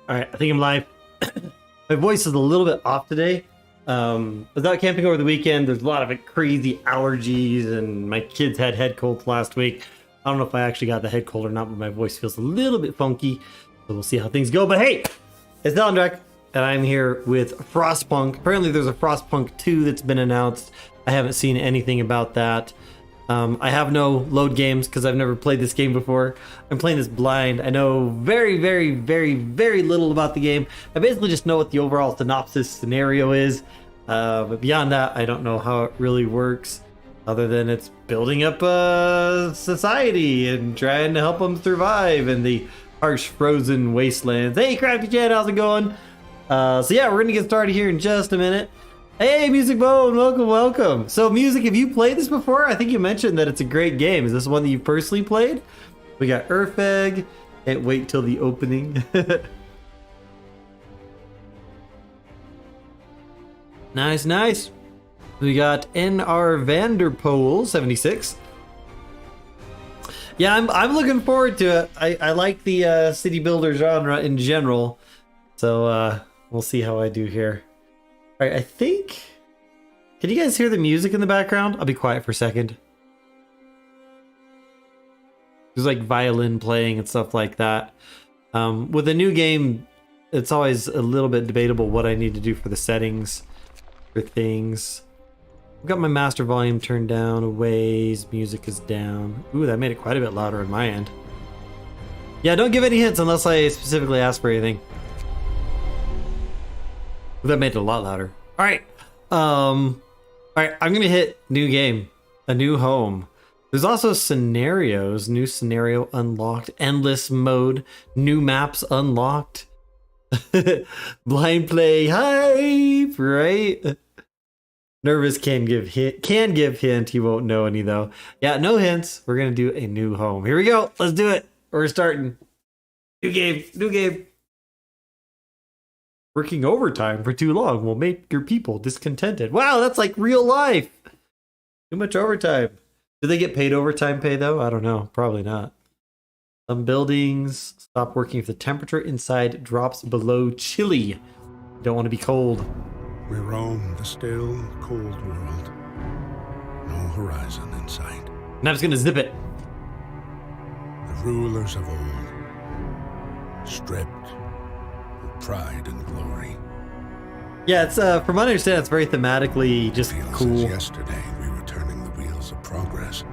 All right, I think I'm live. My voice is a little bit off today. Was out camping over the weekend. There's a lot of crazy allergies, and my kids had head colds last week. I don't know if I actually got the head cold or not, but my voice feels a little bit funky. So we'll see how things go. But hey, it's Alandrak, and I'm here with Frostpunk. Apparently there's a Frostpunk 2 that's been announced. I haven't seen anything about that. I have no load games because I've never played this game before. I'm playing this blind. I know very little about the game. I basically just know what the overall synopsis scenario is. But beyond that, I don't know how it really works. Other than it's building up a society and trying to help them survive in the harsh frozen wastelands. Hey, Crafty Chat, how's it going? So yeah, we're going to get started here in just a minute. Hey, Music Bone, welcome. So, Music, have you played this before? I think you mentioned that it's a great game. Is this one that you personally played? We got Earthegg. Can't wait till the opening. Nice. We got NR Vanderpool 76. Yeah, I'm looking forward to it. I like the city builder genre in general. So, we'll see how I do here. All right, I think... Can you guys hear the music in the background? I'll be quiet for a second. There's like violin playing and stuff like that. With a new game, it's always a little bit debatable what I need to do for the settings for things. I've got my master volume turned down a ways. Music is down. Ooh, that made it quite a bit louder on my end. Yeah, don't give any hints unless I specifically ask for anything. That made it a lot louder. All right. I'm gonna hit new game, a new home. There's also scenarios, new scenario unlocked, endless mode, new maps unlocked, blind play hype, right? Nervous can give hint. You won't know any though. Yeah, no hints. We're gonna do a new home. Here we go. Let's do it. We're starting. New game. Working overtime for too long will make your people discontented. Wow, that's like real life. Too much overtime. Do they get paid overtime pay though? I don't know. Probably not. Some buildings stop working if the temperature inside drops below chilly. You don't want to be cold. We roam the still, cold world. No horizon in sight. And I'm just gonna zip it. The rulers of old, stripped pride and glory. Yeah, it's from what I understand, it's very thematically just Feels cool. As yesterday, we were turning the wheels of progress.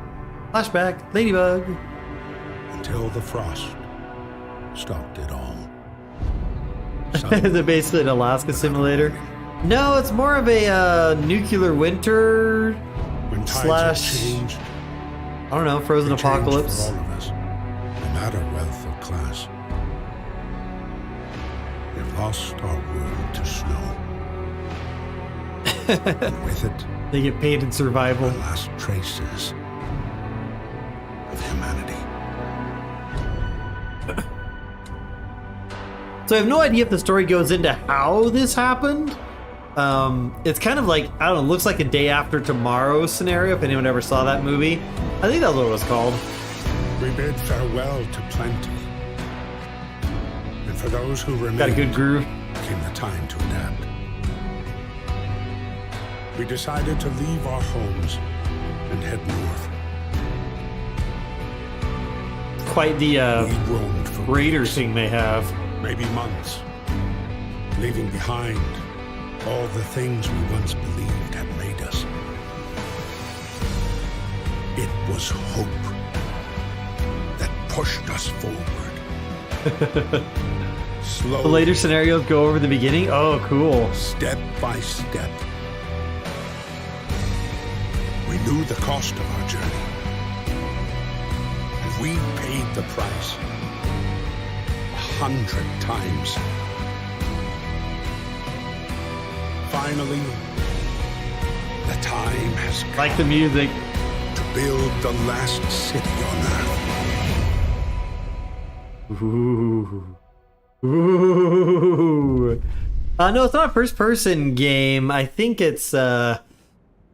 Flashback, Ladybug. Until the frost stopped it all. Is it basically an Alaska simulator? No, it's more of a nuclear winter When tides slash change, I don't know, frozen apocalypse. for all of us, no matter wealth or class. We've lost our world to snow. And with it, They get paid in survival. the last traces of humanity. So I have no idea if the story goes into how this happened. It's kind of like, I don't know, looks like a Day After Tomorrow scenario, if anyone ever saw that movie. I think that's what it was called. We bid farewell to plenty. And for those who remain, Got a good groove. came the time to adapt. We decided to leave our homes and head north. Quite the We roamed for Raider weeks, thing they have. maybe months, leaving behind all the things we once believed had made us. It was hope that pushed us forward. Slowly, The later scenarios go over the beginning. Oh, cool. step by step. We knew the cost of our journey, and we paid the price 100 times. Finally, the time has come Like the music. to build the last city on Earth. Ooh. No, it's not a first-person game. I think it's, I'm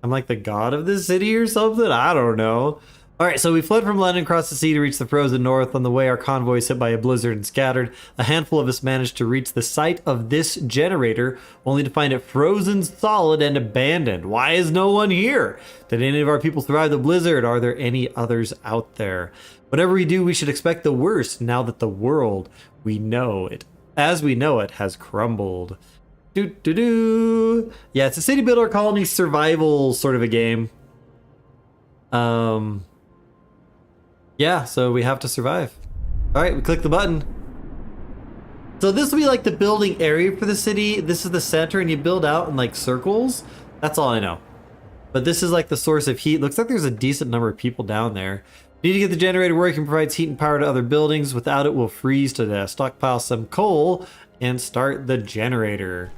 like the god of the city or something. I don't know. All right, so we fled from London across the sea to reach the frozen north. On the way, our convoy was hit by a blizzard and scattered. A handful of us managed to reach the site of this generator, only to find it frozen solid and abandoned. Why is no one here? Did any of our people survive the blizzard? Are there any others out there? Whatever we do, we should expect the worst now that the world we know it, as we know it, has crumbled. Yeah, it's a city builder colony survival sort of a game. Yeah, so we have to survive. All right, we click the button. So this will be like the building area for the city. This is the center, and you build out in like circles. That's all I know. But this is like the source of heat. Looks like there's a decent number of people down there. Need to get the generator working, provides heat and power to other buildings. Without it, we'll freeze to death. Stockpile some coal and start the generator.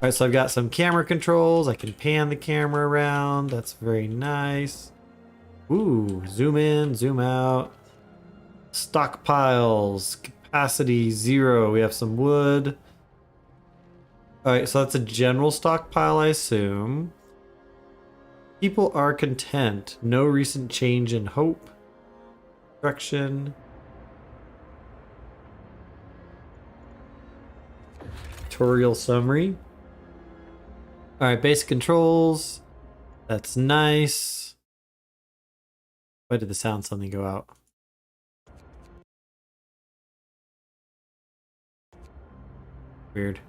All right, so I've got some camera controls. I can pan the camera around. That's very nice. Ooh, zoom in, zoom out. Stockpiles, capacity 0. We have some wood. All right, so that's a general stockpile, I assume. People are content. No recent change in hope. Direction. Tutorial summary. All right, basic controls. That's nice. Why did the sound suddenly go out? Weird.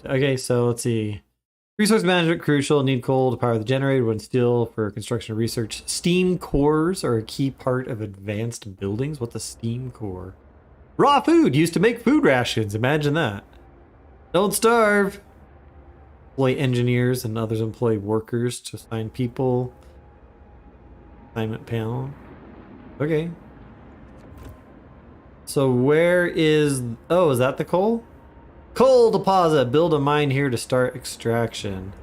Okay, so let's see. Resource management crucial. Need coal to power the generator. Wood and steel for construction and research. Steam cores are a key part of advanced buildings. What's a steam core? Raw food used to make food rations. Imagine that. Don't starve. Employ engineers and others employ workers to assign people. Assignment panel. Okay. So where is... Oh, is that the coal? Coal deposit. Build a mine here to start extraction.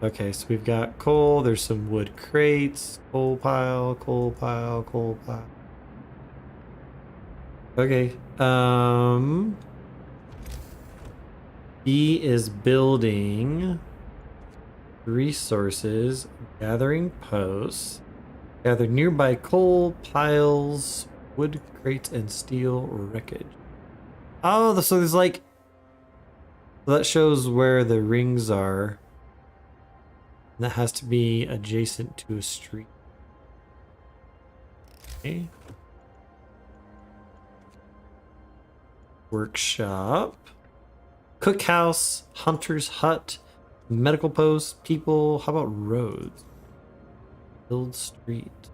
Okay, so we've got coal. There's some wood crates. Coal pile, coal pile, coal pile. Okay. He is building resources, gathering posts, gather nearby coal piles, wood crates, and steel wreckage. Oh, so there's like... That shows where the rings are. That has to be adjacent to a street. Okay. Workshop. Cookhouse, hunter's hut, medical post, people. How about roads? Build street.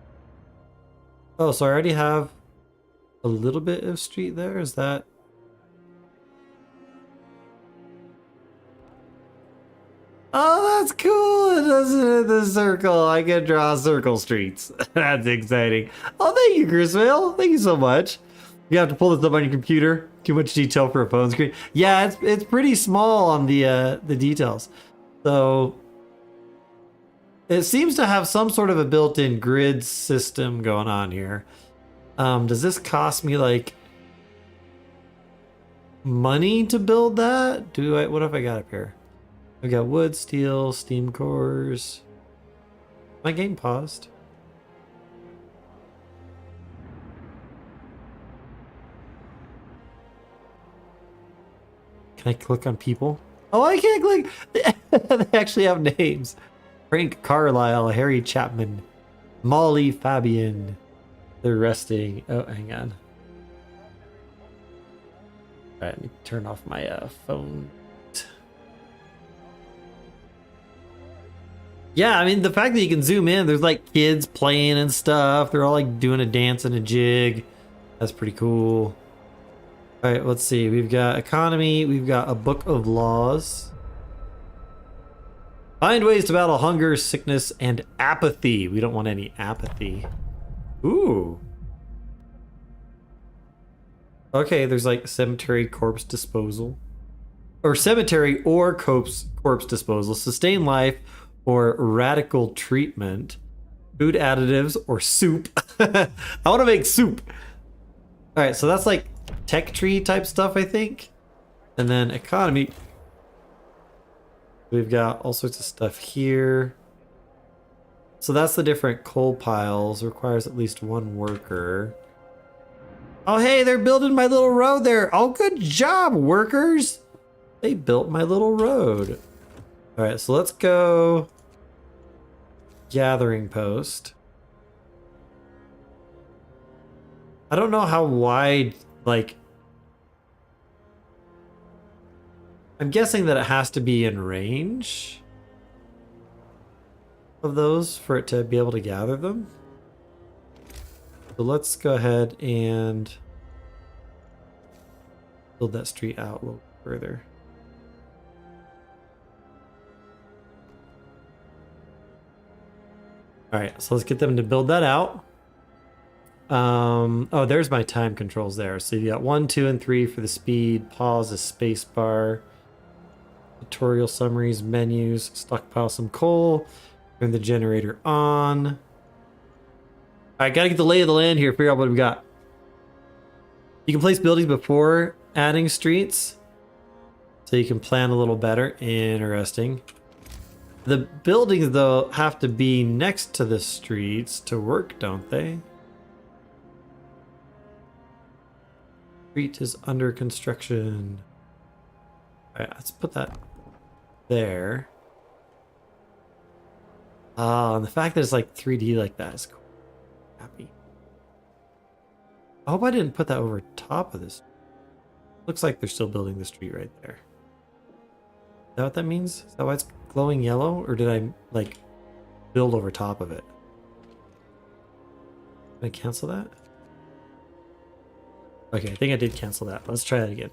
Oh, so I already have a little bit of street there. Is that... Oh, that's cool. It does it in the circle. I can draw circle streets. That's exciting. Oh, thank you, Grisville. Thank you so much. You have to pull this up on your computer. Too much detail for a phone screen. Yeah, it's pretty small on the details. So it seems to have some sort of a built-in grid system going on here. Does this cost me like money to build that? What have I got up here? I got wood, steel, steam cores. My game paused. Can I click on people? Oh, I can't click. They actually have names. Frank Carlisle, Harry Chapman, Molly Fabian. They're resting. Oh, hang on. All right, let me turn off my phone. Yeah, I mean, the fact that you can zoom in, there's like kids playing and stuff. They're all like doing a dance and a jig. That's pretty cool. All right, let's see. We've got economy. We've got a book of laws. Find ways to battle hunger, sickness, and apathy. We don't want any apathy. Ooh. Okay, there's like cemetery corpse disposal. Or cemetery or corpse disposal. Sustain life or radical treatment. Food additives or soup. I want to make soup. All right, so that's like tech tree type stuff, I think. And then economy. We've got all sorts of stuff here. So that's the different coal piles. Requires at least one worker. Oh, hey, they're building my little road there. Oh, good job, workers. They built my little road. All right, so let's go gathering post. I don't know how wide, like, I'm guessing that it has to be in range of those for it to be able to gather them. So let's go ahead and build that street out a little further. All right, so let's get them to build that out. Oh, there's my time controls there. So you got 1, 2, and 3 for the speed, pause, the space bar, tutorial summaries, menus, stockpile some coal, turn the generator on. All right, gotta get the lay of the land here, figure out what we got. You can place buildings before adding streets, so you can plan a little better. Interesting. The buildings, though, have to be next to the streets to work, don't they? Street is under construction. All right, let's put that there. And the fact that it's like 3D like that is cool. Happy. I hope I didn't put that over top of this. Looks like they're still building the street right there. Is that what that means? Is that why it's glowing yellow? Or did I, like, build over top of it? Did I cancel that? Okay, I think I did cancel that. Let's try that again.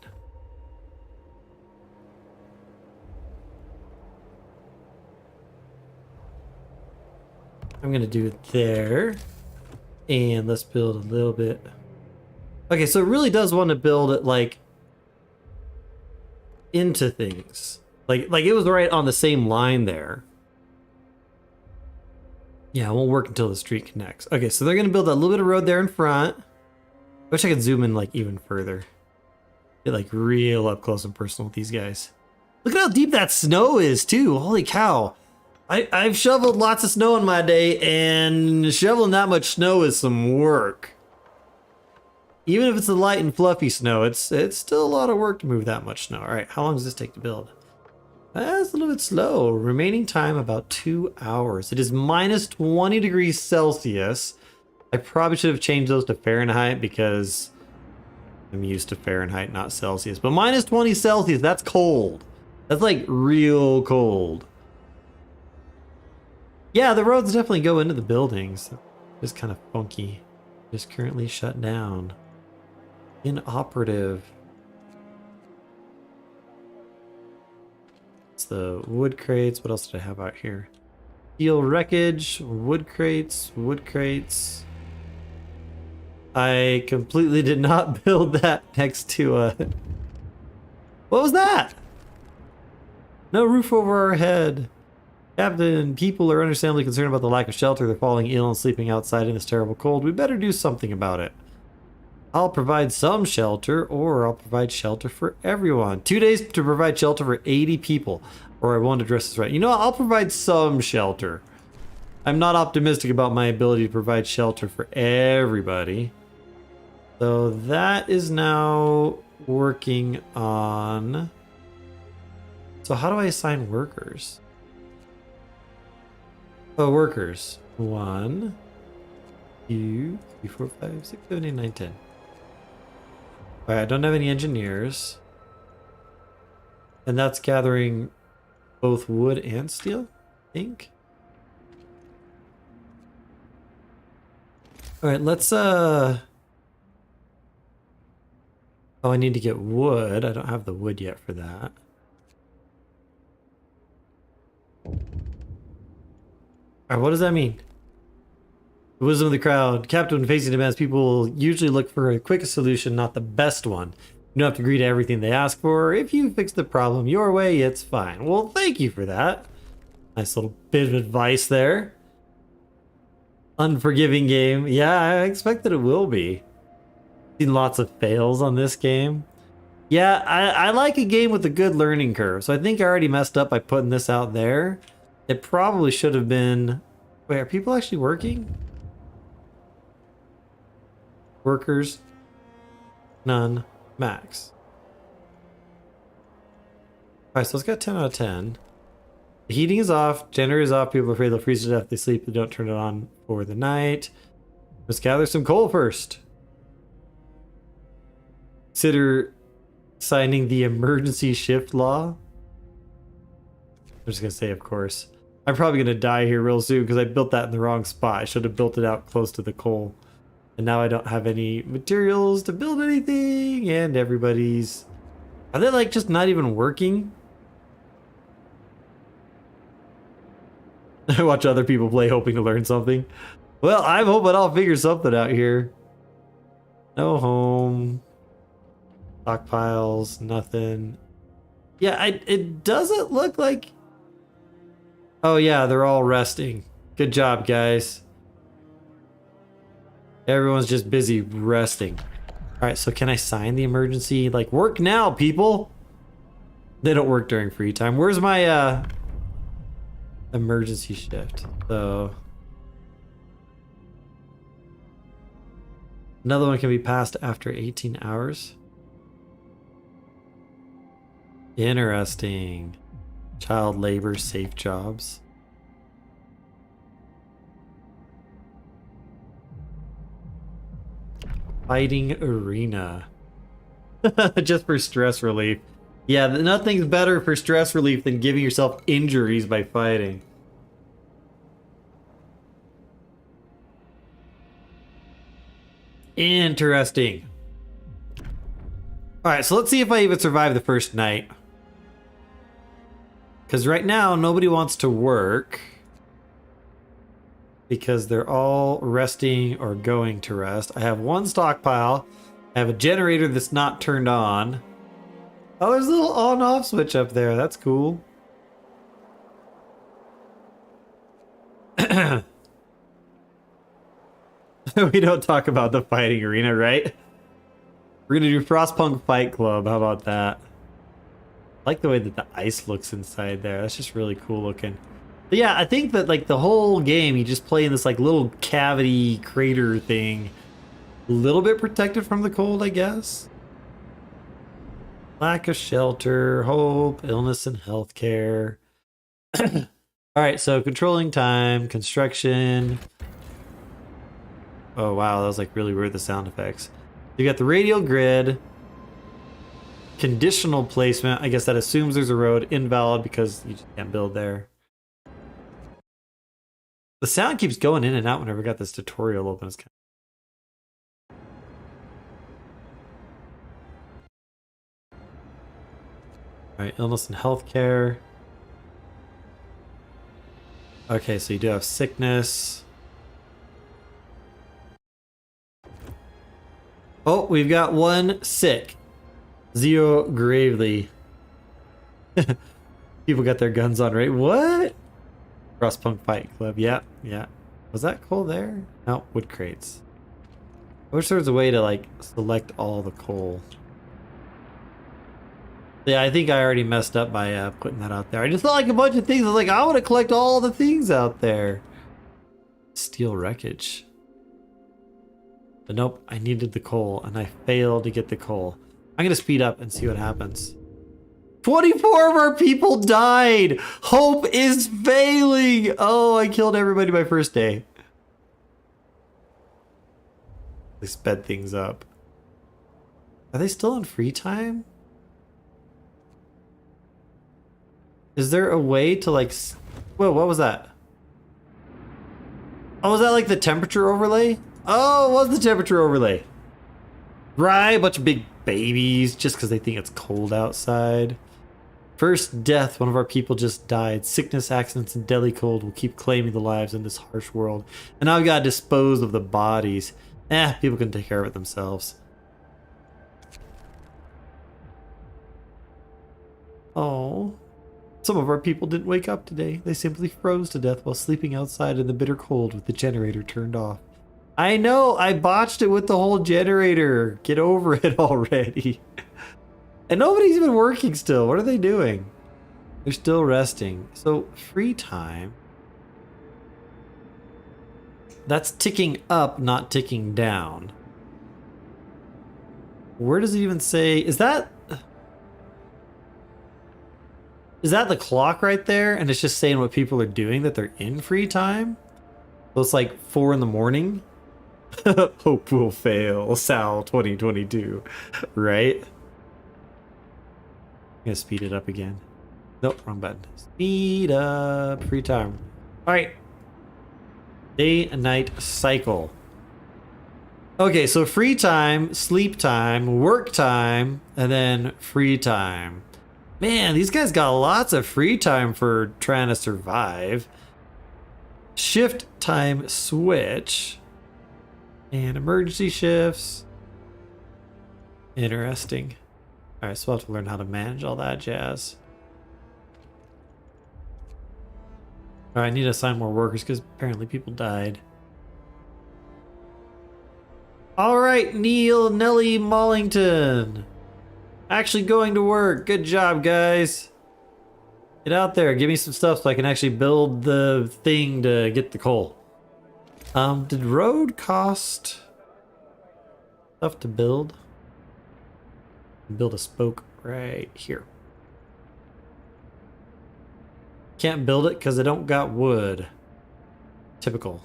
I'm gonna do it there. And let's build a little bit. Okay, so it really does want to build it, like, into things. Like it was right on the same line there. Yeah, it won't work until the street connects. Okay, so they're gonna build that little bit of road there in front. I wish I could zoom in like even further. Get like real up close and personal with these guys. Look at how deep that snow is too. Holy cow. I've shoveled lots of snow in my day, and shoveling that much snow is some work. Even if it's the light and fluffy snow, it's still a lot of work to move that much snow. All right, how long does this take to build? That's a little bit slow. Remaining time about 2 hours. It is minus 20 degrees Celsius. I probably should have changed those to Fahrenheit because I'm used to Fahrenheit, not Celsius. But minus 20 Celsius, that's cold. That's like real cold. Yeah, the roads definitely go into the buildings. It's kind of funky. Just currently shut down. Inoperative. It's the wood crates. What else did I have out here? Steel wreckage, wood crates, wood crates. I completely did not build that next to a... What was that? No roof over our head. Captain, people are understandably concerned about the lack of shelter. They're falling ill and sleeping outside in this terrible cold. We better do something about it. I'll provide some shelter, or I'll provide shelter for everyone. 2 days to provide shelter for 80 people. Or I won't address this right. You know what? I'll provide some shelter. I'm not optimistic about my ability to provide shelter for everybody. So that is now working on... So how do I assign workers? Oh, workers. 1, 2, 3, 4, 5, 6, 7, 8, 9, 10. Alright, I don't have any engineers. And that's gathering both wood and steel, I think. Alright, let's Oh, I need to get wood. I don't have the wood yet for that. Alright, what does that mean? The wisdom of the crowd. Captain, facing demands, people usually look for a quick solution, not the best one. You don't have to agree to everything they ask for. If you fix the problem your way, it's fine. Well, thank you for that. Nice little bit of advice there. Unforgiving game. Yeah, I expect that it will be. Seen lots of fails on this game. Yeah, I like a game with a good learning curve. So I think I already messed up by putting this out there. It probably should have been... Wait, are people actually working? Workers? None. Max. Alright, so it's got 10 out of 10. The heating is off. Generator is off. People are afraid they'll freeze to death if they sleep. They don't turn it on for the night. Let's gather some coal first. Consider signing the emergency shift law. I'm just going to say, of course. I'm probably going to die here real soon because I built that in the wrong spot. I should have built it out close to the coal. And now I don't have any materials to build anything. And everybody's... Are they like just not even working? I watch other people play hoping to learn something. Well, I'm hoping I'll figure something out here. No home. Stockpiles, nothing. Yeah, it doesn't look like... Oh yeah, they're all resting. Good job, guys. Everyone's just busy resting. Alright, so can I sign the emergency? Like, work now, people! They don't work during free time. Where's my, emergency shift? So... Another one can be passed after 18 hours. Interesting. Child labor, safe jobs. Fighting arena. Just for stress relief. Yeah, nothing's better for stress relief than giving yourself injuries by fighting. Interesting. Alright, so let's see if I even survive the first night. Because right now, nobody wants to work. Because they're all resting or going to rest. I have one stockpile. I have a generator that's not turned on. Oh, there's a little on-off switch up there. That's cool. We don't talk about the fighting arena, right? We're gonna do Frostpunk Fight Club. How about that? I like the way that the ice looks inside there. That's just really cool looking. But yeah, I think that like the whole game, you just play in this like little cavity crater thing. A little bit protected from the cold, I guess. Lack of shelter, hope, illness, and healthcare. Alright, so controlling time, construction. Oh wow, that was like really weird, the sound effects. You got the radial grid. Conditional placement. I guess that assumes there's a road. Invalid because you just can't build there. The sound keeps going in and out whenever I got this tutorial open. It's kind of... Alright, illness and healthcare. Okay, so you do have sickness. Oh, we've got one sick. Zero gravely. People got their guns on, right? What? Frostpunk Fight Club. Yeah, yeah. Was that coal there? No, wood crates. I wish there was a way to like select all the coal. Yeah, I think I already messed up by putting that out there. I just thought like a bunch of things. I was like, I want to collect all the things out there. Steel wreckage. But nope, I needed the coal and I failed to get the coal. I'm going to speed up and see what happens. 24 of our people died! Hope is failing! Oh, I killed everybody my first day. They sped things up. Are they still in free time? Is there a way to like... Whoa, what was that? Oh, was that like the temperature overlay? Oh, it was the temperature overlay. Right, a bunch of big babies just because they think it's cold outside. First death, one of our people just died. Sickness, accidents, and deadly cold will keep claiming the lives in this harsh world. And now I've got to dispose of the bodies. People can take care of it themselves. Oh, some of our people didn't wake up today. They simply froze to death while sleeping outside in the bitter cold with the generator turned off. I know, I botched it with the whole generator. Get over it already. And nobody's even working still. What are they doing? They're still resting. So free time. That's ticking up, not ticking down. Where does it even say? Is that the clock right there? And it's just saying what people are doing, that they're in free time? So it's like 4 in the morning. Hope will fail. Sal 2022. Right? I'm gonna speed it up again. Nope, wrong button. Speed up. Free time. Alright. Day and night cycle. Okay, so free time, sleep time, work time, and then free time. Man, these guys got lots of free time for trying to survive. Shift time switch. And emergency shifts. Interesting. Alright, so we'll have to learn how to manage all that jazz. Alright, I need to assign more workers because apparently people died. Alright, Neil, Nellie, Mollington. Actually going to work. Good job, guys. Get out there. Give me some stuff so I can actually build the thing to get the coal. Did road cost stuff to build? Build a spoke right here. Can't build it because I don't got wood. Typical.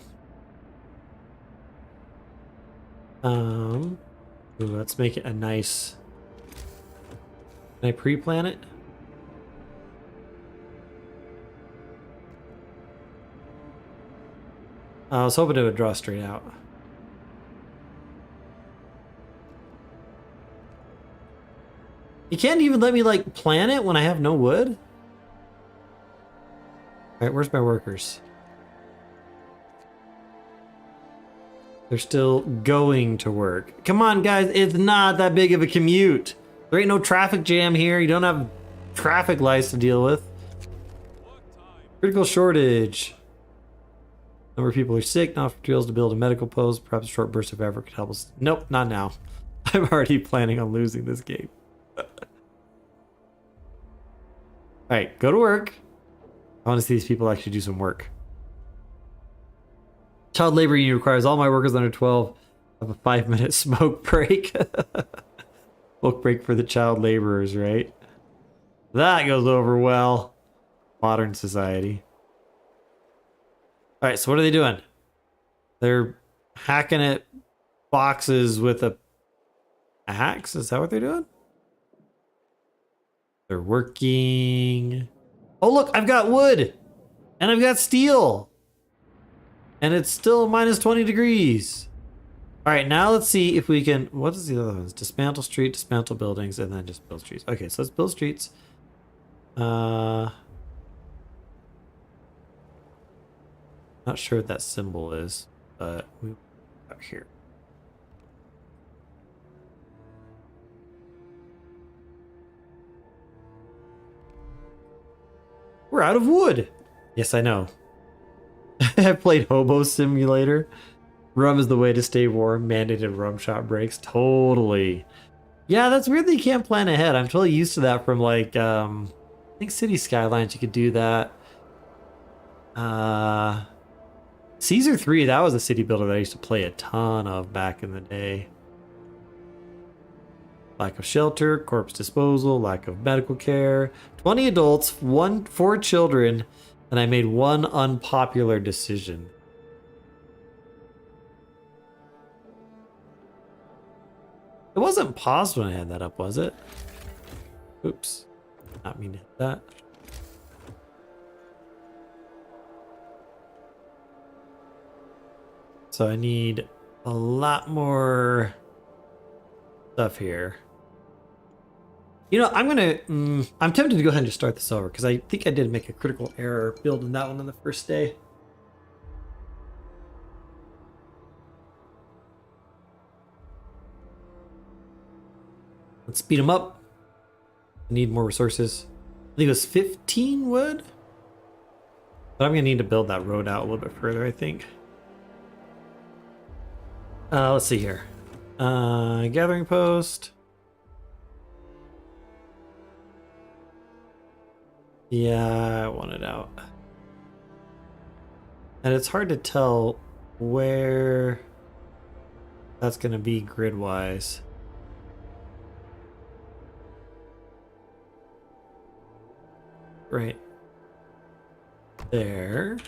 Ooh, let's make it a nice... Can I pre-plan it? I was hoping it would draw straight out. You can't even let me, like, plan it when I have no wood? Alright, where's my workers? They're still going to work. Come on, guys, it's not that big of a commute. There ain't no traffic jam here. You don't have traffic lights to deal with. Critical shortage. Number of people are sick, not materials to build a medical post. Perhaps a short burst of effort could help us. Nope, not now. I'm already planning on losing this game. Alright, go to work. I want to see these people actually do some work. Child labor union requires all my workers under 12 have a 5-minute smoke break. Smoke break for the child laborers, right? That goes over well. Modern society. Alright, so what are they doing? They're hacking at boxes with a axe? Is that what they're doing? They're working. Oh, look, I've got wood. And I've got steel. And it's still minus 20 degrees. Alright, now let's see if we can... What is the other ones? Dismantle street, dismantle buildings, and then just build streets. Okay, so let's build streets. Not sure what that symbol is, but we out here. We're out of wood. Yes, I know. I played Hobo Simulator. Rum is the way to stay warm. Mandated rum shop breaks. Totally. Yeah, that's weird that you can't plan ahead. I'm totally used to that from like, I think City Skylines you could do that. Caesar 3, that was a city builder that I used to play a ton of back in the day. Lack of shelter, corpse disposal, lack of medical care. 20 adults, 4 children, and I made one unpopular decision. It wasn't paused when I had that up, was it? Oops. Not mean to hit that. So I need a lot more stuff here. You know, I'm tempted to go ahead and just start this over because I think I did make a critical error building that one on the first day. Let's speed them up. I need more resources. I think it was 15 wood. But I'm gonna need to build that road out a little bit further, I think. Let's see here. Gathering post. Yeah, I want it out. And it's hard to tell where that's going to be grid-wise. Right there.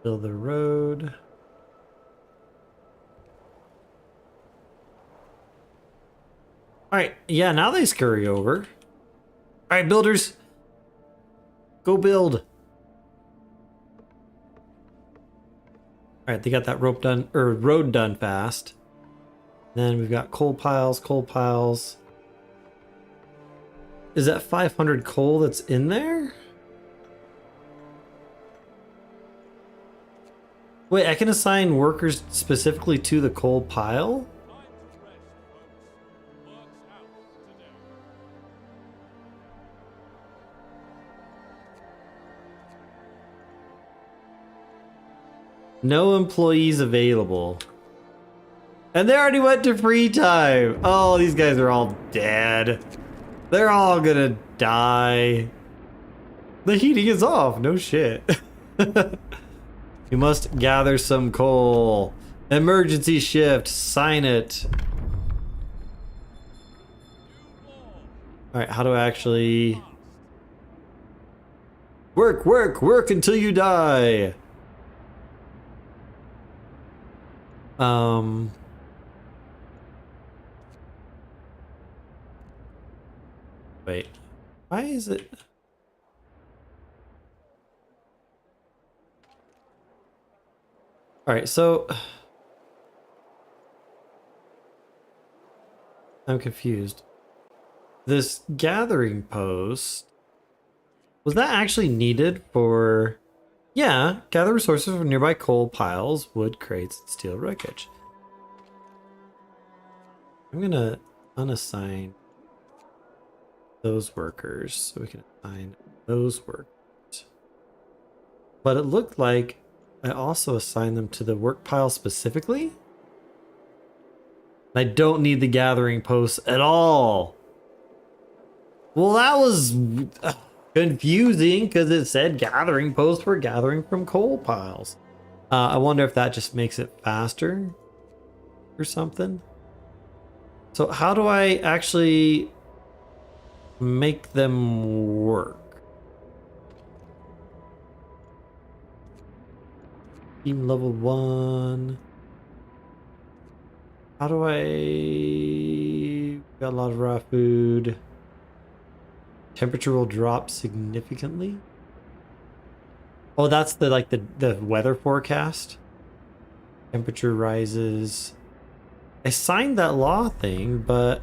Build the road. Alright, yeah, now they scurry over. Alright, builders. Go build. Alright, they got that rope done, or road done fast. Then we've got coal piles, coal piles. Is that 500 coal that's in there? Wait, I can assign workers specifically to the coal pile? No employees available. And they already went to free time. Oh, these guys are all dead. They're all gonna die. The heating is off. No shit. You must gather some coal. Emergency shift. Sign it. Alright, how do I actually... Work, work, work until you die. Wait. Why is it... Alright, so... I'm confused. This gathering post... Was that actually needed for... Yeah, gather resources from nearby coal piles, wood crates, and steel wreckage. I'm gonna unassign those workers so we can assign those workers. But it looked like I also assigned them to the work pile specifically. I don't need the gathering posts at all. Well, that was confusing because it said gathering posts for gathering from coal piles. I wonder if that just makes it faster or something. So how do I actually make them work? Team level 1. How do I... Got a lot of raw food. Temperature will drop significantly. Oh, that's the like the weather forecast. Temperature rises. I signed that law thing, but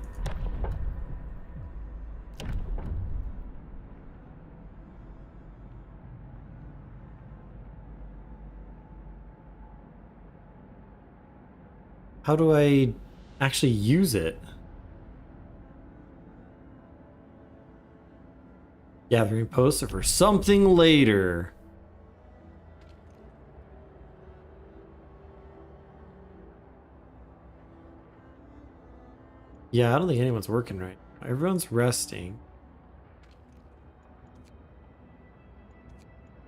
how do I actually use it? Gathering posts are for something later. Yeah, I don't think anyone's working right now. Everyone's resting.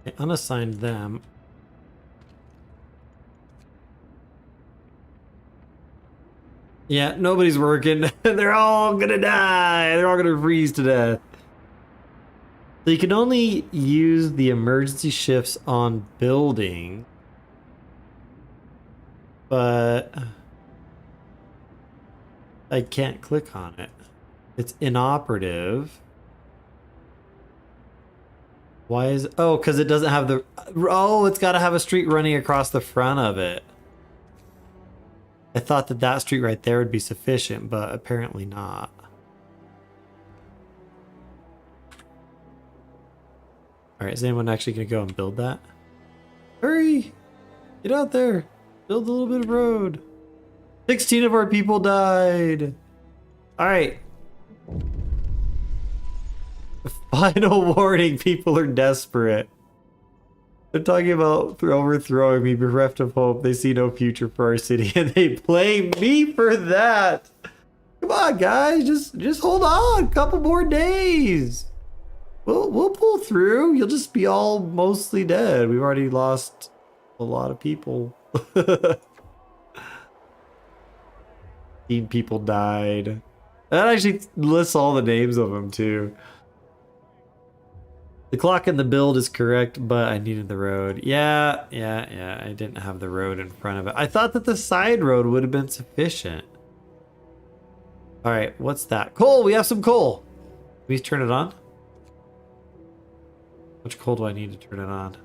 I unassigned them. Yeah, nobody's working. They're all gonna die. They're all gonna freeze to death. So you can only use the emergency shifts on building. But I can't click on it. It's inoperative. Why is it? Oh, because it doesn't have the... Oh, it's got to have a street running across the front of it. I thought that that street right there would be sufficient, but apparently not. Alright, is anyone actually going to go and build that? Hurry! Get out there! Build a little bit of road. 16 of our people died. Alright. Final warning, people are desperate. They're talking about overthrowing me, bereft of hope. They see no future for our city, and they blame me for that. Come on, guys, just hold on. A couple more days. We'll pull through. You'll just be all mostly dead. We've already lost a lot of people. 15 people died. That actually lists all the names of them too. The clock in the build is correct, but I needed the road. Yeah. I didn't have the road in front of it. I thought that the side road would have been sufficient. All right, what's that? Coal, we have some coal. Please turn it on. How much coal do I need to turn it on?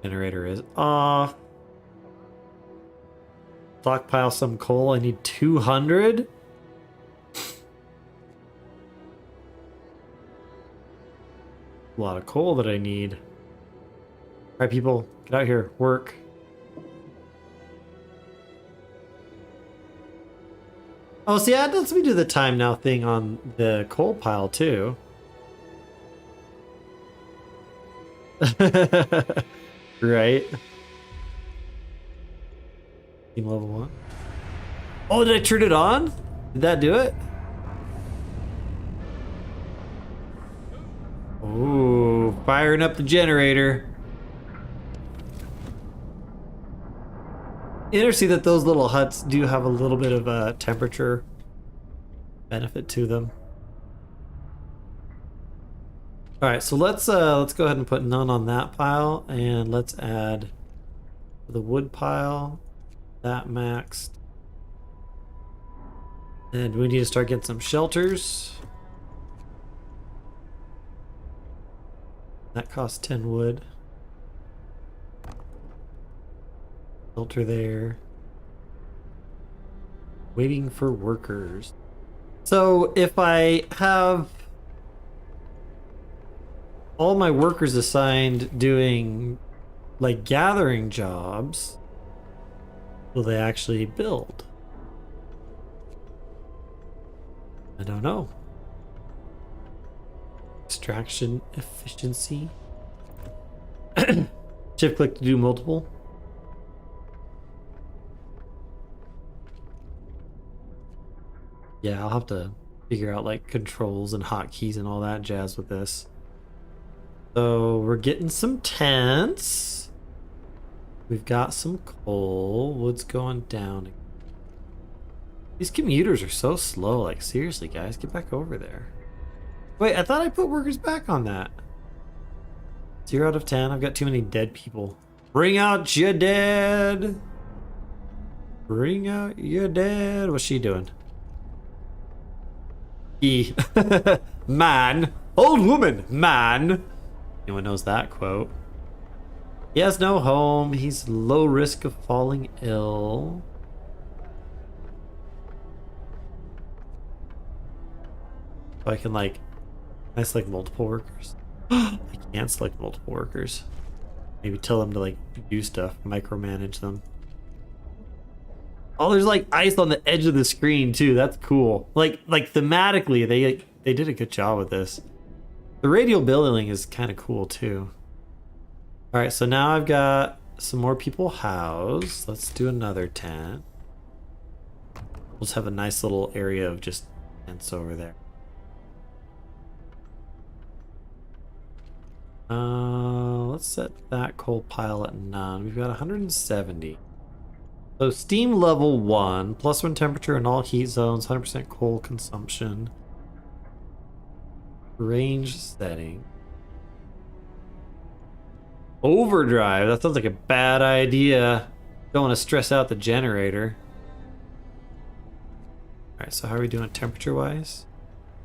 Generator is off. Stockpile some coal. I need 200. A lot of coal that I need. All right, people, get out here. Work. Oh, see, that lets me do the time now thing on the coal pile too. Right. Team level 1. Oh, did I turn it on? Did that do it? Ooh, firing up the generator. Interesting that those little huts do have a little bit of a temperature benefit to them. All right, so let's go ahead and put none on that pile, and let's add the wood pile. That maxed. And we need to start getting some shelters. That costs 10 wood. Shelter there. Waiting for workers. So if I have all my workers assigned doing like gathering jobs, will they actually build? I don't know. Extraction efficiency. Shift click to do multiple. Yeah, I'll have to figure out like controls and hotkeys and all that jazz with this. So we're getting some tents. We've got some coal. Wood's going down. These commuters are so slow. Like, seriously, guys, get back over there. Wait, I thought I put workers back on that. 0 out of 10. I've got too many dead people. Bring out your dead. Bring out your dead. What's she doing? Man. Old woman. Man. Anyone knows that quote? He has no home. He's low risk of falling ill. So I can like, I select multiple workers. I can't select multiple workers. Maybe tell them to like do stuff, micromanage them. Oh, there's like ice on the edge of the screen too. That's cool. Like thematically, they did a good job with this. The radial building is kind of cool too. All right, so now I've got some more people housed. Let's do another tent. We'll just have a nice little area of just tents over there. Let's set that coal pile at none. We've got 170. So steam level 1, +1 temperature in all heat zones, 100% coal consumption. Range setting. Overdrive, that sounds like a bad idea. Don't want to stress out the generator. Alright, so how are we doing temperature wise?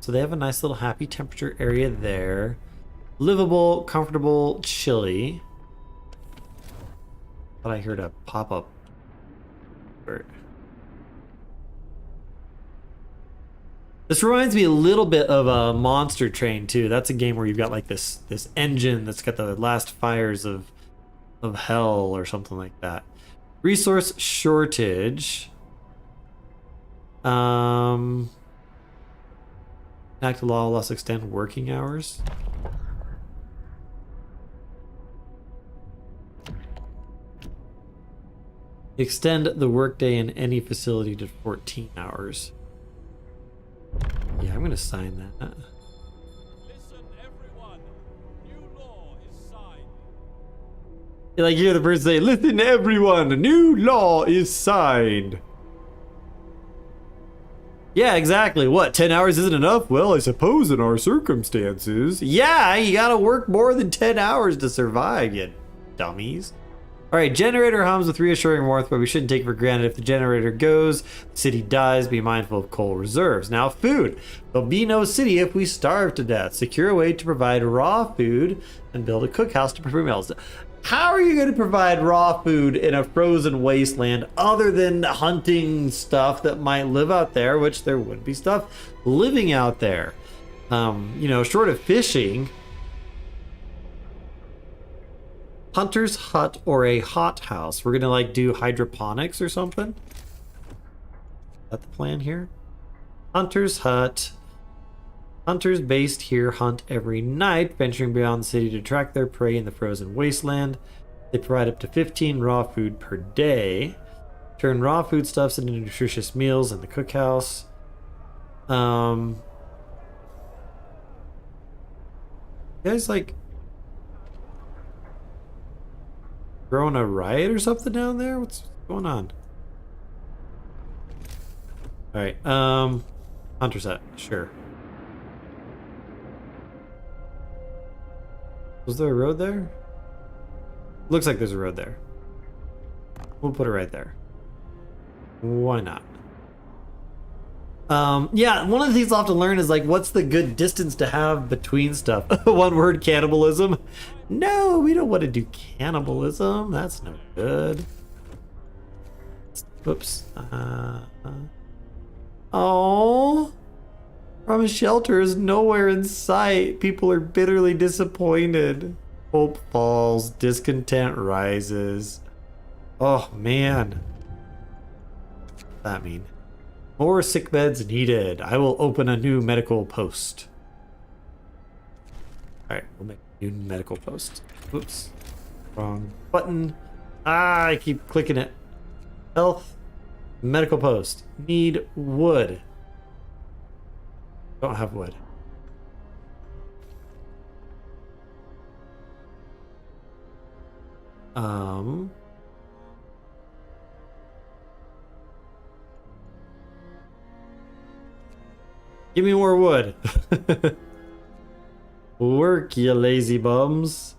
So they have a nice little happy temperature area there. Livable, comfortable, chilly. Thought I heard a pop-up. This reminds me a little bit of a Monster Train too. That's a game where you've got like this engine that's got the last fires of hell or something like that. Resource shortage. Enact a law, less extend working hours. Extend the workday in any facility to 14 hours. Yeah, I'm going to sign that. Listen, everyone. New law is signed. You like hear the person say, "Listen, everyone, a new law is signed." Yeah, exactly. What, 10 hours isn't enough? Well, I suppose in our circumstances. Yeah, you gotta work more than 10 hours to survive, you dummies. All right, generator hums with reassuring warmth, but we shouldn't take for granted if the generator goes, the city dies. Be mindful of coal reserves. Now, food. There'll be no city if we starve to death. Secure a way to provide raw food and build a cookhouse to prepare meals. How are you going to provide raw food in a frozen wasteland other than hunting stuff that might live out there, which there would be stuff living out there? You know, short of fishing. Hunter's hut or a hothouse. We're gonna like do hydroponics or something. Is that the plan here? Hunter's hut. Hunters based here hunt every night, venturing beyond the city to track their prey in the frozen wasteland. They provide up to 15 raw food per day. Turn raw foodstuffs into nutritious meals in the cookhouse. You guys like throwing a riot or something down there? What's going on? Alright, Hunter's hut, sure. Was there a road there? Looks like there's a road there. We'll put it right there. Why not? Yeah, one of the things I'll have to learn is like, what's the good distance to have between stuff? One word, cannibalism. No, we don't want to do cannibalism. That's no good. Whoops. Oh, promised shelter is nowhere in sight. People are bitterly disappointed. Hope falls, discontent rises. Oh man. What's that mean? More sick beds needed. I will open a new medical post. Alright, we'll make a new medical post. Oops. Wrong button. Ah, I keep clicking it. Health. Medical post. Need wood. Don't have wood. Give me more wood. Work, you lazy bums.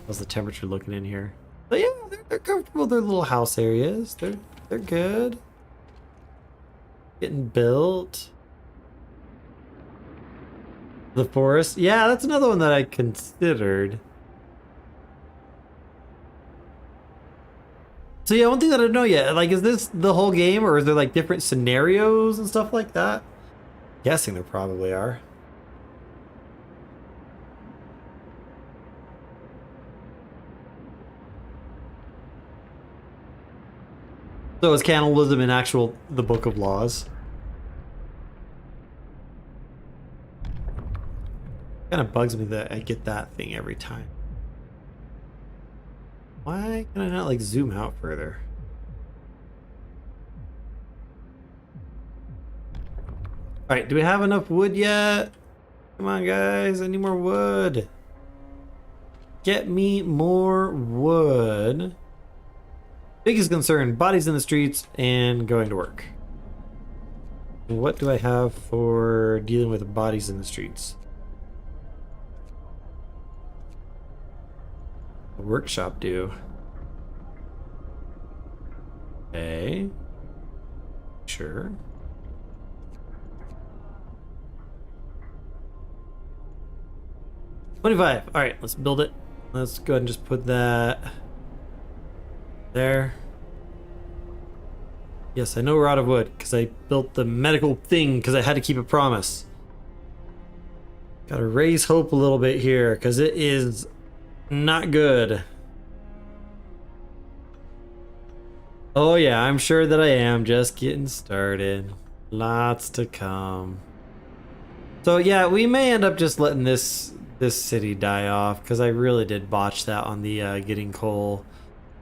How's the temperature looking in here? But yeah, they're comfortable. Their little house areas. They're good. Getting built. The forest. Yeah, that's another one that I considered. So yeah, one thing that I don't know yet, like, is this the whole game, or is there like different scenarios and stuff like that? Guessing there probably are. So is cannibalism in the Book of Laws? Kind of bugs me that I get that thing every time. Why can I not like zoom out further? Alright, do we have enough wood yet? Come on guys, I need more wood. Get me more wood. Biggest concern, bodies in the streets and going to work. What do I have for dealing with bodies in the streets? A workshop do. Okay. Sure. $25. All right, let's build it. Let's go ahead and just put that there. Yes, I know we're out of wood because I built the medical thing because I had to keep a promise. Gotta raise hope a little bit here because it is not good. Oh yeah, I'm sure that I am just getting started. Lots to come. So yeah, we may end up just letting this city die off because I really did botch that on the getting coal.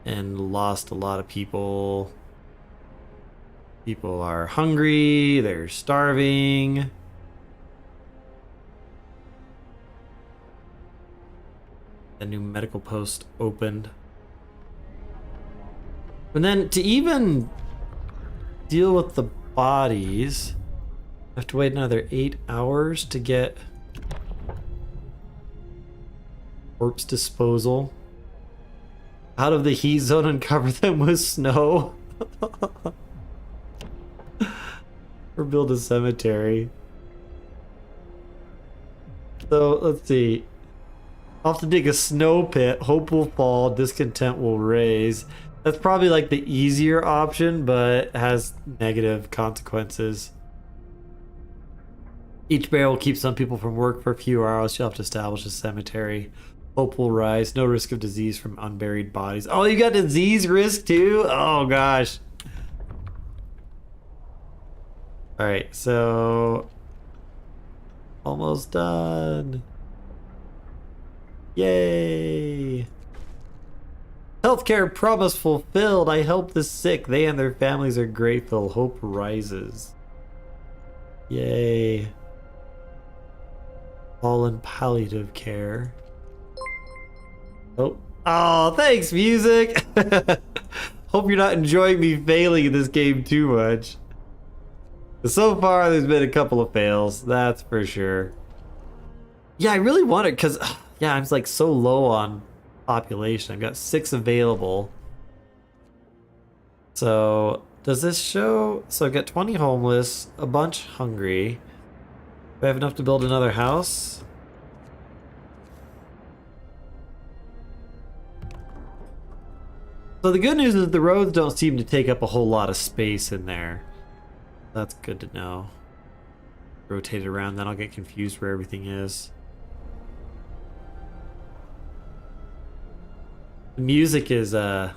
and lost a lot of people. People are hungry, they're starving. A new medical post opened. And then to even deal with the bodies, I have to wait another 8 hours to get corpse disposal out of the heat zone and cover them with snow. Or build a cemetery. So let's see. I'll have to dig a snow pit. Hope will fall, discontent will raise. That's probably like the easier option, but has negative consequences. Each barrel will keep some people from work for a few hours. You'll have to establish a cemetery. Hope will rise. No risk of disease from unburied bodies. Oh, you got disease risk too? Oh gosh. Alright, so almost done. Yay! Healthcare promise fulfilled. I help the sick. They and their families are grateful. Hope rises. Yay. All in palliative care. Oh. Oh, thanks, music! Hope you're not enjoying me failing in this game too much. So far, there's been a couple of fails. That's for sure. Yeah, I really want it because... Yeah, I'm like so low on population. I've got 6 available. So, does this show... So I've got 20 homeless, a bunch hungry. Do I have enough to build another house? So the good news is the roads don't seem to take up a whole lot of space in there. That's good to know. Rotate it around, then I'll get confused where everything is. The music is got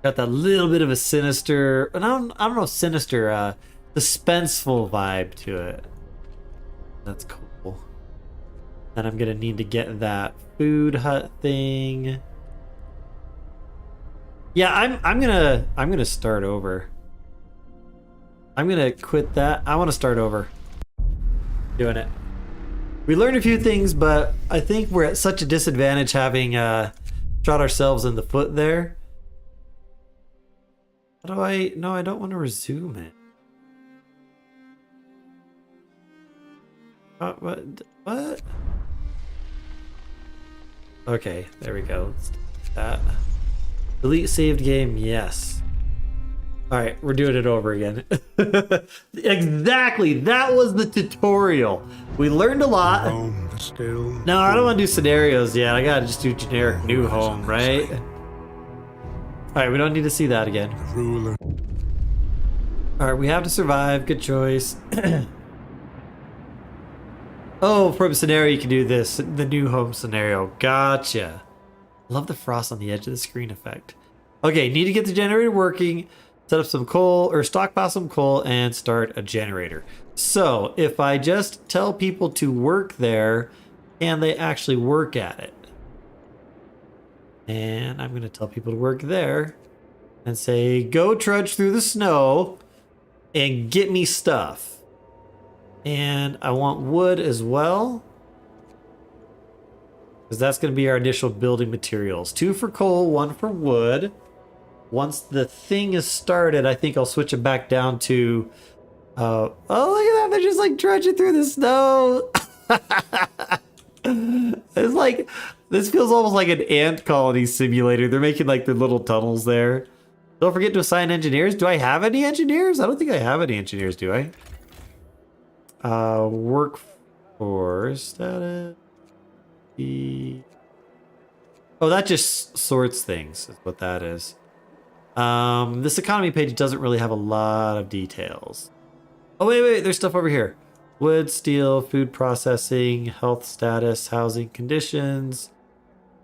that little bit of a sinister, and I don't know, sinister, suspenseful vibe to it. That's cool. Then I'm gonna need to get that food hut thing. Yeah, I'm gonna start over. I'm gonna quit that. I want to start over. Doing it. We learned a few things, but I think we're at such a disadvantage having shot ourselves in the foot there. How do I... No, I don't want to resume it. What? Okay, there we go. Let's do that. Delete saved game, yes. Alright, we're doing it over again. Exactly, that was the tutorial. We learned a lot. No, I don't want to do scenarios yet. I gotta just do generic new home, right? Alright, we don't need to see that again. Alright, we have to survive. Good choice. Oh, from scenario you can do this. The new home scenario. Gotcha. Love the frost on the edge of the screen effect. Okay, need to get the generator working. Set up some coal, or stockpile some coal, and start a generator. So, if I just tell people to work there, can they actually work at it? And I'm going to tell people to work there, and say, go trudge through the snow, and get me stuff. And I want wood as well, because that's going to be our initial building materials. 2 for coal, 1 for wood. Once the thing is started, I think I'll switch it back down to... oh, look at that. They're just like trudging through the snow. It's like... This feels almost like an ant colony simulator. They're making like their little tunnels there. Don't forget to assign engineers. Do I have any engineers? I don't think I have any engineers, do I? Workforce status. Oh, that just sorts things, is what that is. This economy page doesn't really have a lot of details. Oh, wait, there's stuff over here. Wood, steel, food processing, health status, housing conditions,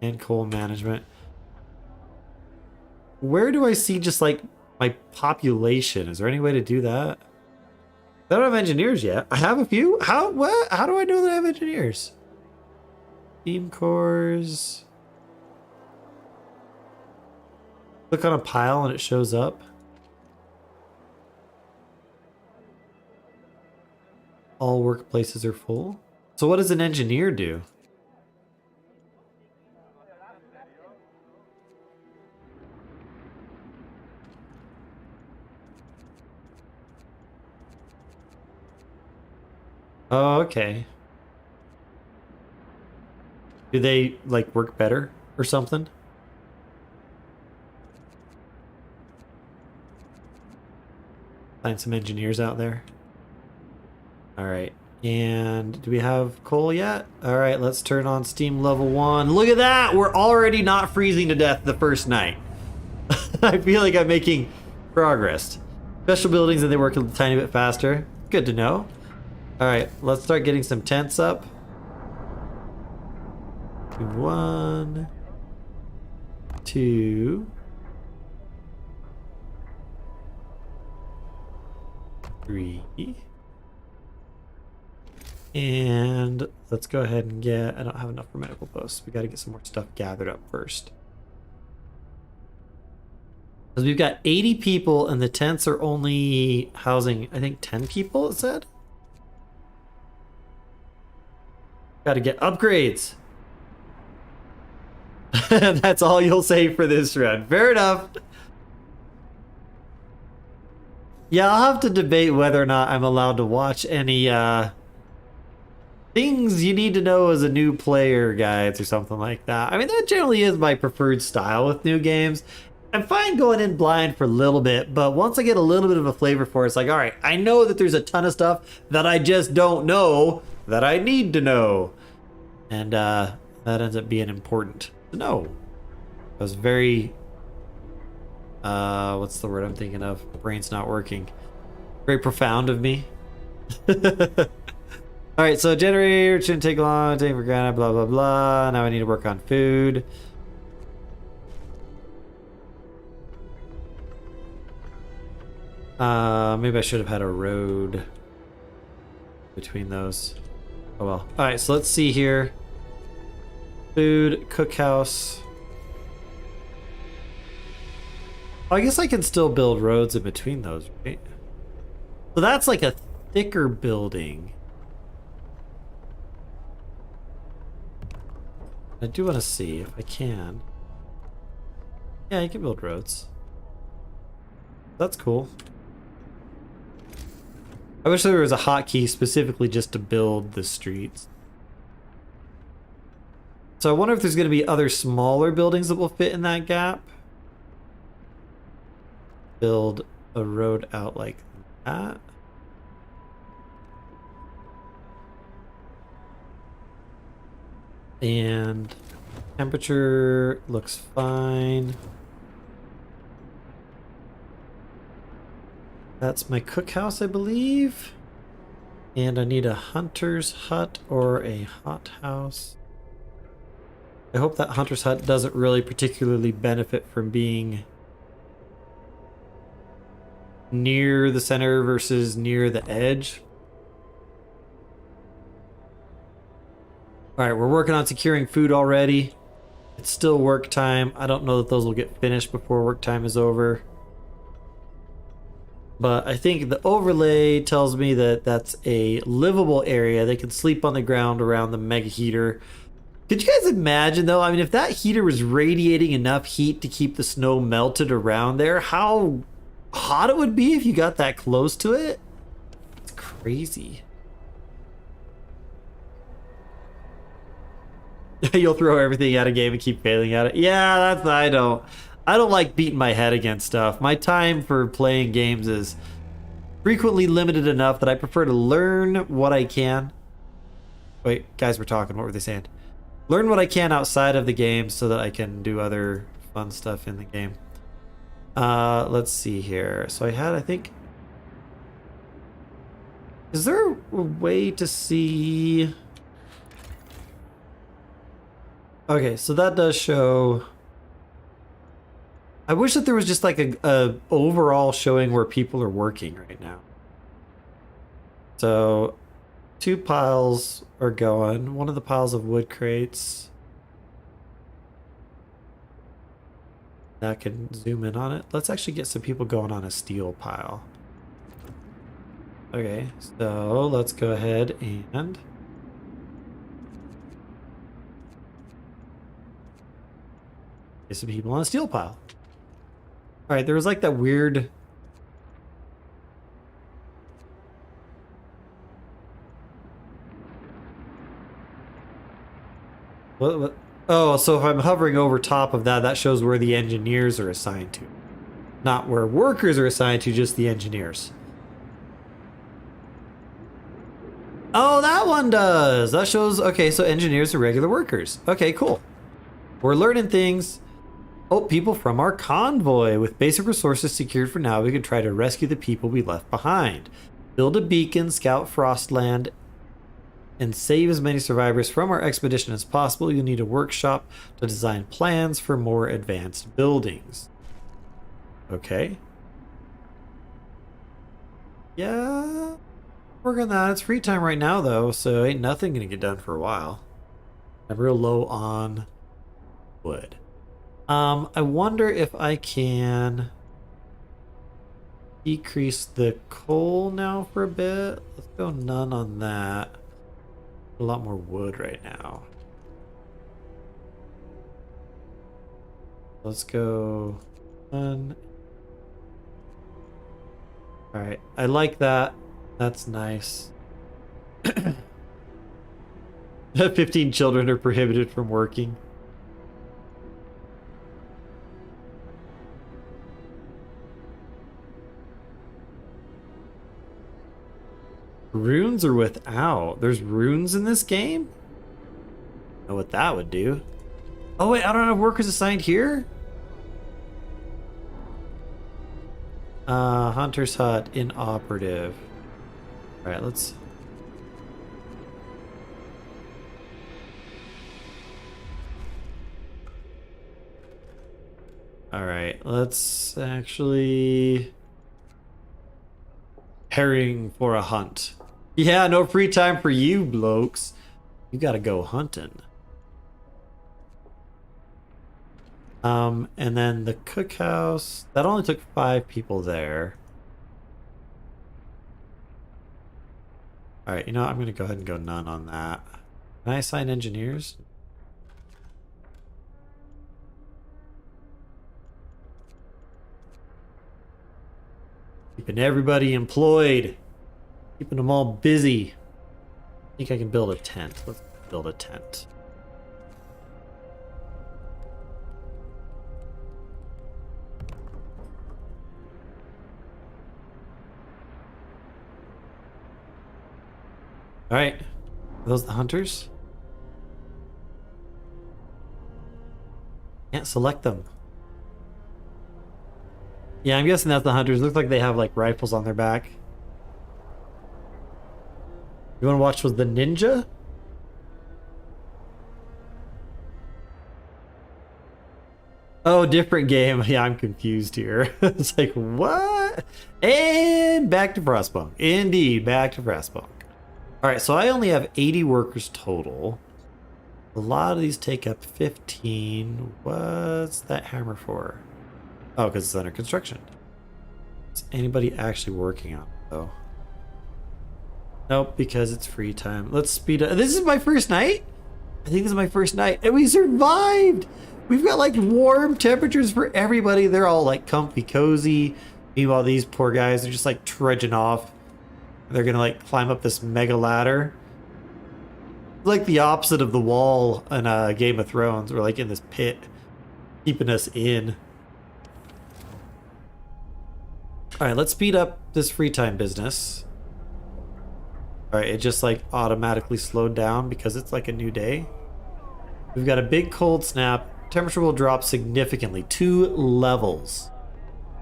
and coal management. Where do I see just like my population? Is there any way to do that? I don't have engineers yet. I have a few. How do I know that I have engineers? Team cores. Click on a pile and it shows up. All workplaces are full. So what does an engineer do? Oh, okay. Do they like work better or something? Find some engineers out there. All right. And do we have coal yet? All right, let's turn on Steam level 1. Look at that! We're already not freezing to death the first night. I feel like I'm making progress. Special buildings and they work a tiny bit faster. Good to know. All right, let's start getting some tents up. 1, 2, 3. And let's go ahead and get, I don't have enough for medical posts. We got to get some more stuff gathered up first. Because we've got 80 people and the tents are only housing, I think 10 people, it said. Got to get upgrades. That's all you'll say for this run. Fair enough. Yeah, I'll have to debate whether or not I'm allowed to watch any things you need to know as a new player guides or something like that. I mean, that generally is my preferred style with new games. I'm fine going in blind for a little bit, but once I get a little bit of a flavor for it, it's like, all right, I know that there's a ton of stuff that I just don't know that I need to know. And that ends up being important to know. I was very, what's the word I'm thinking of? Brain's not working. Very profound of me. All right, so generator shouldn't take long, take for granted, blah, blah, blah. Now I need to work on food. Maybe I should have had a road between those. Oh well. All right, so let's see here. Food, cookhouse. Oh, I guess I can still build roads in between those, right? So that's like a thicker building. I do want to see if I can. Yeah, you can build roads. That's cool. I wish there was a hotkey specifically just to build the streets. So I wonder if there's going to be other smaller buildings that will fit in that gap. Build a road out like that. And temperature looks fine. That's my cookhouse, I believe. And I need a hunter's hut or a hothouse. I hope that hunter's hut doesn't really particularly benefit from being near the center versus near the edge. All right, we're working on securing food already. It's still work time. I don't know that those will get finished before work time is over. But I think the overlay tells me that that's a livable area. They can sleep on the ground around the mega heater. Could you guys imagine though? I mean, if that heater was radiating enough heat to keep the snow melted around there, how hot it would be if you got that close to it? It's crazy. You'll throw everything at a game and keep failing at it. Yeah, that's I don't like beating my head against stuff. My time for playing games is frequently limited enough that I prefer to learn what I can. Wait, guys were talking. What were they saying? Learn what I can outside of the game so that I can do other fun stuff in the game. Let's see here. So I think... Is there a way to see... Okay, so that does show... I wish that there was just like a overall showing where people are working right now. So 2 piles are going. One of the piles of wood crates. That can zoom in on it. Let's actually get some people going on a steel pile. Okay, so let's go ahead and get some people on a steel pile. All right, there was like that weird. What? Oh, so if I'm hovering over top of that, that shows where the engineers are assigned to. Not where workers are assigned to, just the engineers. Oh, that one does. That shows, okay, so engineers are regular workers. Okay, cool. We're learning things. Oh, people from our convoy. With basic resources secured for now, we can try to rescue the people we left behind. Build a beacon, scout Frostland, and save as many survivors from our expedition as possible. You'll need a workshop to design plans for more advanced buildings. Okay. Yeah. Work on that. It's free time right now, though, so ain't nothing gonna get done for a while. I'm real low on wood. I wonder if I can decrease the coal now for a bit. Let's go none on that. A lot more wood right now. Let's go one. All right, I like that. That's nice. 15 children are prohibited from working. Runes are without. There's runes in this game? Know what that would do. Oh wait, I don't have workers assigned here? Hunter's Hut, inoperative. Alright, let's... Alright, let's actually... Herring for a hunt. Yeah, no free time for you, blokes. You gotta go hunting. And then the cookhouse, that only took 5 people there. All right, you know what? I'm gonna go ahead and go none on that. Can I assign engineers? Keeping everybody employed. Keeping them all busy. I think I can build a tent. Let's build a tent. All right. Are those the hunters? Can't select them. Yeah, I'm guessing that's the hunters. Looks like they have like rifles on their back. You want to watch with the ninja? Oh, different game. Yeah, I'm confused here. It's like, what? And back to Frostpunk. Indeed, back to Frostpunk. All right, so I only have 80 workers total. A lot of these take up 15. What's that hammer for? Oh, because it's under construction. Is anybody actually working on it, though? Nope, because it's free time. Let's speed up. This is my first night? I think this is my first night. And we survived! We've got like warm temperatures for everybody. They're all like comfy, cozy. Meanwhile, these poor guys are just like trudging off. They're gonna like climb up this mega ladder. Like the opposite of the wall in Game of Thrones. We're like in this pit, keeping us in. All right, let's speed up this free time business. All right, it just like automatically slowed down because it's like a new day. We've got a big cold snap. Temperature will drop significantly, 2 levels.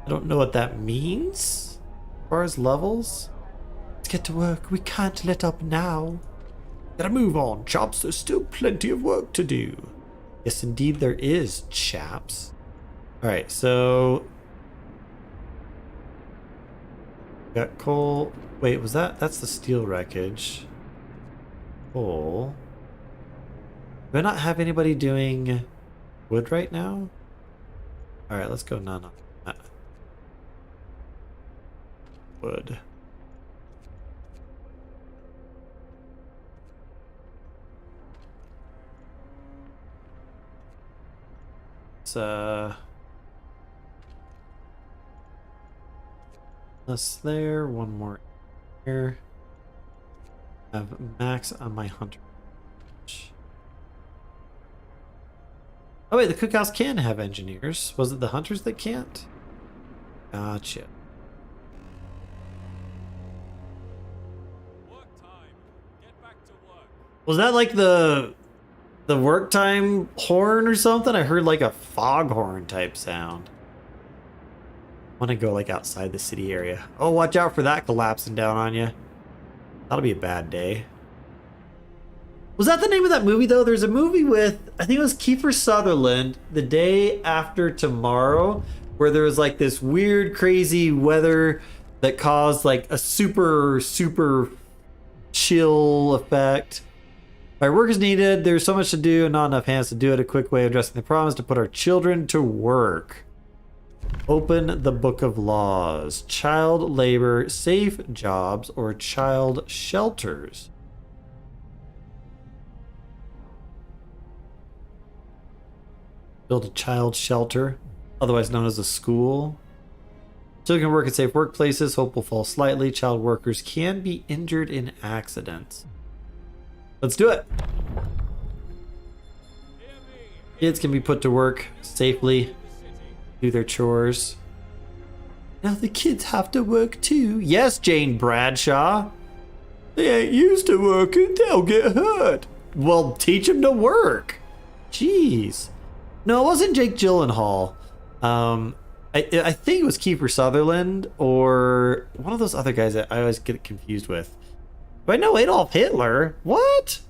I don't know what that means as far as levels. Let's get to work. We can't let up now. Gotta move on, chaps. There's still plenty of work to do. Yes, indeed there is, chaps. All right, so... Got coal. Wait, was that? That's the steel wreckage. Coal. Do I not have anybody doing wood right now? All right, let's go none. Wood. Less there, one more here. Have max on my hunter. Oh wait, the cookhouse can have engineers. Was it the hunters that can't? Gotcha. Work time. Get back to work. Was that like the work time horn or something? I heard like a foghorn type sound. I want to go like outside the city area. Oh, watch out for that collapsing down on you. That'll be a bad day. Was that the name of that movie though? There's a movie with, I think it was Kiefer Sutherland, The Day After Tomorrow, where there was like this weird, crazy weather that caused like a super chill effect. Our work is needed. There's so much to do and not enough hands to do it. A quick way of addressing the problem is to put our children to work. Open the Book of Laws. Child labor, safe jobs, or child shelters. Build a child shelter, otherwise known as a school. Children can work in safe workplaces. Hope will fall slightly. Child workers can be injured in accidents. Let's do it. Kids can be put to work safely, do their chores. Now the kids have to work too. Yes, Jane Bradshaw. They ain't used to working, they'll get hurt. Well, teach them to work. Jeez. No, it wasn't Jake Gyllenhaal. I think it was Kiefer Sutherland or one of those other guys that I always get confused with. But I know Adolf Hitler. What?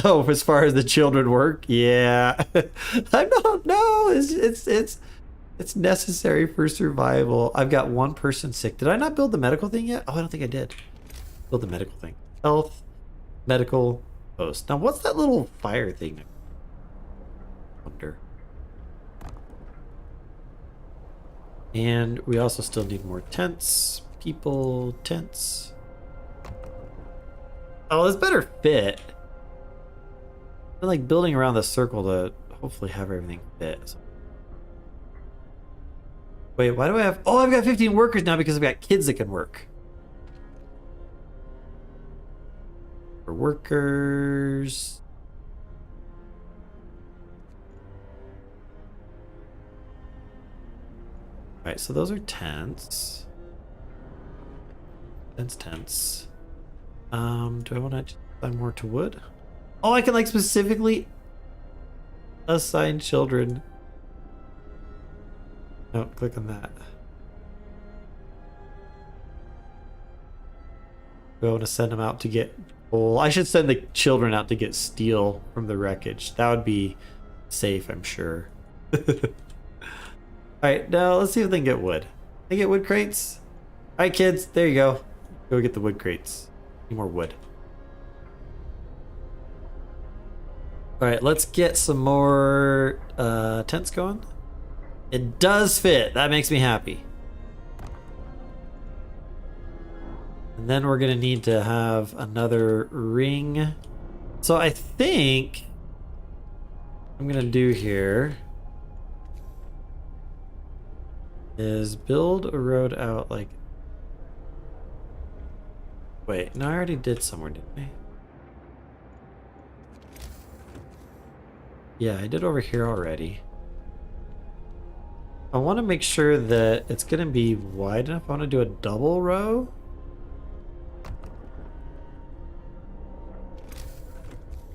Oh, as far as the children work, yeah. I don't know. It's necessary for survival. I've got one person sick. Did I not build the medical thing yet? Oh, I don't think I did. Build the medical thing. Health, medical, post. Now, what's that little fire thing? I wonder. And we also still need more tents. People, tents. Oh, this better fit. I'm like building around the circle to hopefully have everything fit. So. Wait, why do I have... Oh, I've got 15 workers now because I've got kids that can work. For workers... Alright, so those are tents. Tents. Do I want to assign more to wood? Oh, I can like specifically assign children. No, click on that. Do I want to send them out to get coal? I should send the children out to get steel from the wreckage. That would be safe, I'm sure. Alright, now let's see if they can get wood. They get wood crates? Alright, kids, there you go. Go get the wood crates. Need more wood. Alright, let's get some more tents going. It does fit. That makes me happy. And then we're going to need to have another ring. So I think what I'm going to do here is build a road out like... Wait, no, I already did somewhere, didn't I? Yeah, I did over here already. I want to make sure that it's going to be wide enough. I want to do a double row.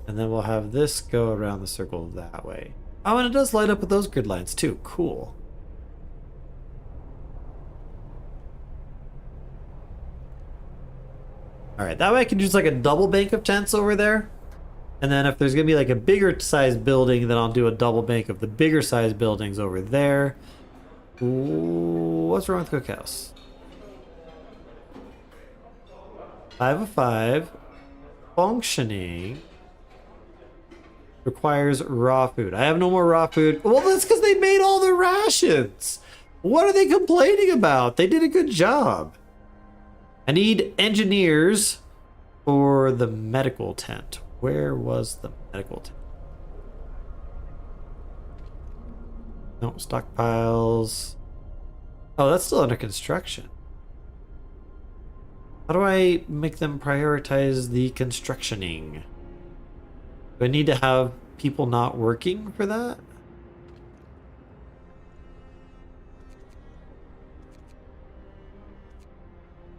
And then we'll have this go around the circle that way. Oh, and it does light up with those grid lines too. Cool. Alright, that way I can use like a double bank of tents over there. And then if there's going to be like a bigger size building, then I'll do a double bank of the bigger size buildings over there. Ooh, what's wrong with Cookhouse? 5 of 5. Functioning. Requires raw food. I have no more raw food. Well, that's because they made all the rations. What are they complaining about? They did a good job. I need engineers for the medical tent. Where was the medical tent? No, stockpiles. Oh, that's still under construction. How do I make them prioritize the constructioning? Do I need to have people not working for that?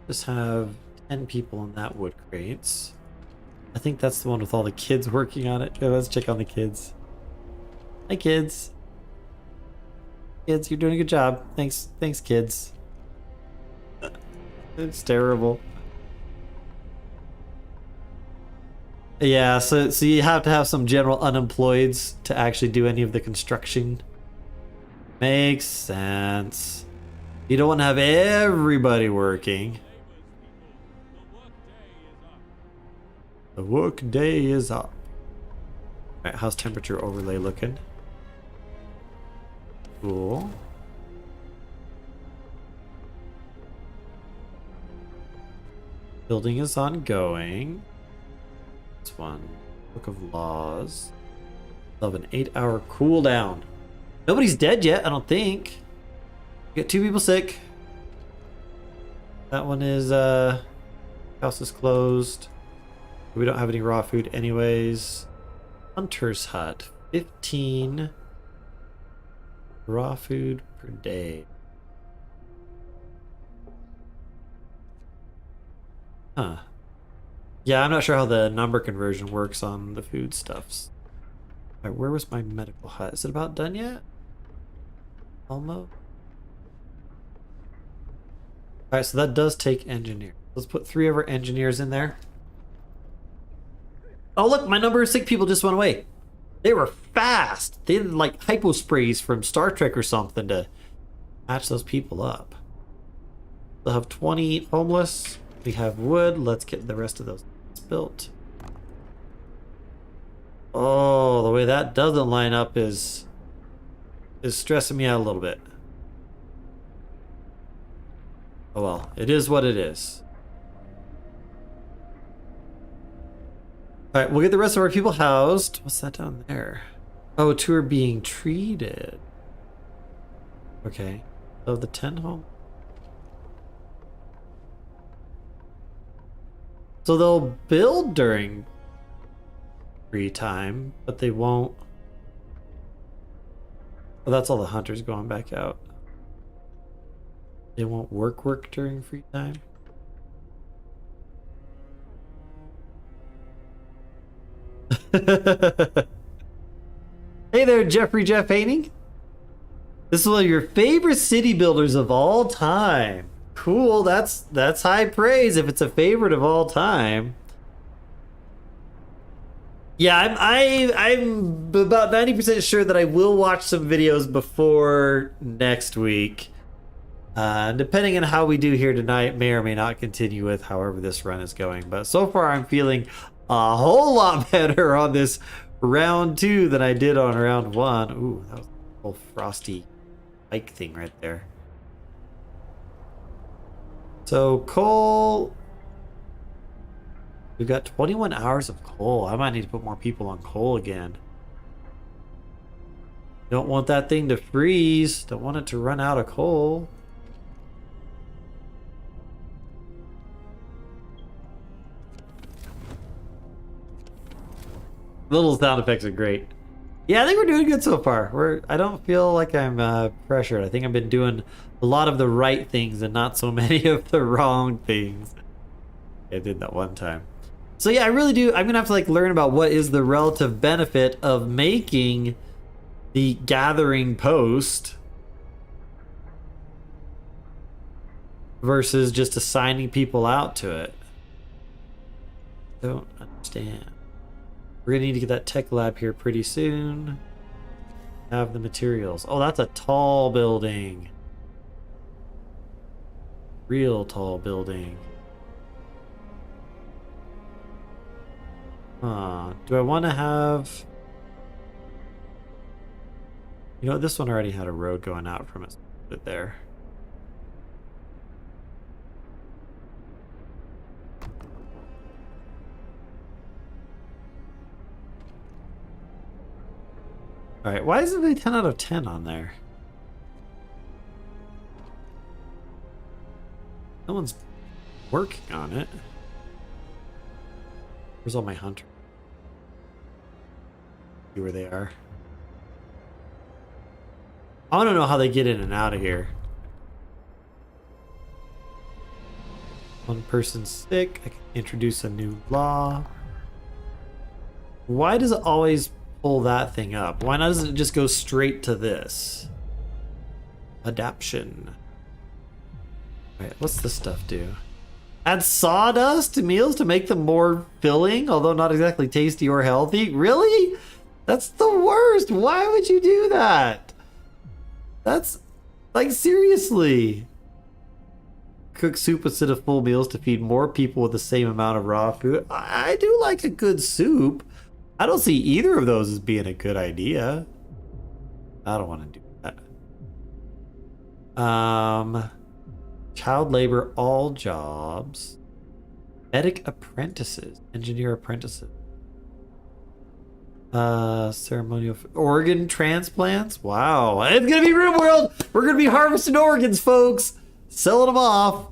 Just have 10 people in that wood crates. I think that's the one with all the kids working on it. Yeah, let's check on the kids. Hi, kids. Kids, you're doing a good job. Thanks, kids. It's terrible. Yeah, so you have to have some general unemployeds to actually do any of the construction. Makes sense. You don't want to have everybody working. The work day is up. Alright, how's temperature overlay looking? Cool. Building is ongoing. This one. Book of Laws. They'll have an 8-hour cooldown. Nobody's dead yet, I don't think. We got 2 people sick. That one is, house is closed. We don't have any raw food anyways. Hunter's Hut. 15 raw food per day. Huh. Yeah, I'm not sure how the number conversion works on the foodstuffs. Alright, where was my medical hut? Is it about done yet? Almost. Alright, so that does take engineer. Let's put 3 of our engineers in there. Oh look, my number of sick people just went away. They were fast. They did like hypo sprays from Star Trek or something to match those people up. They'll have 20 homeless. We have wood. Let's get the rest of those built. Oh, the way that doesn't line up is stressing me out a little bit. Oh well, it is what it is. Alright, we'll get the rest of our people housed. What's that down there? Oh, 2 are being treated. Okay. So the 10 home. So they'll build during free time, but they won't. Oh, that's all the hunters going back out. They won't work during free time. Hey there, Jeffrey Jeff Painting. This is one of your favorite city builders of all time. Cool, that's high praise if it's a favorite of all time. Yeah, I'm about 90% sure that I will watch some videos before next week. Depending on how we do here tonight, may or may not continue with however this run is going. But so far I'm feeling a whole lot better on this round 2 than I did on round 1. Ooh, that was a whole frosty bike thing right there. So coal, we've got 21 hours of coal. I might need to put more people on coal again. Don't want that thing to freeze. Don't want it to run out of coal. Little sound effects are great. Yeah, I think we're doing good so far. I don't feel like I'm pressured. I think I've been doing a lot of the right things and not so many of the wrong things. I did that one time. So yeah, I really do. I'm gonna have to like learn about what is the relative benefit of making the gathering post versus just assigning people out to it. Don't understand. We're gonna need to get that tech lab here pretty soon. Have the materials. Oh, that's a tall building. Real tall building. Huh. Do I want to have You know, this one already had a road going out from it. Put it there. Alright, why isn't it 10 out of 10 on there? No one's working on it. Where's all my hunters? See where they are. I want to know how they get in and out of here. One person's sick. I can introduce a new law. Why does it always pull that thing up? Why doesn't it just go straight to this? Adaption. Alright, what's this stuff do? Add sawdust to meals to make them more filling, although not exactly tasty or healthy. Really? That's the worst. Why would you do that? That's like, seriously. Cook soup instead of full meals to feed more people with the same amount of raw food. I do like a good soup. I don't see either of those as being a good idea. I don't want to do that. Child labor, all jobs. Medic apprentices, engineer apprentices. Ceremonial organ transplants. Wow, it's gonna be real world. We're gonna be harvesting organs, folks, selling them off.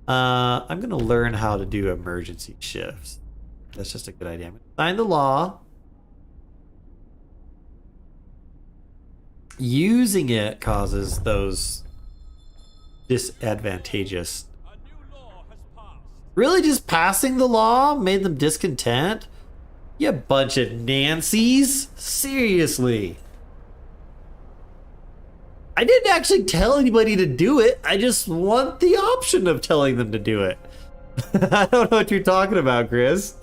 I'm gonna learn how to do emergency shifts. That's just a good idea. I'm gonna sign the law. Using it causes those disadvantageous. A new law has passed. Really, just passing the law made them discontent? You bunch of Nancys. Seriously. I didn't actually tell anybody to do it. I just want the option of telling them to do it. I don't know what you're talking about, Chris.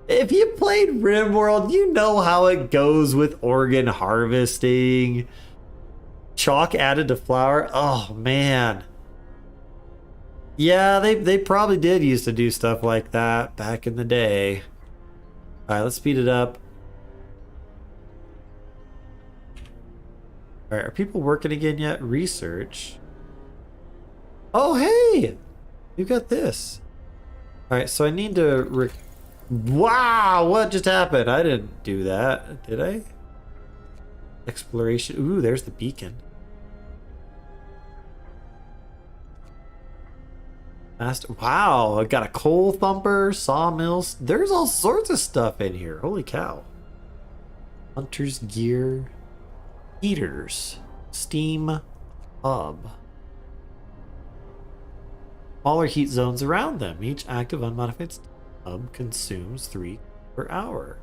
If you played RimWorld, you know how it goes with organ harvesting. Chalk added to flour. Oh, man. Yeah, they probably did used to do stuff like that back in the day. All right, let's speed it up. All right, are people working again yet? Research. Oh, hey, you got this. All right, so I need to. Wow, what just happened? I didn't do that, did I? Exploration. Ooh, there's the beacon. Wow, I got a coal thumper, sawmills. There's all sorts of stuff in here. Holy cow. Hunter's gear. Heaters. Steam hub. Smaller heat zones around them. Each active unmodified steam hub consumes 3 per hour.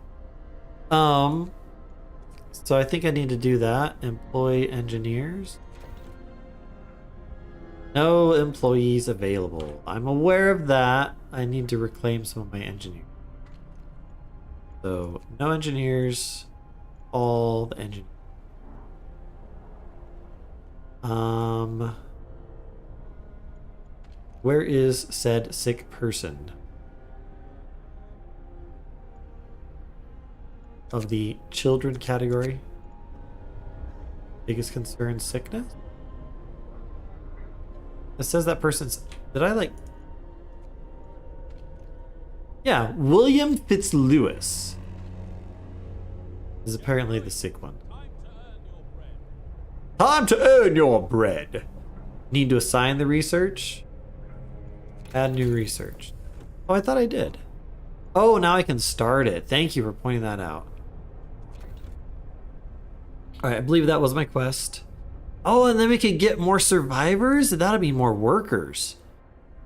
So I think I need to do that. Employ engineers. No employees available. I'm aware of that. I need to reclaim some of my engineers. So, no engineers. All the engineers. Where is said sick person? Of the children category? Biggest concern, sickness? It says that person's... Did I like... Yeah, William Fitzlewis is apparently the sick one. Time to earn your bread. Need to assign the research? Add new research. Oh, I thought I did. Oh, now I can start it. Thank you for pointing that out. Alright, I believe that was my quest. Oh, and then we could get more survivors? That'll be more workers.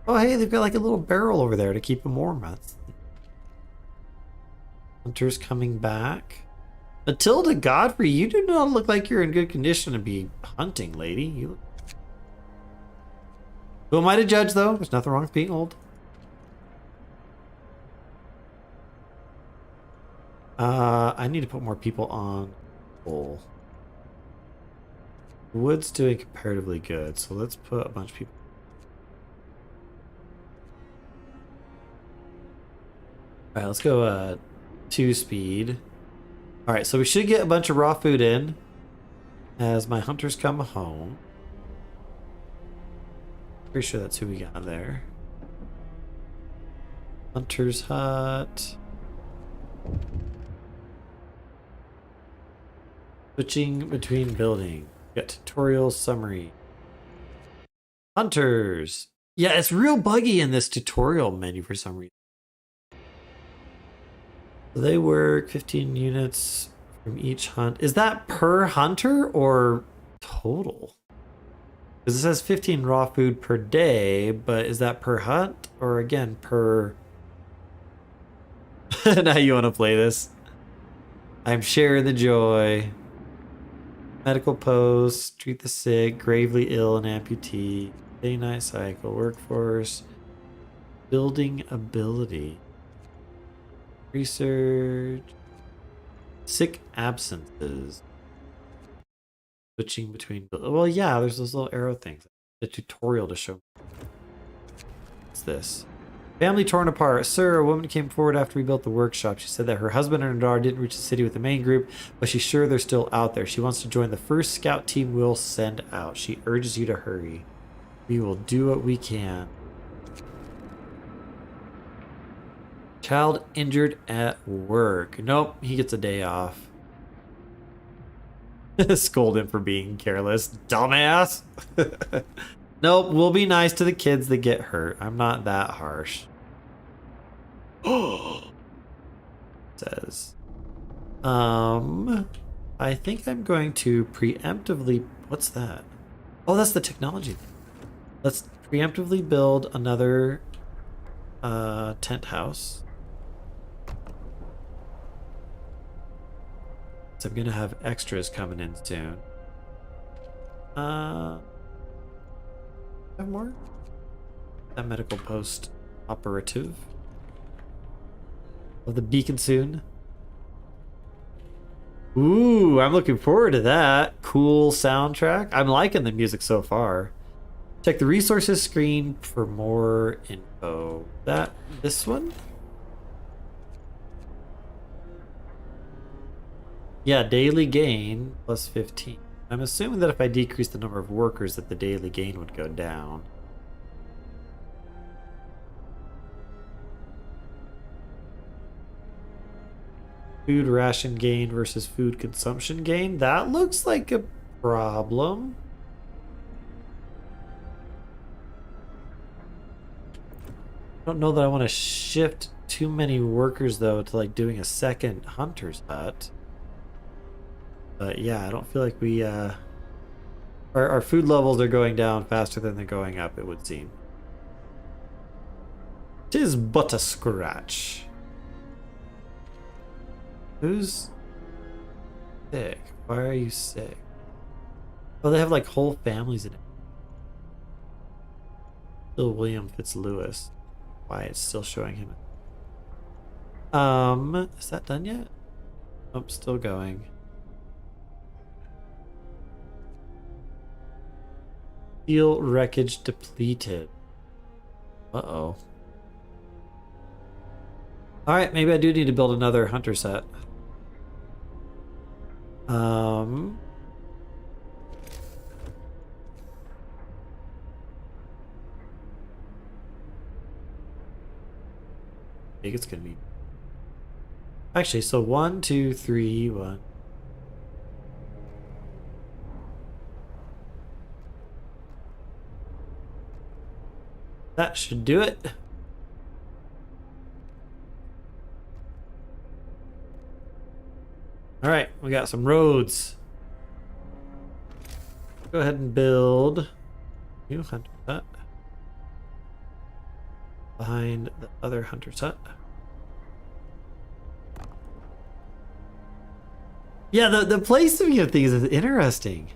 Oh, hey, they've got like a little barrel over there to keep them warm. Hunter's coming back. Matilda Godfrey, you do not look like you're in good condition to be hunting, lady. You look... Who am I to judge, though? There's nothing wrong with being old. I need to put more people on coal. Wood's doing comparatively good, so let's put a bunch of people. Alright, let's go 2 speed. Alright, so we should get a bunch of raw food in. As my hunters come home. Pretty sure that's who we got there. Hunter's hut. Switching between building. Got tutorial summary. Hunters. Yeah, it's real buggy in this tutorial menu for some reason. So they work 15 units from each hunt. Is that per hunter or total? Because it says 15 raw food per day, but is that per hunt or again per... Now you want to play this? I'm sharing the joy. Medical post, treat the sick, gravely ill and amputee, day-night cycle, workforce, building ability, research, sick absences, switching between, well, yeah, there's those little arrow things, the tutorial to show. What's this? Family torn apart. Sir, a woman came forward after we built the workshop. She said that her husband and her daughter didn't reach the city with the main group, but she's sure they're still out there. She wants to join the first scout team we'll send out. She urges you to hurry. We will do what we can. Child injured at work. Nope, he gets a day off. Scold him for being careless. Dumbass! Nope, we'll be nice to the kids that get hurt. I'm not that harsh. Says. I think I'm going to preemptively... What's that? Oh, that's the technology. Let's preemptively build another tent house. So I'm going to have extras coming in soon. Have more? That medical post operative. Of the beacon soon. Ooh, I'm looking forward to that. Cool soundtrack. I'm liking the music so far. Check the resources screen for more info. This one? Yeah, daily gain plus 15. I'm assuming that if I decrease the number of workers that the daily gain would go down. Food ration gain versus food consumption gain. That looks like a problem. I don't know that I want to shift too many workers though to like doing a second hunter's hut. But yeah, I don't feel like we our food levels are going down faster than they're going up, it would seem. 'Tis but a scratch. Who's sick? Why are you sick? Oh, they have like whole families in it. Still William Fitzlewis. Why it's still showing him. Is that done yet? Oh, still going. Steel wreckage depleted. Uh-oh. Alright, maybe I do need to build another hunter set. I think it's gonna be actually, so 1, 2, 3, 1. That should do it. All right, we got some roads. Go ahead and build new hunter hut behind the other hunter's hut. Yeah, the placing of things is interesting.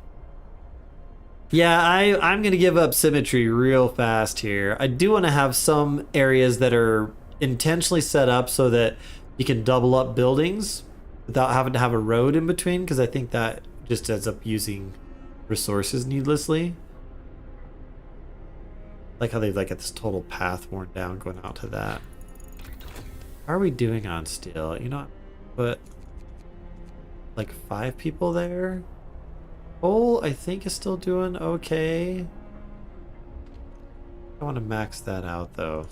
Yeah, I'm gonna give up symmetry real fast here. I do want to have some areas that are intentionally set up so that you can double up buildings without having to have a road in between, because I think that just ends up using resources needlessly. Like how they like get this total path worn down going out to that. How are we doing on steel? You know, put like 5 people there. Coal, I think, is still doing okay. I want to max that out, though.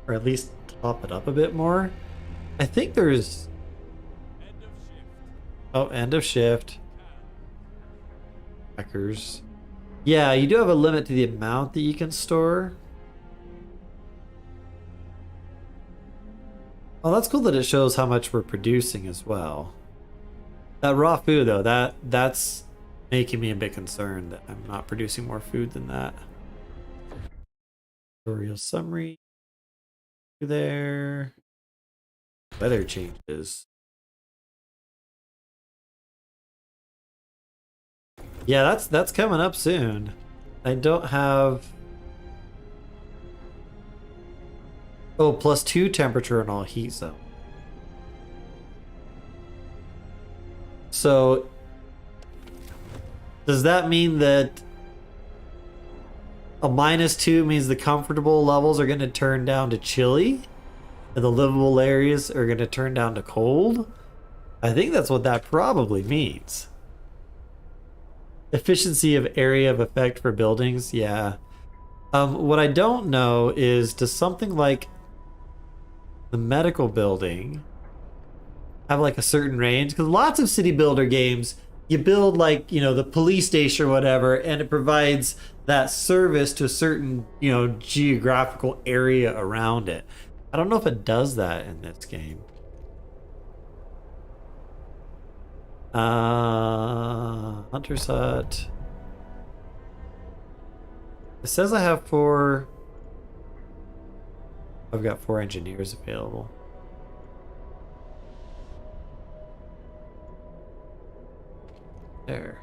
Or at least top it up a bit more. I think there's... End of shift. Oh, end of shift. Hackers. Yeah, you do have a limit to the amount that you can store. Oh, that's cool that it shows how much we're producing as well. That raw food, though, that's making me a bit concerned that I'm not producing more food than that. Tutorial summary. There. Weather changes. Yeah, that's coming up soon. I don't have... Oh, +2 temperature in all heat zone. So, does that mean that a -2 means the comfortable levels are going to turn down to chilly? And the livable areas are going to turn down to cold? I think that's what that probably means. Efficiency of area of effect for buildings, yeah. What I don't know is, does something like the medical building have like a certain range? Because lots of city builder games, you build like, you know, the police station or whatever, and it provides that service to a certain, you know, geographical area around it. I don't know if it does that in this game. Hunter's Hut. It says I have 4. I've got 4 engineers available. There.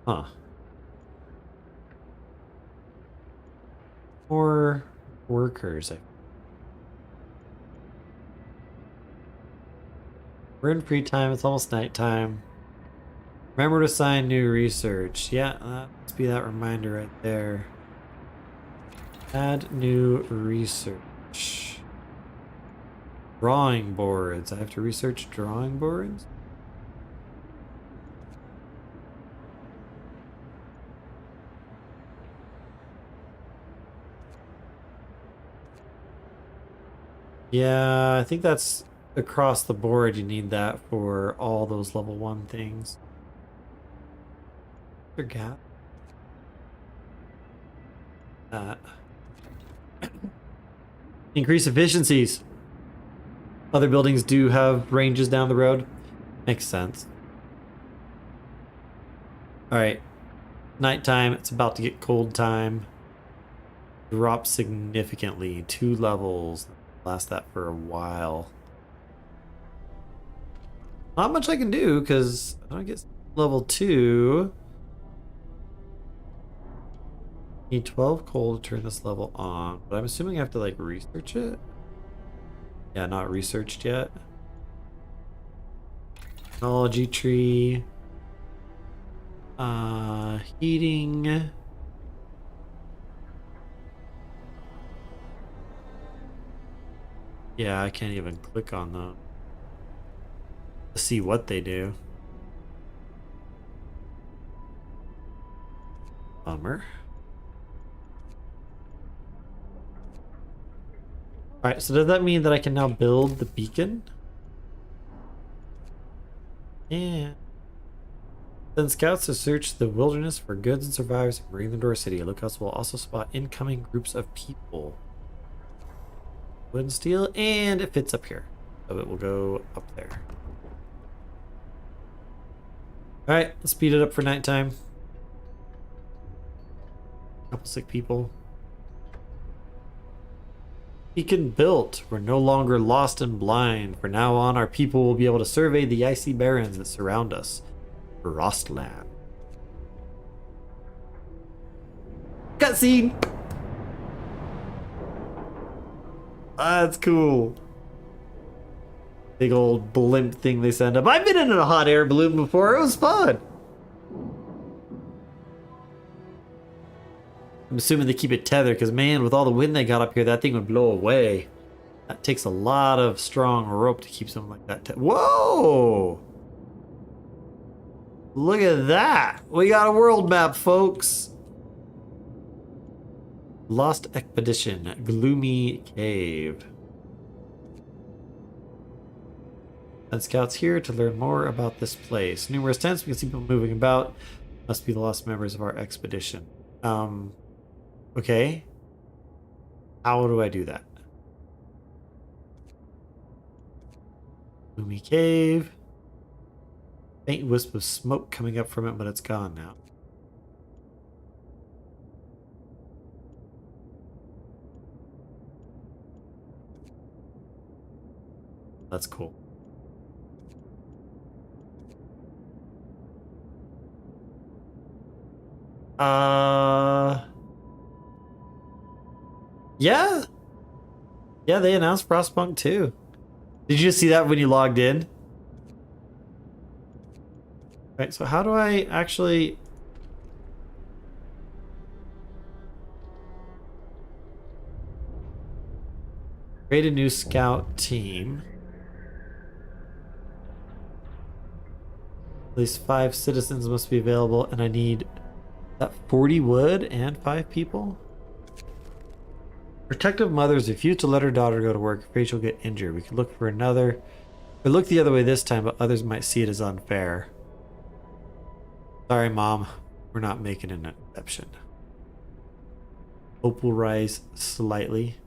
Huh. 4 workers. We're in free time. It's almost nighttime. Remember to sign new research. Yeah, let's be that reminder right there. Add new research. Drawing boards. I have to research drawing boards? Yeah, I think that's across the board. You need that for all those level 1 things. Gap. Increase efficiencies. Other buildings do have ranges down the road. Makes sense. Alright. Nighttime. It's about to get cold time. Drop significantly. 2 levels. Last that for a while. Not much I can do because I don't get level 2. Need 12 coal to turn this level on, but I'm assuming I have to like research it. Yeah, not researched yet. Technology tree. Heating. Yeah, I can't even click on them to see what they do. Bummer. Alright, so does that mean that I can now build the beacon? Yeah. Send scouts to search the wilderness for goods and survivors and bring them to our city. Lookouts will also spot incoming groups of people. Wood and steel, and it fits up here. So it will go up there. Alright, let's speed it up for nighttime. Couple sick people. Beacon built. We're no longer lost and blind. From now on, our people will be able to survey the icy barrens that surround us. Frostland. Cutscene! Ah, that's cool. Big old blimp thing they send up. I've been in a hot air balloon before. It was fun. I'm assuming they keep it tethered because, man, with all the wind they got up here, that thing would blow away. That takes a lot of strong rope to keep something like that. Whoa! Look at that! We got a world map, folks! Lost Expedition, Gloomy Cave. And scouts here to learn more about this place. Numerous tents, we can see people moving about. Must be the lost members of our expedition. Okay. How do I do that? Gloomy Cave. Faint wisp of smoke coming up from it, but it's gone now. That's cool. Yeah. Yeah, they announced Frostpunk too. Did you just see that when you logged in? Right, so how do I actually... create a new scout team? At least 5 citizens must be available, and I need that 40 wood and 5 people? Protective mothers refuse to let her daughter go to work, afraid she'll get injured. We could look for another... or look the other way this time, but others might see it as unfair. Sorry, Mom. We're not making an exception. Hope will rise slightly.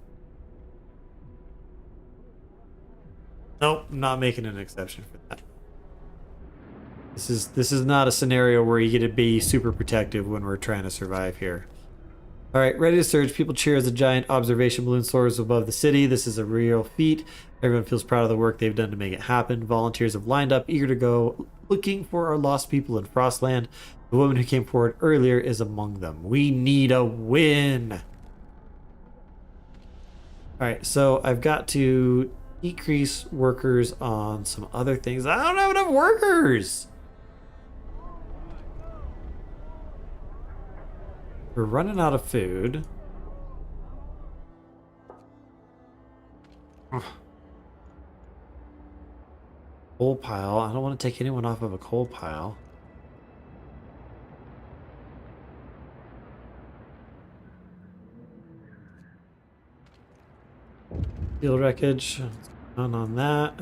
Nope, not making an exception for that. This is not a scenario where you get to be super protective when we're trying to survive here. Alright, ready to surge. People cheer as a giant observation balloon soars above the city. This is a real feat. Everyone feels proud of the work they've done to make it happen. Volunteers have lined up, eager to go, looking for our lost people in Frostland. The woman who came forward earlier is among them. We need a win! Alright, so I've got to decrease workers on some other things. I don't have enough workers! We're running out of food. Ugh. Coal pile. I don't want to take anyone off of a coal pile. Steel wreckage. None on that.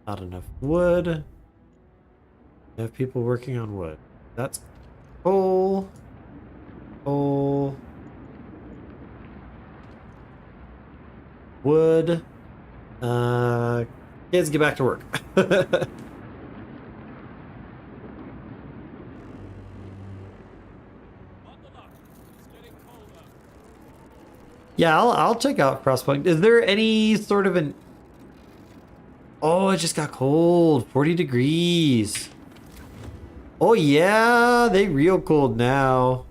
Not enough wood. I have people working on wood. That's coal. Coal. Wood. Kids, get back to work. Yeah, I'll check out Frostpunk. Is there any sort of an... Oh, it just got cold. 40 degrees. Oh yeah, they real cold now.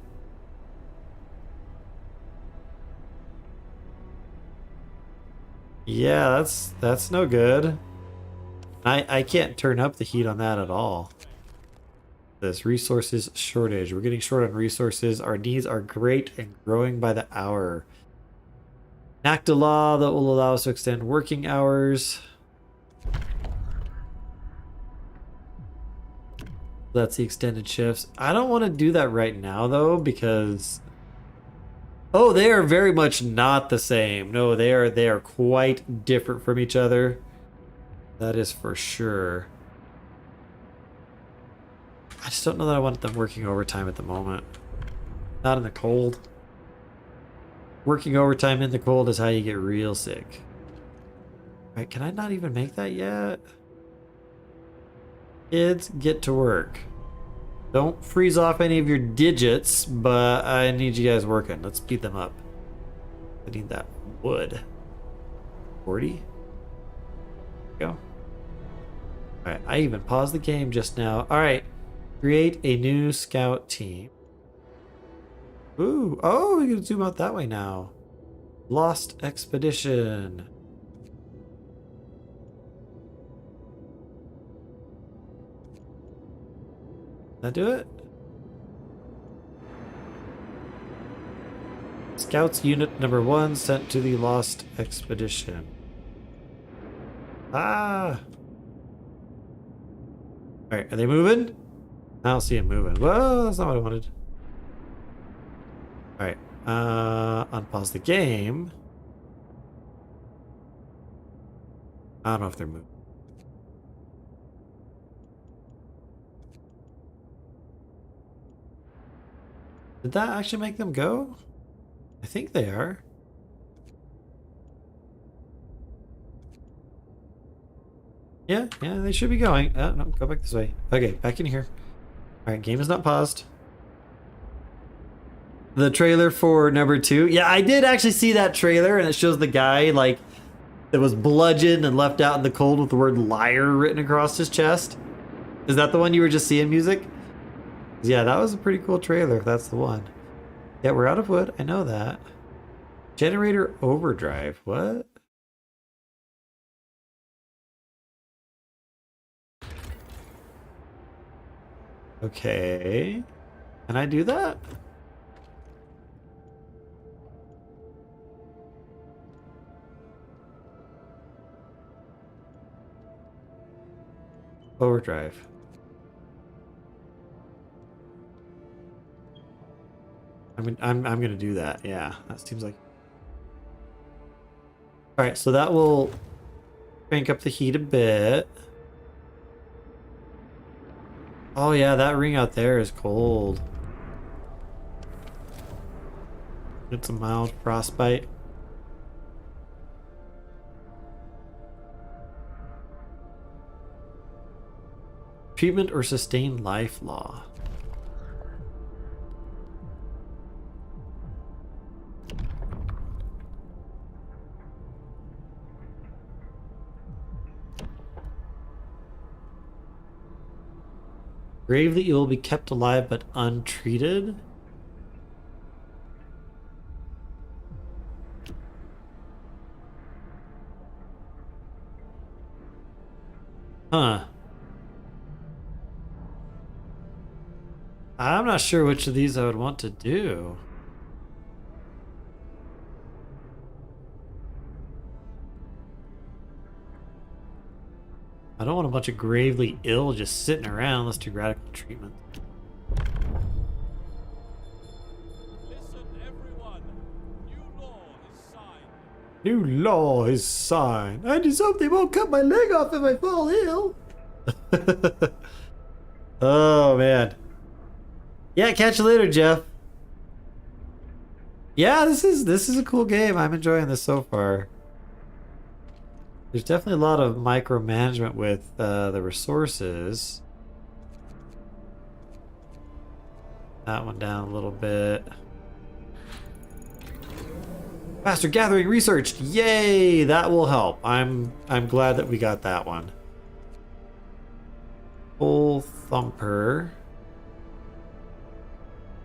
Yeah, that's no good. I can't turn up the heat on that at all. This resources shortage. We're getting short on resources. Our needs are great and growing by the hour. Enact a law that will allow us to extend working hours. That's the extended shifts. I don't want to do that right now though, because oh, they are very much not the same. No, they are quite different from each other. That is for sure. I just don't know that I want them working overtime at the moment. Not in the cold. Working overtime in the cold is how you get real sick. Right, can I not even make that yet? Kids, get to work. Don't freeze off any of your digits, but I need you guys working. Let's speed them up. I need that wood. 40? Go. Alright, I even paused the game just now. Alright, create a new scout team. Ooh, oh, we can zoom out that way now. Lost Expedition. That do it? Scouts Unit Number 1 sent to the Lost Expedition. Ah! Alright, are they moving? I don't see them moving. Whoa, that's not what I wanted. Alright, unpause the game. I don't know if they're moving. Did that actually make them go? I think they are. Yeah, they should be going. No, go back this way. Okay, back in here. Alright, game is not paused. The trailer for number 2. Yeah, I did actually see that trailer, and it shows the guy, like, that was bludgeoned and left out in the cold with the word liar written across his chest. Is that the one you were just seeing, music? Yeah, that was a pretty cool trailer, if that's the one. Yeah, we're out of wood. I know that. Generator overdrive. What? Okay. Can I do that? Overdrive. I mean, I'm gonna do that. Yeah, that seems like. All right, so that will crank up the heat a bit. Oh yeah, that ring out there is cold. It's a mild frostbite. Treatment or sustained life law. Gravely ill will be kept alive but untreated. Huh. I'm not sure which of these I would want to do. I don't want a bunch of gravely ill just sitting around. Let's do radical treatment. Listen, everyone. New law is signed. New law is signed. I just hope they won't cut my leg off if I fall ill. Oh man. Yeah, catch you later, Jeff. Yeah, this is a cool game. I'm enjoying this so far. There's definitely a lot of micromanagement with the resources. That one down a little bit. Faster gathering research. Yay, that will help. I'm glad that we got that one. Full thumper.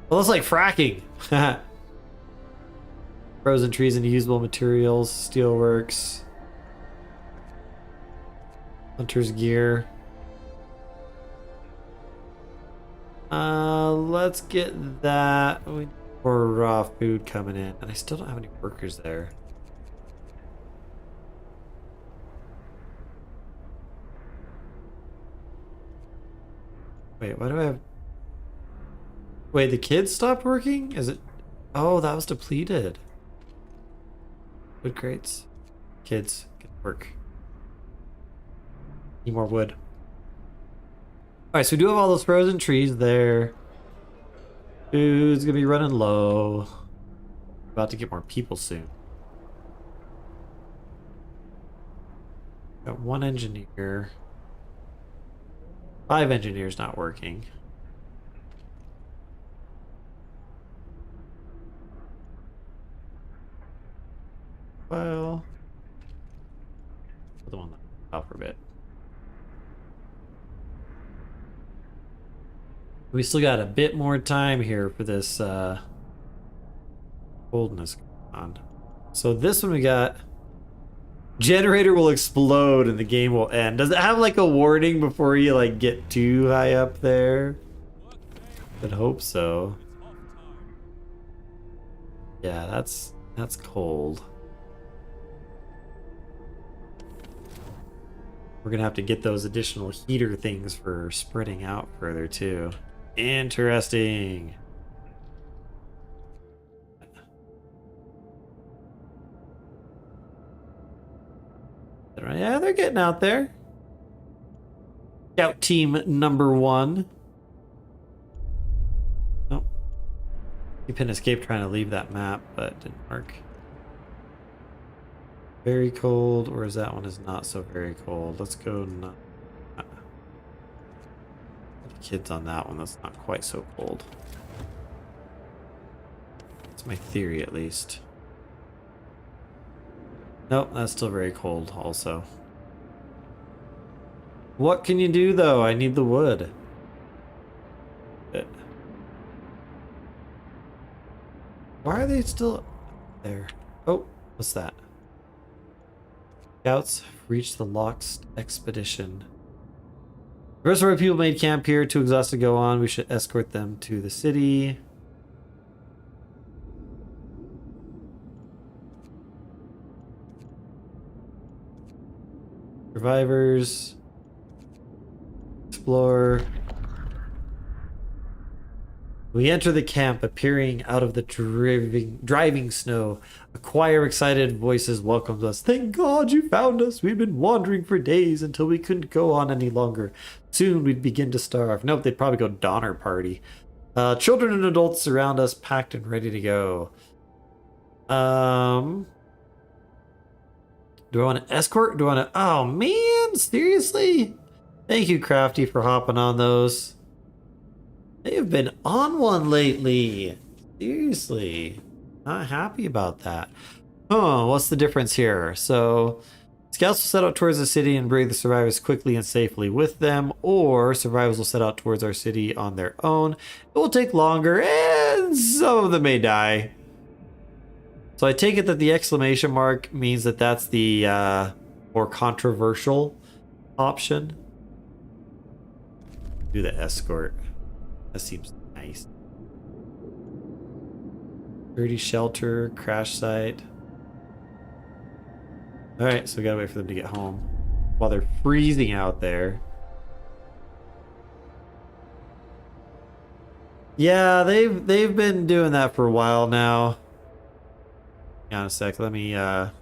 Well, that's like fracking. Frozen trees and usable materials, steelworks. Hunter's gear. Let's get that. We need more raw food coming in, and I still don't have any workers there. Wait, why do I have? Wait, the kids stopped working? Is it? Oh, that was depleted. Wood crates. Kids, get to work. Need more wood. Alright, so we do have all those frozen trees there. Food's gonna be running low. About to get more people soon. Got one engineer. 5 engineers not working. Well, put the one out for a bit. We still got a bit more time here for this coldness going on. So this one we got generator will explode and the game will end. Does it have like a warning before you like get too high up there? I'd hope so. Yeah, that's cold. We're gonna have to get those additional heater things for spreading out further too. Interesting. Yeah, they're getting out there. Scout team number 1. Oh, you pin escape trying to leave that map, but it didn't work. Very cold, or is that one is not so very cold? Let's go not. Kids on that one, that's not quite so cold. That's my theory, at least. Nope, that's still very cold, also. What can you do, though? I need the wood. Why are they still there? Oh, what's that? Scouts have reached the Lost expedition. The rest of our people made camp here, too exhausted to go on. We should escort them to the city. Survivors. Explore. We enter the camp, appearing out of the driving snow. A choir of excited voices welcomes us. Thank God you found us. We've been wandering for days until we couldn't go on any longer. Soon we'd begin to starve. Nope, they'd probably go Donner Party. Children and adults surround us, packed and ready to go. Do I want to escort? Do I want to... Oh, man, seriously? Thank you, Crafty, for hopping on those. They've been on one lately. Seriously. Not happy about that. Oh, what's the difference here? So, scouts will set out towards the city and bring the survivors quickly and safely with them, or survivors will set out towards our city on their own. It will take longer, and some of them may die. So I take it that the exclamation mark means that that's the more controversial option. Do the escort. That seems nice. Dirty shelter, crash site. Alright, so we gotta wait for them to get home while they're freezing out there. Yeah, they've been doing that for a while now. Hang on a sec, let me do a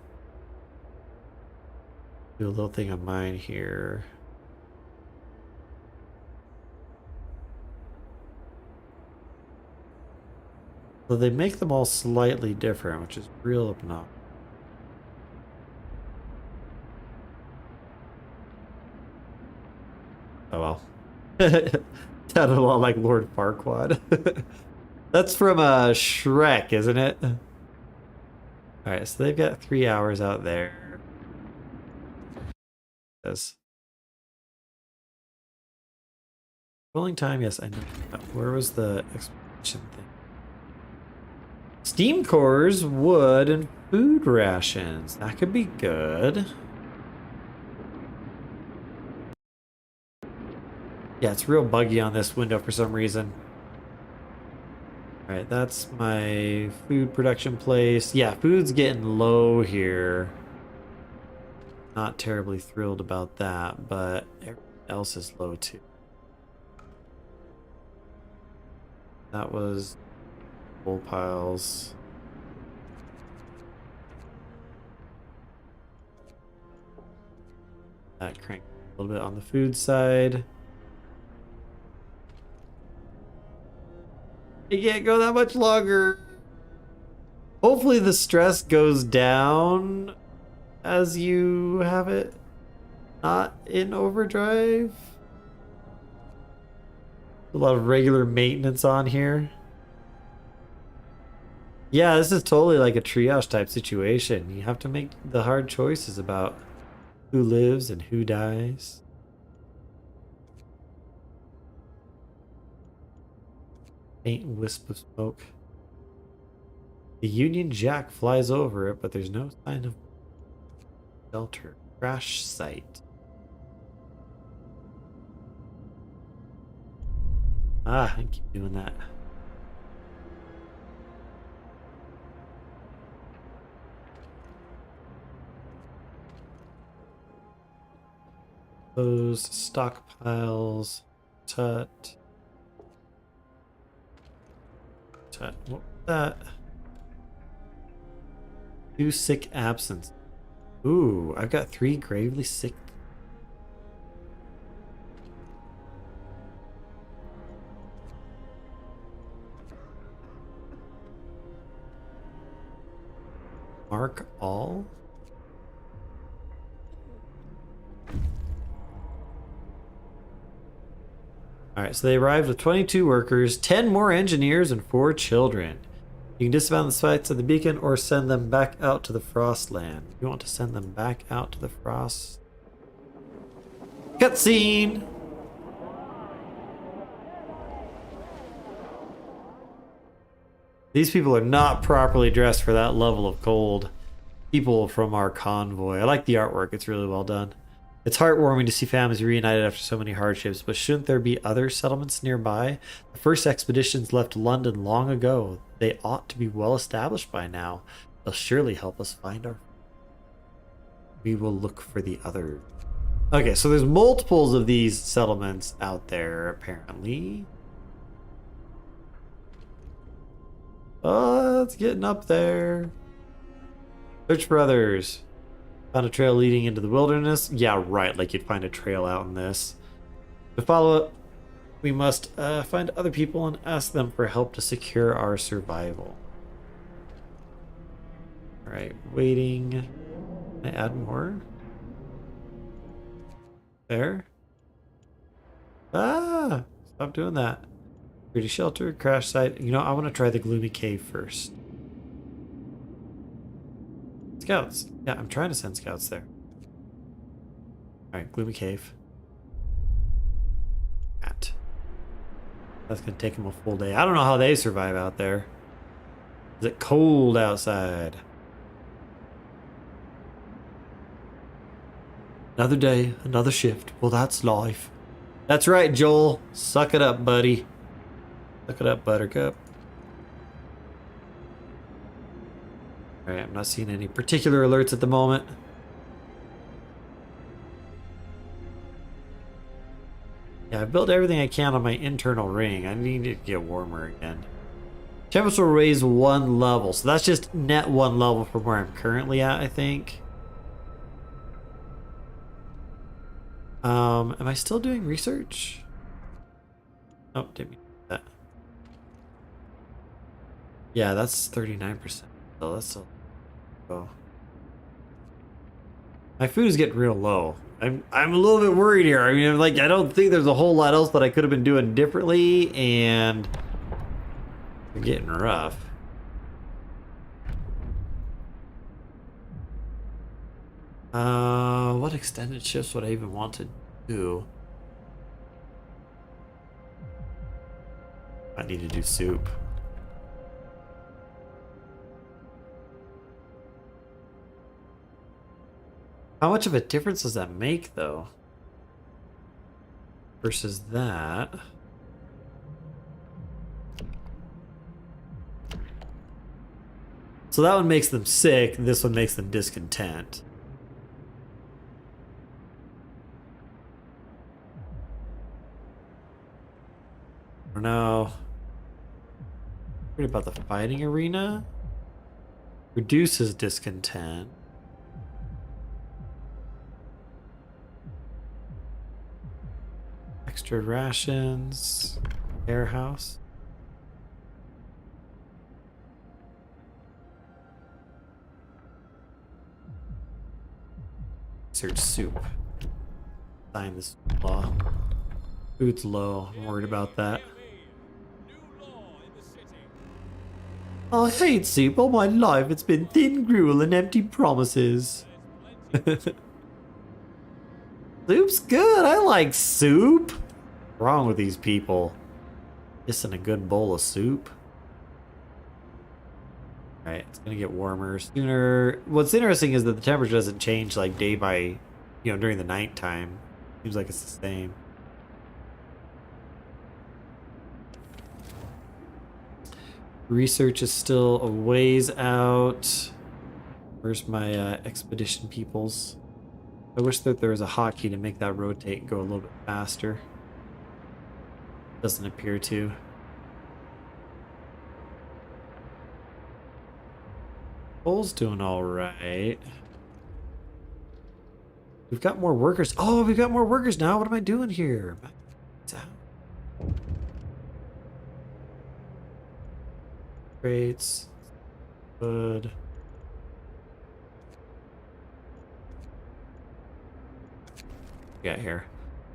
little thing on mine here. So they make them all slightly different, which is real obnoxious. Oh well. Sounded a lot like Lord Farquaad. That's from Shrek, isn't it? Alright, so they've got 3 hours out there. Yes. Rolling time, yes, I know. Where was the explanation thing? Steam cores, wood, and food rations. That could be good. Yeah, it's real buggy on this window for some reason. Alright, that's my food production place. Yeah, food's getting low here. Not terribly thrilled about that, but everything else is low too. That was coal piles. That cranked a little bit on the food side. It can't go that much longer. Hopefully the stress goes down as you have it not in overdrive. A lot of regular maintenance on here. Yeah, this is totally like a triage type situation. You have to make the hard choices about who lives and who dies. Faint wisp of smoke. The Union Jack flies over it, but there's no sign of shelter. Crash site. Ah, I keep doing that. Those stockpiles. Tut. Tut. What was that? 2 sick absence. Ooh, I've got 3 gravely sick. Mark all? Alright, so they arrived with 22 workers, 10 more engineers, and 4 children. You can disavow the sites of the beacon or send them back out to the Frostland. You want to send them back out to the Frost. Cutscene! These people are not properly dressed for that level of cold. People from our convoy. I like the artwork, it's really well done. It's heartwarming to see families reunited after so many hardships, but shouldn't there be other settlements nearby? The first expeditions left London long ago. They ought to be well established by now. They'll surely help us find our... We will look for the others. Okay, so there's multiples of these settlements out there, apparently. Oh, it's getting up there. Search for others. Found a trail leading into the wilderness. Yeah, right, like you'd find a trail out in this. To follow it, we must find other people and ask them for help to secure our survival. Alright, waiting. Can I add more? There. Ah! Stop doing that. Pretty shelter, crash site. You know, I want to try the gloomy cave first. Scouts. Yeah, I'm trying to send scouts there. Alright, gloomy cave. That's gonna take them a full day. I don't know how they survive out there. Is it cold outside? Another day, another shift. Well, that's life. That's right, Joel. Suck it up, buddy. Suck it up, Buttercup. Alright, I'm not seeing any particular alerts at the moment. Yeah, I've built everything I can on my internal ring. I need to get warmer again. Temperature will raise 1 level, so that's just net 1 level from where I'm currently at, I think. Am I still doing research? Oh, didn't mean that. Yeah, that's 39%. So that's still low. My food is getting real low. I'm a little bit worried here. I mean, like, I don't think there's a whole lot else that I could have been doing differently, and we're getting rough. What extended shifts would I even want to do? I need to do soup. How much of a difference does that make, though? Versus that. So that one makes them sick, this one makes them discontent. I don't know. Worried about the fighting arena? Reduces discontent. Extra rations. Warehouse. Search soup. Sign this law. Food's low. I'm worried about that. I hate soup. All my life it's been thin gruel and empty promises. Soup's good. I like soup. What's wrong with these people? Missing a good bowl of soup. Alright, it's gonna get warmer sooner. What's interesting is that the temperature doesn't change like day by, you know, during the night time. Seems like it's the same. Research is still a ways out. Where's my expedition peoples? I wish that there was a hotkey to make that rotate and go a little bit faster. Doesn't appear to. Coal's doing all right. We've got more workers. Oh, we've got more workers now. What am I doing here? Crates. Good. Got here.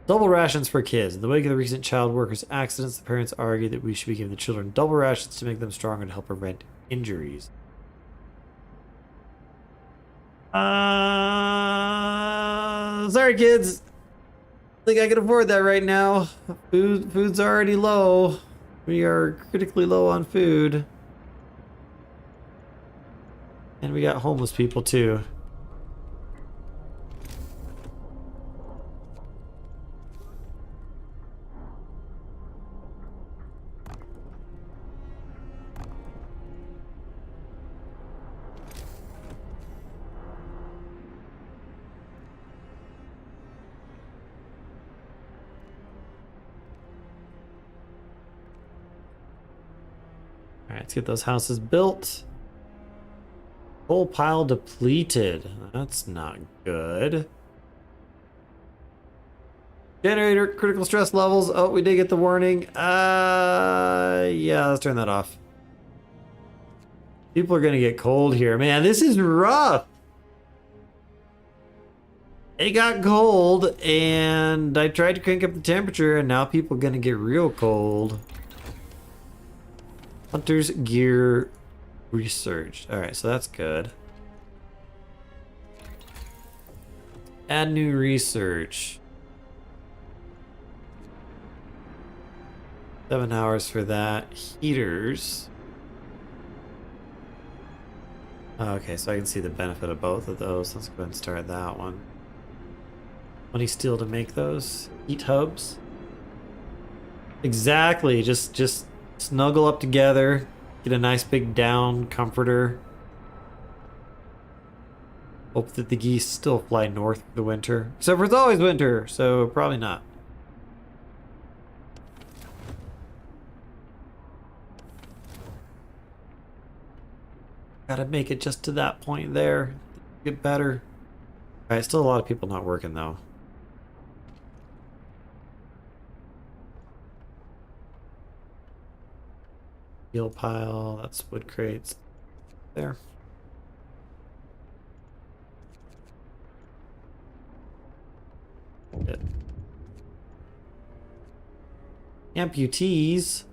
Double rations for kids. In the wake of the recent child workers' accidents, the parents argue that we should be giving the children double rations to make them stronger and help prevent injuries. Sorry, kids. I think I can afford that right now. Food's already low. We are critically low on food. And we got homeless people too. Alright, let's get those houses built. Coal pile depleted. That's not good. Generator, critical stress levels. Oh, we did get the warning. Yeah, let's turn that off. People are gonna get cold here. Man, this is rough. It got cold, and I tried to crank up the temperature, and now people are gonna get real cold. Hunter's gear researched. Alright, so that's good. Add new research. 7 hours for that. Heaters. Okay, so I can see the benefit of both of those. Let's go ahead and start that one. 20 steel to make those. Heat hubs. Exactly, just snuggle up together. Get a nice big down comforter. Hope that the geese still fly north for the winter. Except for it's always winter, so probably not. Gotta make it just to that point there. Get better. Alright, still a lot of people not working though. Steel pile, that's wood crates. There. Good. Amputees.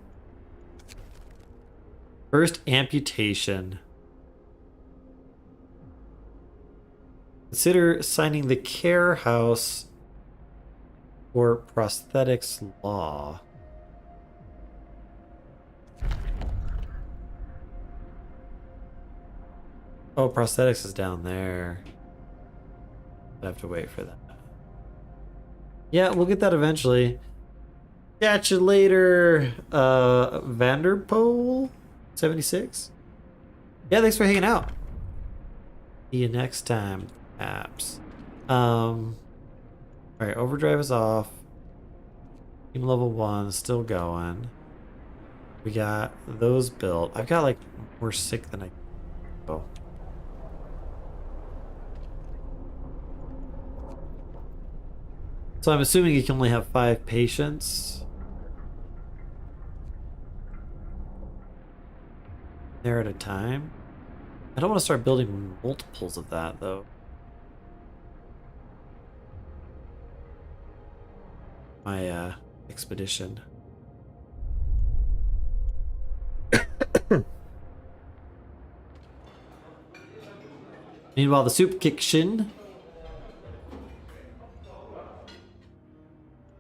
First amputation. Consider signing the care house for prosthetics law. Oh, prosthetics is down there. I have to wait for that. Yeah, we'll get that eventually. Catch you later, Vanderpool 76. Yeah, thanks for hanging out. See you next time, apps. Alright, overdrive is off. Team level 1 still going. We got those built. I've got like more sick than I. Oh. So I'm assuming you can only have 5 patients. There at a time. I don't want to start building multiples of that though. My expedition. Meanwhile, the soup kitchen.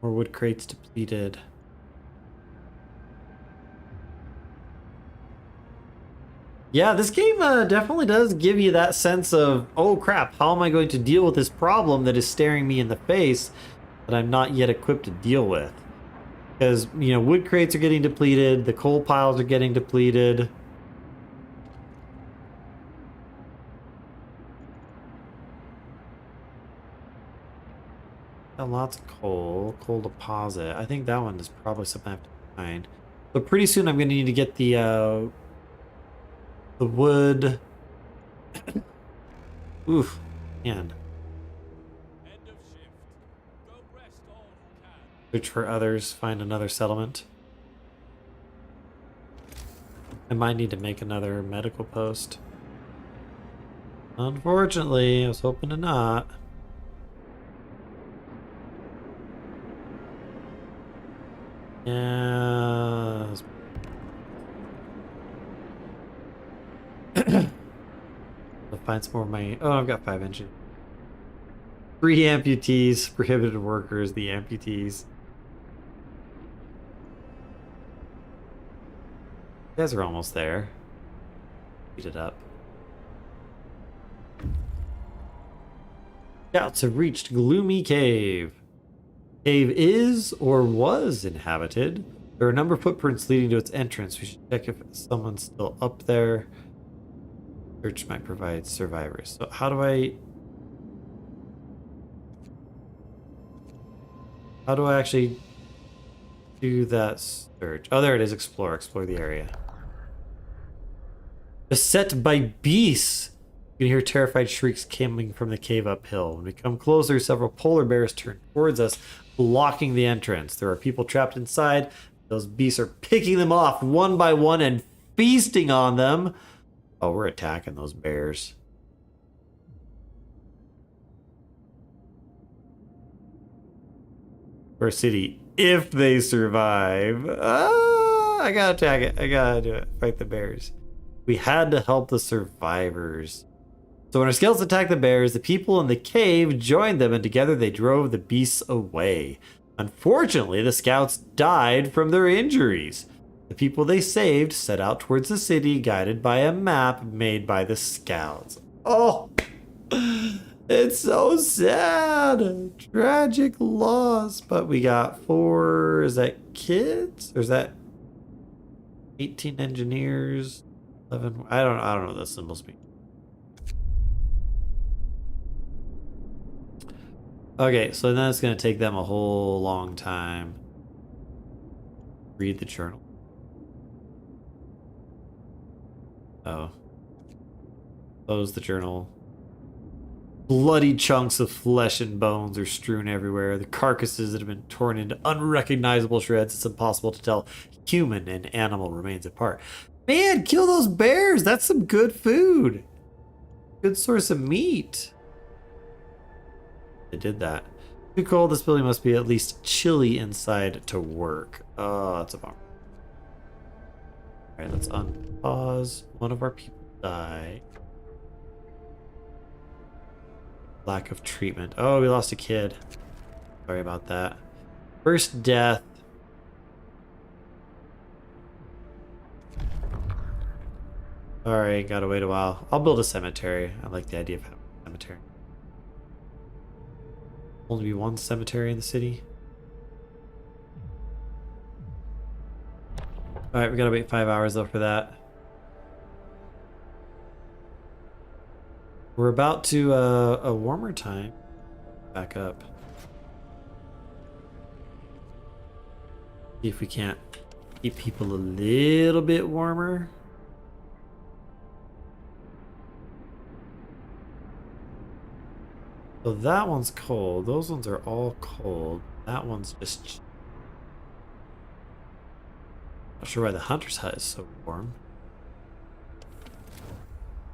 More wood crates depleted. Yeah, this game definitely does give you that sense of, oh crap, how am I going to deal with this problem that is staring me in the face that I'm not yet equipped to deal with? Because, you know, wood crates are getting depleted, the coal piles are getting depleted. got lots of coal deposit. I think that one is probably something I have to find. But pretty soon I'm gonna need to get the wood. Oof, man. End of shift. Go rest all who can. Search for others, find another settlement. I might need to make another medical post. Unfortunately, I was hoping to not. Yeah. I'll find some more of my. Oh, I've got 5 engines. 3 amputees, prohibited workers, the amputees. You guys are almost there. Speed it up. Scouts have reached Gloomy Cave. Cave is or was inhabited. There are a number of footprints leading to its entrance. We should check if someone's still up there. Search might provide survivors. So how do I actually do that search? Oh, there it is. Explore the area. Beset by beasts. You can hear terrified shrieks coming from the cave uphill. When we come closer, several polar bears turn towards us, blocking the entrance. There are people trapped inside. Those beasts are picking them off one by one and feasting on them. Oh, we're attacking those bears. We're a city if they survive. Ah, I gotta attack it. I gotta do it. Fight the bears. We had to help the survivors. So when our scouts attacked the bears, the people in the cave joined them, and together they drove the beasts away. Unfortunately, the scouts died from their injuries. The people they saved set out towards the city, guided by a map made by the scouts. Oh, it's so sad. Tragic loss. But we got 4, is that kids? Or is that 18 engineers? 11, I don't know what the symbols mean. Okay, so then it's going to take them a whole long time. Read the journal. Oh. Close the journal. Bloody chunks of flesh and bones are strewn everywhere. The carcasses that have been torn into unrecognizable shreds. It's impossible to tell human and animal remains apart. Man, kill those bears! That's some good food. Good source of meat. They did that. Too cold. This building must be at least chilly inside to work. Oh, that's a bummer. Alright, let's unpause. One of our people died. Lack of treatment. Oh, we lost a kid. Sorry about that. First death. Alright, gotta wait a while. I'll build a cemetery. I like the idea of having a cemetery. Only be one cemetery in the city. Alright, we gotta wait 5 hours though for that. We're about to a warmer time. Back up. See if we can't keep people a little bit warmer. So that one's cold. Those ones are all cold. That one's just... Not sure why the hunter's hut is so warm.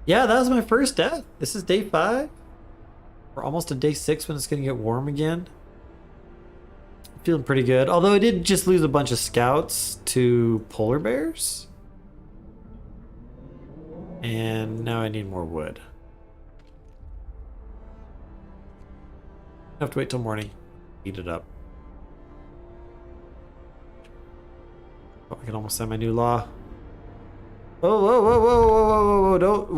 Yeah, that was my first death. This is day 5. We're almost to day 6 when it's gonna get warm again. Feeling pretty good. Although I did just lose a bunch of scouts to polar bears. And now I need more wood. I have to wait till morning. Heat it up. Oh, I can almost sign my new law. Oh, whoa, whoa, whoa, whoa, whoa, don't,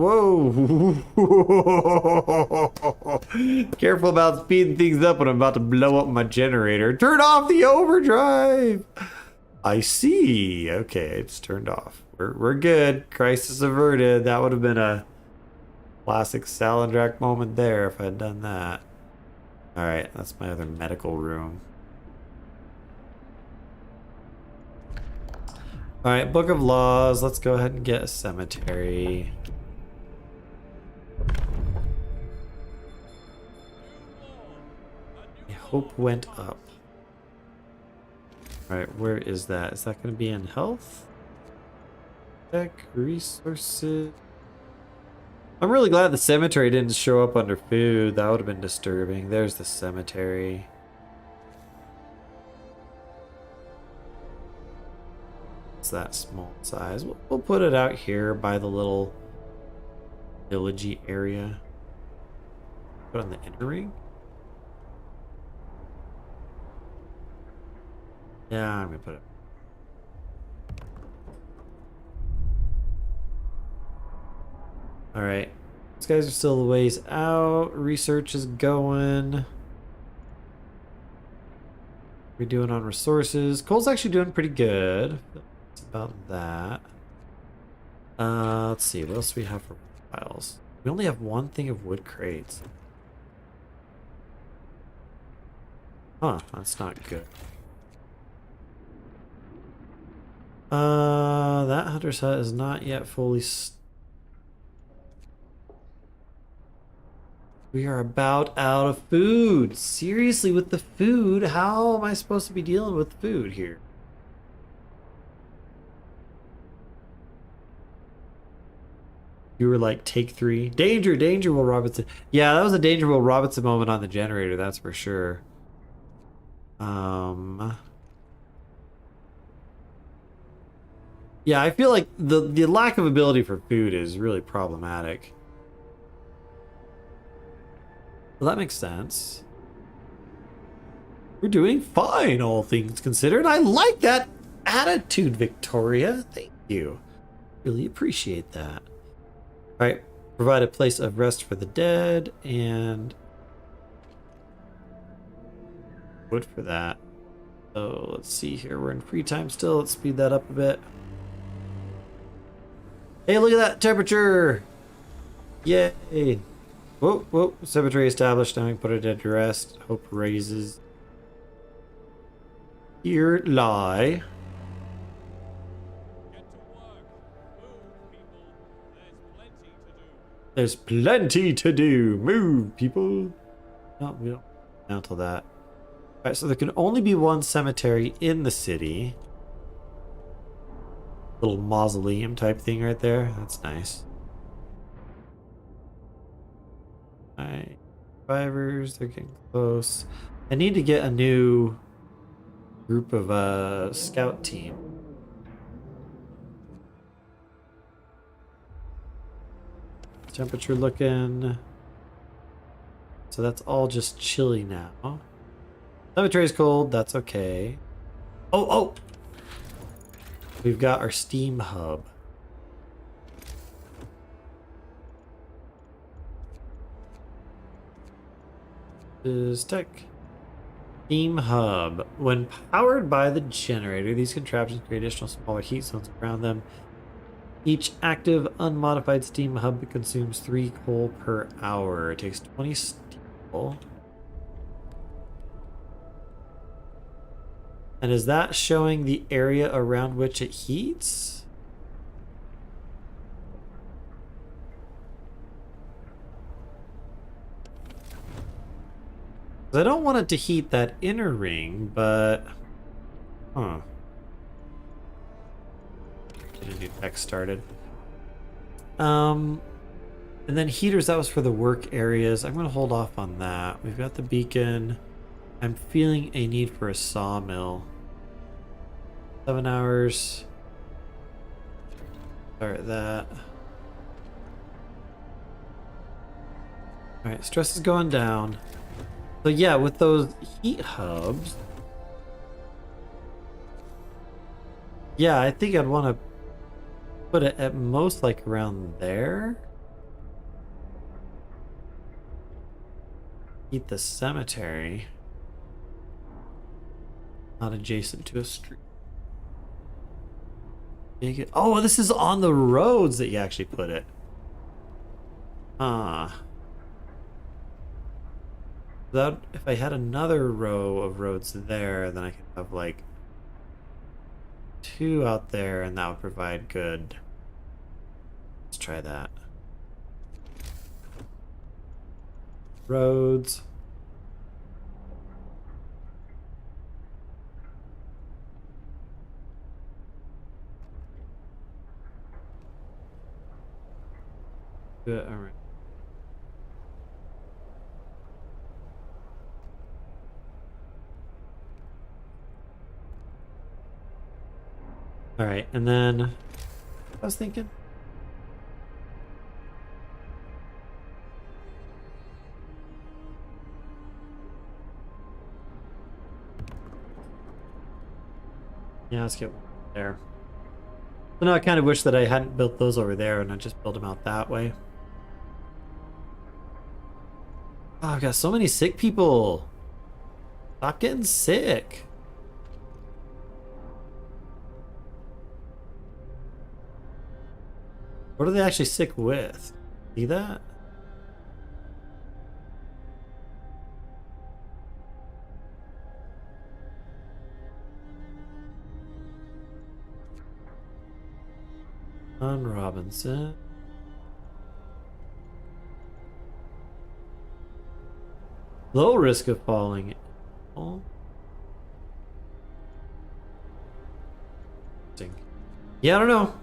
whoa. Careful about speeding things up when I'm about to blow up my generator. Turn off the overdrive. I see. Okay, it's turned off. We're good. Crisis averted. That would have been a classic Salindrak moment there if I'd done that. Alright, that's my other medical room. Alright, Book of Laws. Let's go ahead and get a cemetery. Hope went up. Alright, where is that? Is that going to be in health? Tech, resources. I'm really glad the cemetery didn't show up under food. That would have been disturbing. There's the cemetery. It's that small size. We'll put it out here by the little villagey area. Put on the inner ring. Yeah, I'm gonna put it. All right, these guys are still a ways out. Research is going. We're doing on resources. Cole's actually doing pretty good. It's about that. Let's see, what else do we have for files? We only have one thing of wood crates. Huh, that's not good. That hunter's hut is not yet fully we are about out of food. Seriously, with the food, how am I supposed to be dealing with food here? You were like, take 3. Danger, danger, Will Robinson. Yeah, that was a danger, Will Robinson moment on the generator, that's for sure. Yeah, I feel like the lack of ability for food is really problematic. Well, that makes sense. We're doing fine, all things considered. I like that attitude, Victoria. Thank you. Really appreciate that. All right, provide a place of rest for the dead and wood for that. So let's see here. We're in free time still. Let's speed that up a bit. Hey, look at that temperature! Yay! Whoa, whoa. Cemetery established. Now we can put it at rest. Hope raises. Here lie. Get to work. Move, people. There's plenty to do. Move, people. No, we don't. Not until that. Alright, so there can only be one cemetery in the city. Little mausoleum type thing right there. That's nice. Alright. Survivors, they're getting close. I need to get a new group of scout team. Temperature looking. So that's all just chilly now. Cemetery's cold, that's okay. Oh! We've got our steam hub. Is tech. Steam hub. When powered by the generator, these contraptions create additional smaller heat zones around them. Each active, unmodified steam hub consumes 3 coal per hour. It takes 20 steel. And is that showing the area around which it heats? I don't want it to heat that inner ring, but... Huh. Get a new text started. And then heaters, that was for the work areas. I'm going to hold off on that. We've got the beacon. I'm feeling a need for a sawmill. 7 hours. Start that. Alright, stress is going down. So yeah, with those heat hubs... Yeah, I think I'd want to put it at most like around there. Heat the cemetery. Not adjacent to a street. Oh, this is on the roads that you actually put it. Ah. That if I had another row of roads there, then I could have like 2 out there, and that would provide good. Let's try that. Roads. Good. All right. All right, and then I was thinking. Yeah, let's get one there. So now I kind of wish that I hadn't built those over there and I just built them out that way. Oh, I've got so many sick people. Stop getting sick. What are they actually sick with? See that? On Robinson. Low risk of falling. Oh. Yeah, I don't know.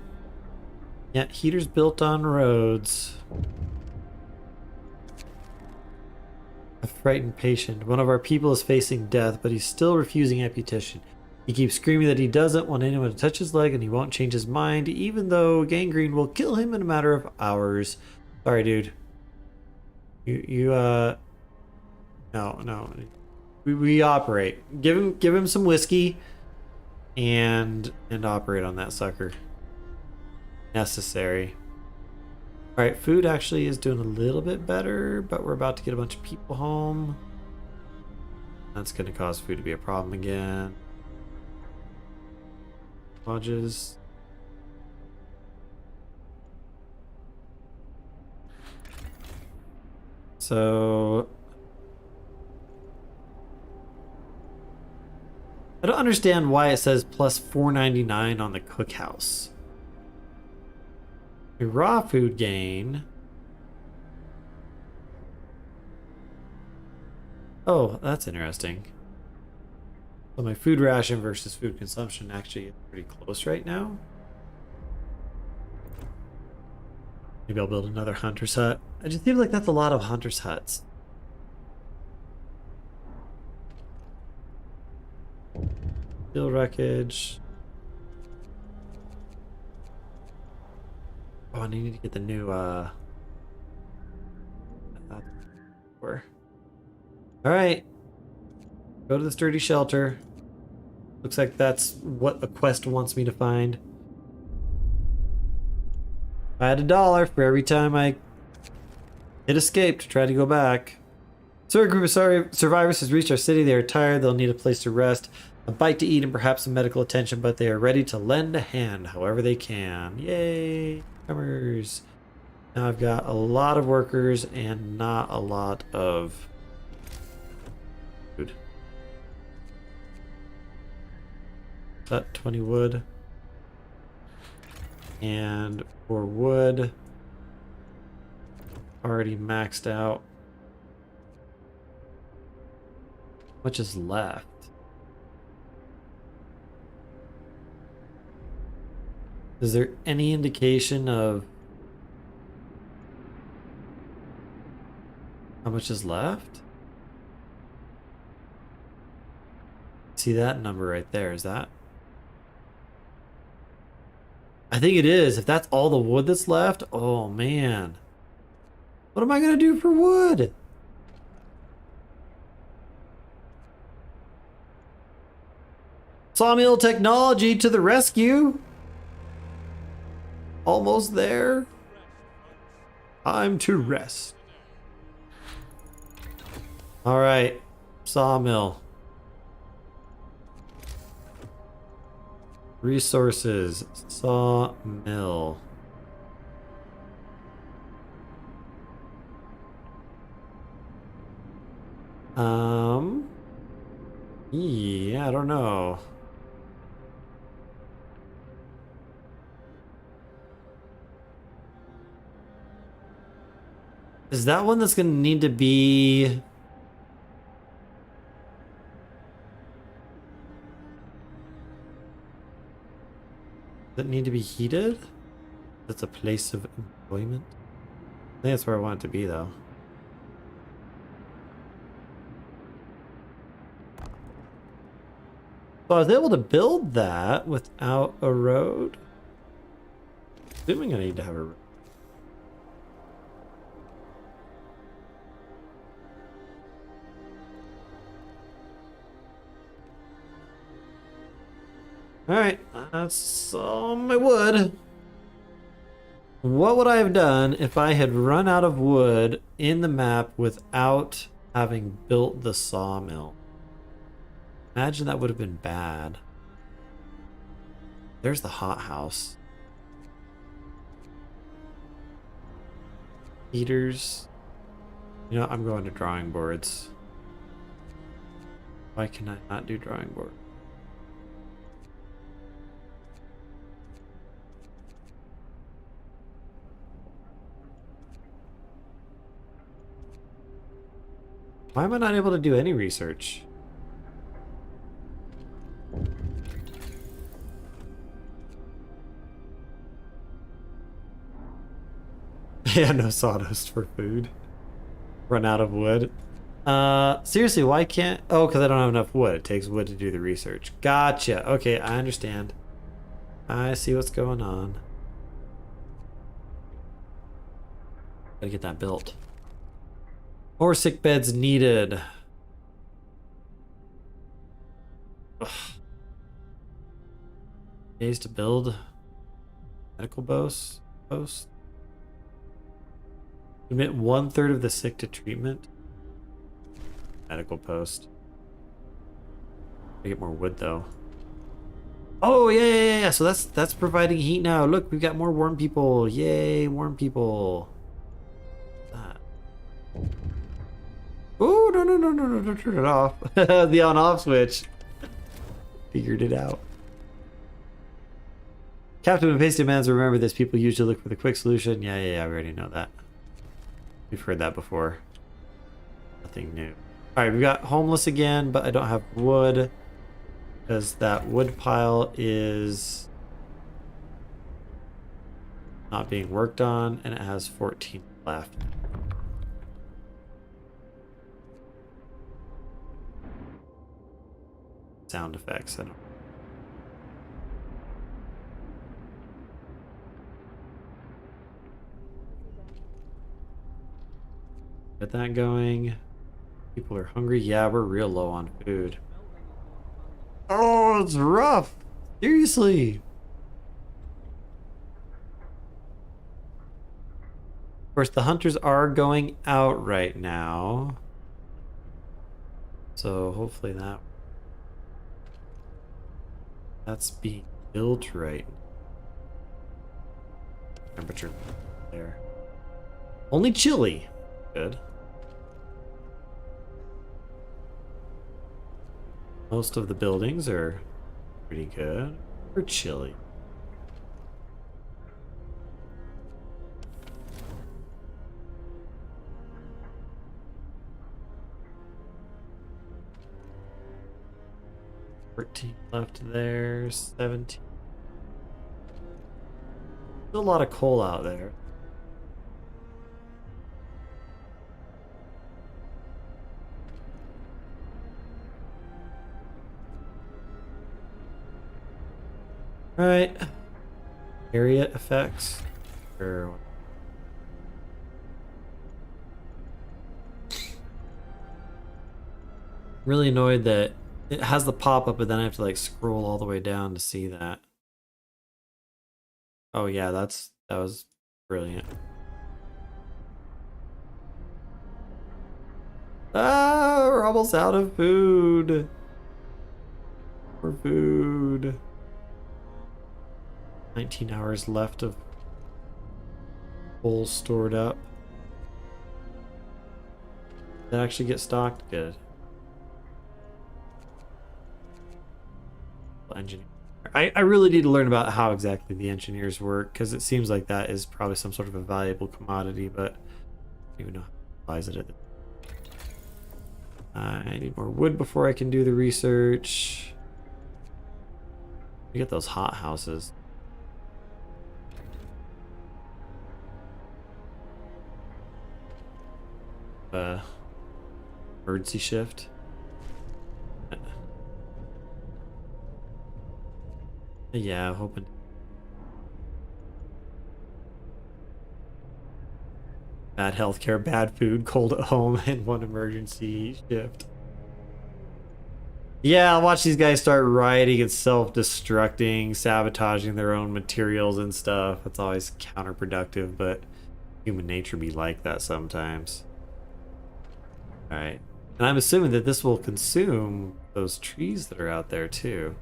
Yeah, heaters built on roads. A frightened patient. One of our people is facing death, but he's still refusing amputation. He keeps screaming that he doesn't want anyone to touch his leg and he won't change his mind, even though gangrene will kill him in a matter of hours. Sorry, dude. No. We operate. Give him some whiskey and operate on that sucker. Necessary. Alright, food actually is doing a little bit better, but we're about to get a bunch of people home. That's going to cause food to be a problem again. Lodges. So I don't understand why it says plus $4.99 on the cookhouse. A raw food gain. Oh, that's interesting. So my food ration versus food consumption actually is pretty close right now. Maybe I'll build another hunter's hut. I just feel like that's a lot of hunter's huts. Steel wreckage. Oh, I need to get the new Alright. Go to the sturdy shelter. Looks like that's what a quest wants me to find. I had $1 for every time I hit escape to try to go back. So a group of survivors has reached our city. They are tired. They'll need a place to rest, a bite to eat, and perhaps some medical attention, but they are ready to lend a hand however they can. Yay! Comers. Now I've got a lot of workers and not a lot of food. Cut 20 wood. And for wood, already maxed out. How much is left? Is there any indication of how much is left? See that number right there, is that? I think it is. If that's all the wood that's left, oh man. What am I gonna do for wood? Sawmill technology to the rescue. Almost there. Time to rest. All right, sawmill. Resources, sawmill. Yeah, I don't know. Is that one that's gonna need to be... Does it need to be heated? That's a place of employment? I think that's where I want it to be, though. So I was able to build that without a road. Assuming I need to have a road. Alright, that's all my wood. What would I have done if I had run out of wood in the map without having built the sawmill? Imagine that would have been bad. There's the hothouse. Heaters. You know, I'm going to drawing boards. Why can I not do drawing board? Why am I not able to do any research? Yeah, no sawdust for food. Run out of wood. Seriously, why can't... Oh, because I don't have enough wood. It takes wood to do the research. Gotcha. Okay, I understand. I see what's going on. Gotta get that built. More sick beds needed. Ugh. Days to build. Medical post. Admit 1/3 of the sick to treatment. Medical post. I get more wood though. Oh yeah. So that's providing heat now. Look, we've got more warm people. Yay, warm people. Oh no! Turn it off. The on-off switch. Figured it out. Captain and Pasty demands remember this. People usually look for the quick solution. Yeah. We already know that. We've heard that before. Nothing new. Alright, we've got homeless again, but I don't have wood. Because that wood pile is not being worked on, and it has 14 left. Sound effects, I don't... Get that going. People are hungry. Yeah, we're real low on food. Oh, it's rough. Seriously. Of course, the hunters are going out right now. So hopefully that's being built right. Temperature there. Only chilly. Good. Most of the buildings are pretty good. Or chilly. Left there, 17. There's a lot of coal out there. All right. Area effects. Sure. Really annoyed that it has the pop-up, but then I have to like scroll all the way down to see that. Oh yeah, that was brilliant. Ah, we're almost out of food. More food. 19 hours left of coal stored up. Did that actually get stocked? Good. engineer. I really need to learn about how exactly the engineers work, because it seems like that is probably some sort of a valuable commodity, but I don't even know how to utilize it. I need more wood before I can do the research. We get those hot houses. Emergency shift. Yeah, hoping. Bad healthcare, bad food, cold at home, and one emergency shift. Yeah, I'll watch these guys start rioting and self-destructing, sabotaging their own materials and stuff. That's always counterproductive, but human nature be like that sometimes. Alright. And I'm assuming that this will consume those trees that are out there too.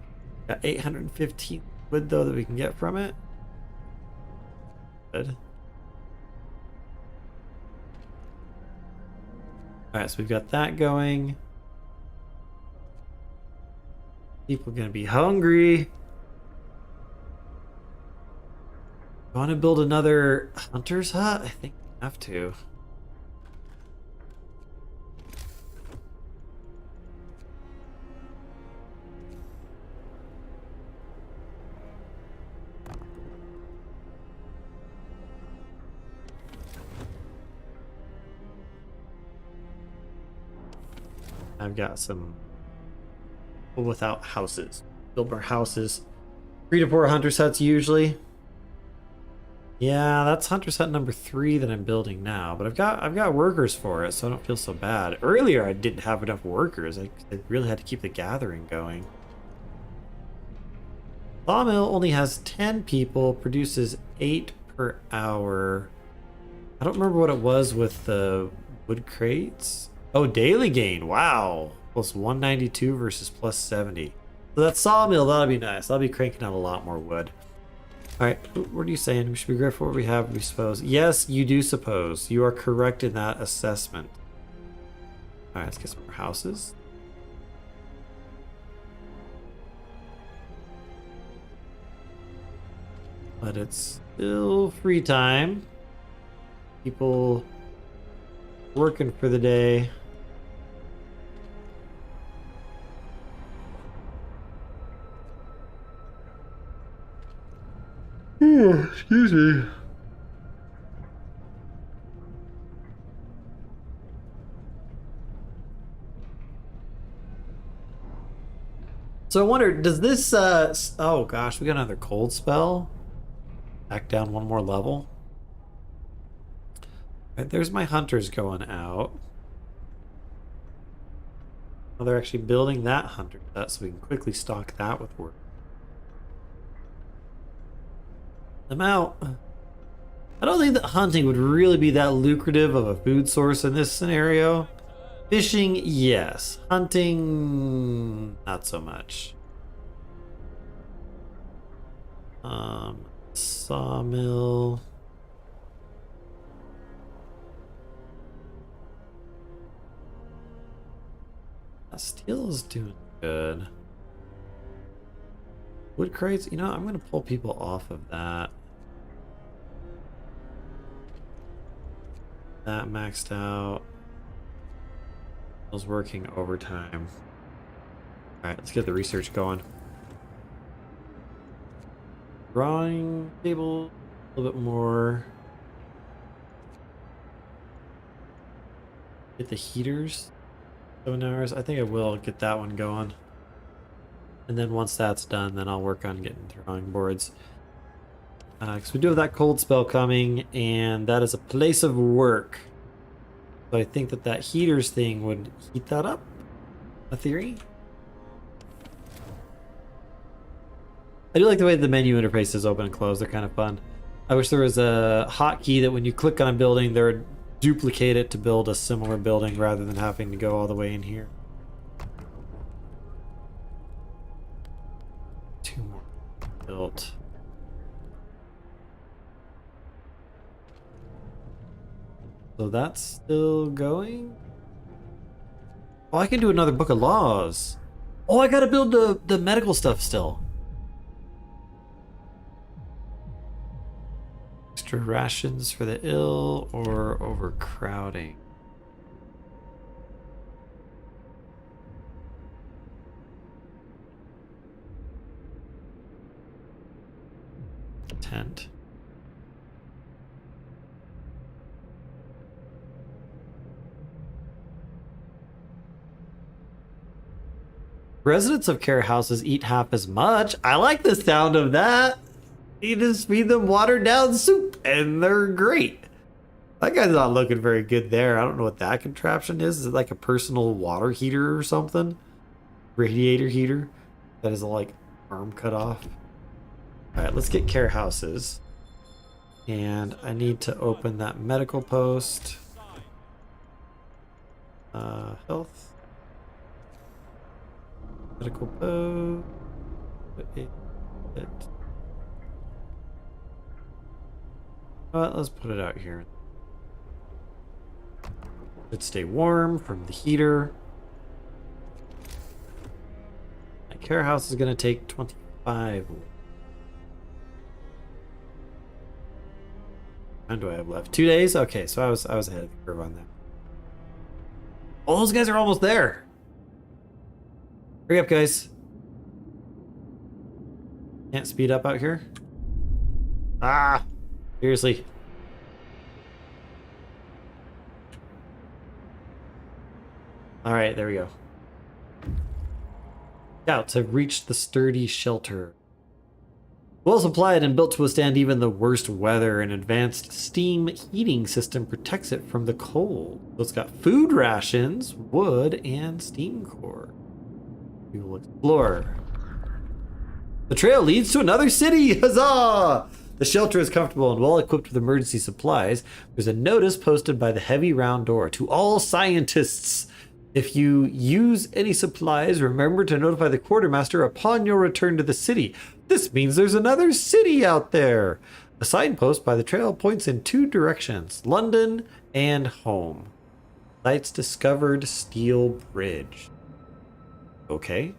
Got 815 wood though that we can get from it. Good. Alright, so we've got that going. People are gonna be hungry. Want to build another hunter's hut? I think we have to. I've got some people without houses. Build more houses. 3 to 4 hunter's huts usually. Yeah, that's hunter's hut number 3 that I'm building now, but I've got workers for it, so I don't feel so bad. Earlier I didn't have enough workers. I really had to keep the gathering going. Sawmill only has 10 people, produces 8 per hour. I don't remember what it was with the wood crates. Oh, daily gain. Wow. Plus 192 versus plus 70. So that sawmill, that'll be nice. That'll be cranking out a lot more wood. Alright, what are you saying? We should be grateful for what we have, we suppose. Yes, you do suppose. You are correct in that assessment. Alright, let's get some more houses. But it's still free time. People working for the day. Excuse me. So I wonder, does this, oh gosh, we got another cold spell? Back down one more level. Right, there's my hunters going out. Oh, they're actually building that hunter hut so we can quickly stock that with work. I'm out. I don't think that hunting would really be that lucrative of a food source in this scenario. Fishing, yes. Hunting, not so much. Sawmill. Steel is doing good. Wood crates, you know, I'm gonna pull people off of that. That maxed out. I was working overtime. Alright, let's get the research going. Drawing table, a little bit more. Get the heaters. 7 hours. I think I will get that one going. And then once that's done, then I'll work on getting drawing boards. Because we do have that cold spell coming, and that is a place of work. So I think that that heaters thing would heat that up. A theory. I do like the way the menu interface is open and closed. They're kind of fun. I wish there was a hotkey that when you click on a building, there would duplicate it to build a similar building rather than having to go all the way in here. 2 more built. So that's still going. Oh, I can do another book of laws. Oh, I gotta build the medical stuff still. Extra rations for the ill or overcrowding. Tent. Residents of care houses eat half as much. I like the sound of that. You just feed them watered down soup and they're great. That guy's not looking very good there. I don't know what that contraption is. Is it like a personal water heater or something? Radiator heater that is like arm cut off. All right, let's get care houses. And I need to open that medical post. Health. Medical post. Let's put it out here. Let's stay warm from the heater. My care house is going to take 25. How do I have left? 2 days? Okay, so I was ahead of the curve on that. All those guys are almost there. Hurry up, guys. Can't speed up out here. Ah, seriously. All right, there we go. Scouts have reached the sturdy shelter. Well supplied and built to withstand even the worst weather, an advanced steam heating system protects it from the cold. So it's got food rations, wood, and steam core. We will explore. The trail leads to another city! Huzzah! The shelter is comfortable and well equipped with emergency supplies. There's a notice posted by the heavy round door to all scientists. If you use any supplies, remember to notify the quartermaster upon your return to the city. This means there's another city out there. A signpost by the trail points in 2 directions, London and home. Sites discovered steel bridge. Okay.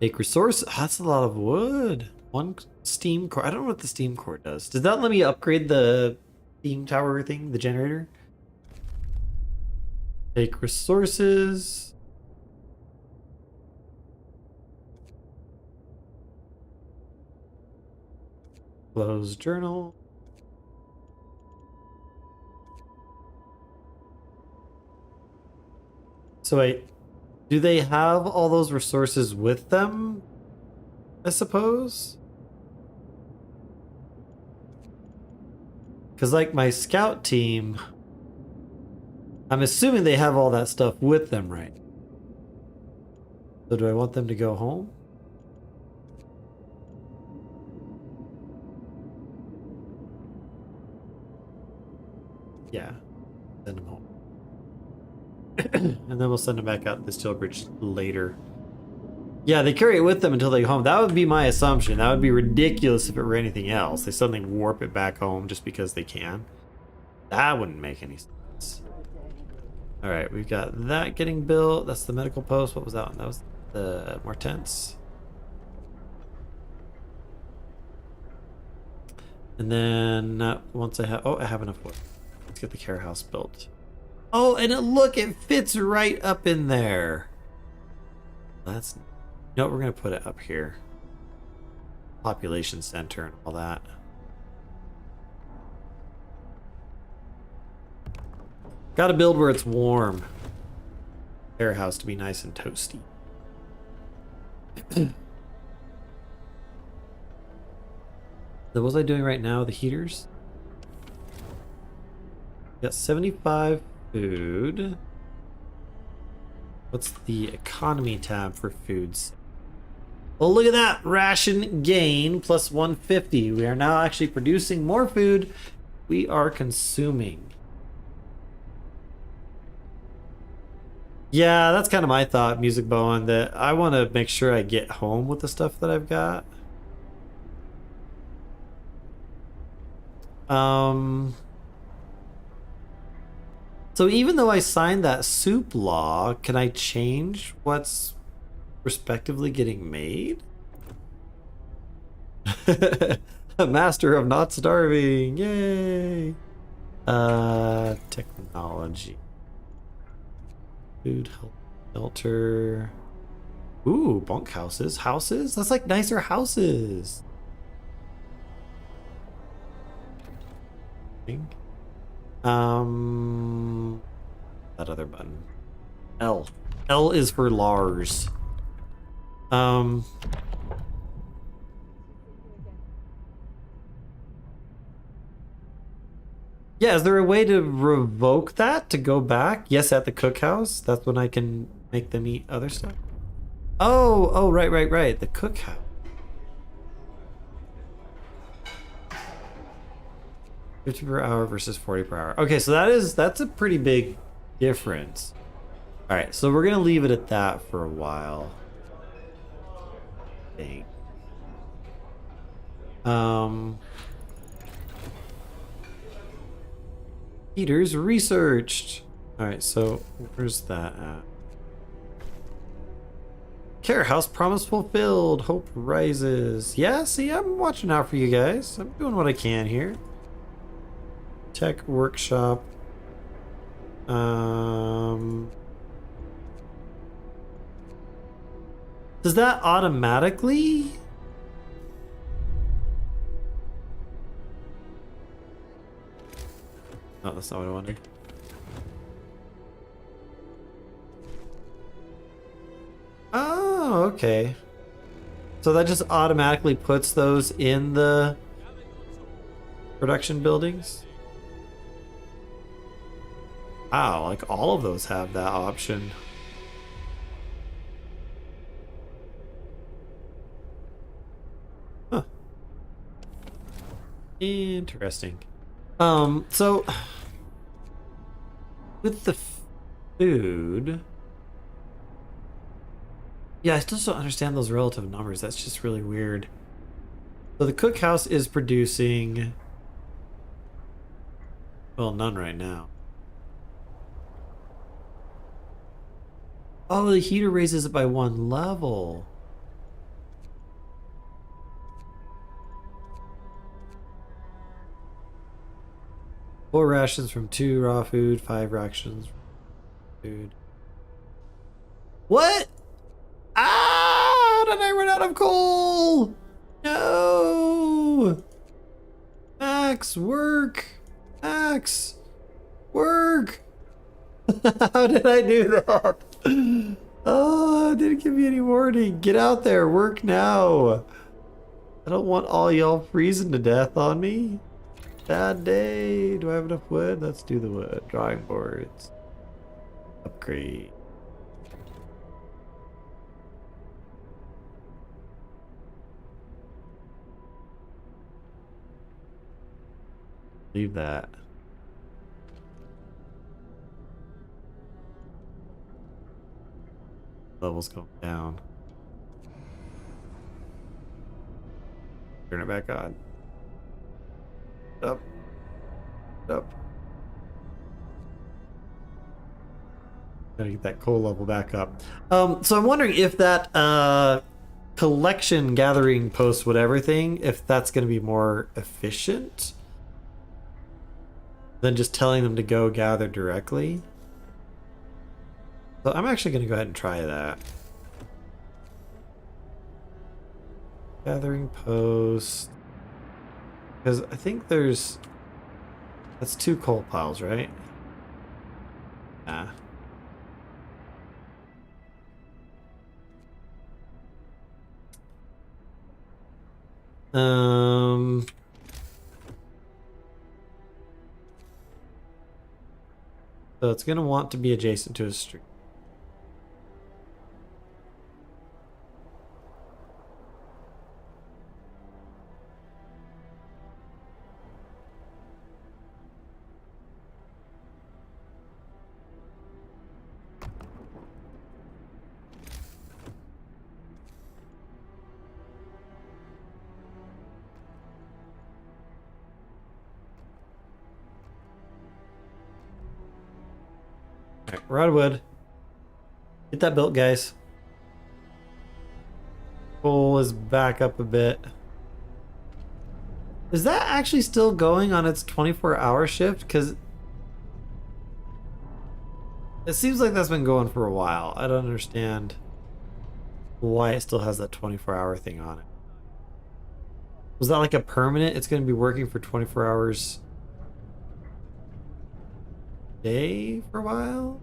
Take resource. Oh, that's a lot of wood. 1 steam core. I don't know what the steam core does. Does that let me upgrade the steam tower thing, the generator? Take resources. Close journal. So wait, do they have all those resources with them? I suppose? Because like my scout team, I'm assuming they have all that stuff with them, right? So do I want them to go home? Yeah, send them home. And then we'll send them back out the steel bridge later. Yeah, they carry it with them until they go home. That would be my assumption. That would be ridiculous if it were anything else. They suddenly warp it back home just because they can. That wouldn't make any sense. All right, we've got that getting built. That's the medical post. What was that one? That was the more tents. And then once I have, oh, I have enough wood. Let's get the care house built. Oh, and look, it fits right up in there. That's, no, we're gonna put it up here. Population center and all that. Gotta build where it's warm. Care house to be nice and toasty. So what was I doing right now? The heaters? Got 75 food. What's the economy tab for foods? Well, look at that. Ration gain plus 150. We are now actually producing more food we are consuming. Yeah, that's kind of my thought, Music Bowen, that I want to make sure I get home with the stuff that I've got. So even though I signed that soup law, can I change what's respectively getting made? A master of not starving. Yay. Technology. Food, health, shelter. Ooh, bunk houses. Houses? That's like nicer houses. That other button. L. L is for Lars. Yeah, is there a way to revoke that to go back? Yes, at the cookhouse. That's when I can make them eat other stuff. Oh, right. The cookhouse. 50 per hour versus 40 per hour. Okay, so that's a pretty big difference. All right, so we're gonna leave it at that for a while. I think. Heaters researched. All right, so where's that at? Care house promise fulfilled. Hope rises. Yeah, see, I'm watching out for you guys. I'm doing what I can here. Tech workshop. Does that automatically? Oh, that's not what I wanted. Oh, okay. So that just automatically puts those in the production buildings? Wow, like all of those have that option. Huh. Interesting. So with the food, yeah, I still don't understand those relative numbers. That's just really weird. So the cookhouse is producing, well, none right now. Oh, the heater raises it by 1 level. Four rations from 2 raw food, 5 rations from food. What? Ah! Did I run out of coal? No! Max, work! Max, work! How did I do that? Oh, it didn't give me any warning. Get out there, work now. I don't want all y'all freezing to death on me. Bad day. Do I have enough wood? Let's do the wood. Drawing boards. Upgrade. Leave that. Levels going down. Turn it back on. Up. Up. Gotta get that coal level back up. So I'm wondering if that collection gathering post whatever thing, if that's gonna be more efficient than just telling them to go gather directly. So I'm actually gonna go ahead and try that. Gathering post. Because I think that's 2 coal piles, right? Nah. So it's gonna want to be adjacent to a street. Alright, we're out of wood. Get that built, guys. Coal is back up a bit. Is that actually still going on its 24-hour shift? Because it seems like that's been going for a while. I don't understand why it still has that 24-hour thing on it. Was that like a permanent? It's going to be working for 24 hours a day for a while?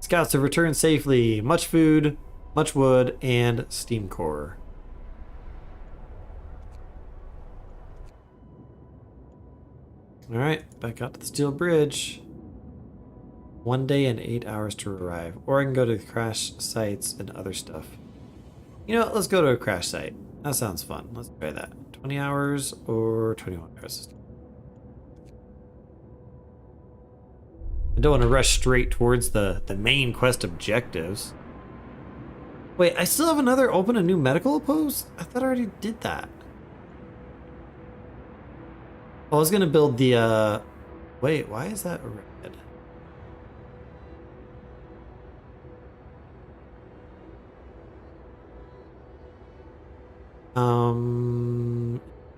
Scouts have returned safely. Much food, much wood, and steam core. Alright, back out to the steel bridge. 1 day and 8 hours to arrive. Or I can go to the crash sites and other stuff. You know what? Let's go to a crash site. That sounds fun. Let's try that. 20 hours or 21 hours. I don't want to rush straight towards the main quest objectives. Wait, I still have another open a new medical post? I thought I already did that. I was gonna build the wait, why is that red?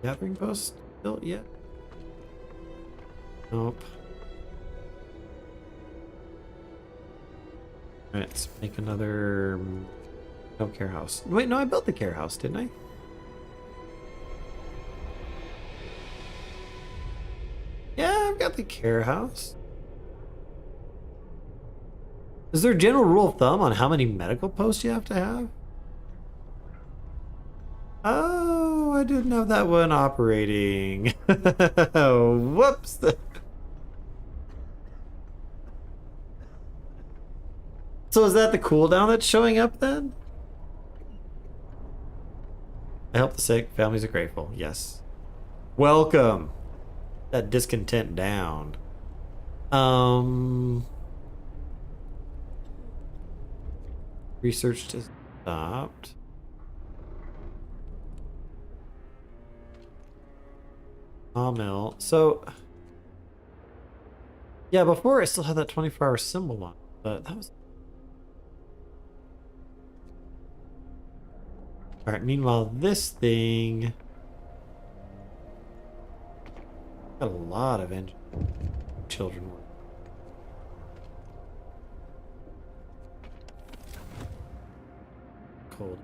Gathering post built yet? Nope. Alright, let's make another no care house. Wait, no, I built the care house, didn't I? Yeah, I've got the care house. Is there a general rule of thumb on how many medical posts you have to have? Oh, I didn't have that one operating. Whoops. So is that the cooldown that's showing up then? I help the sick. Families are grateful. Yes. Welcome. That discontent down. Research is stopped. Mill. So yeah, before I still had that 24-hour symbol on, but that was all right. Meanwhile, this thing got a lot of children work. Cold.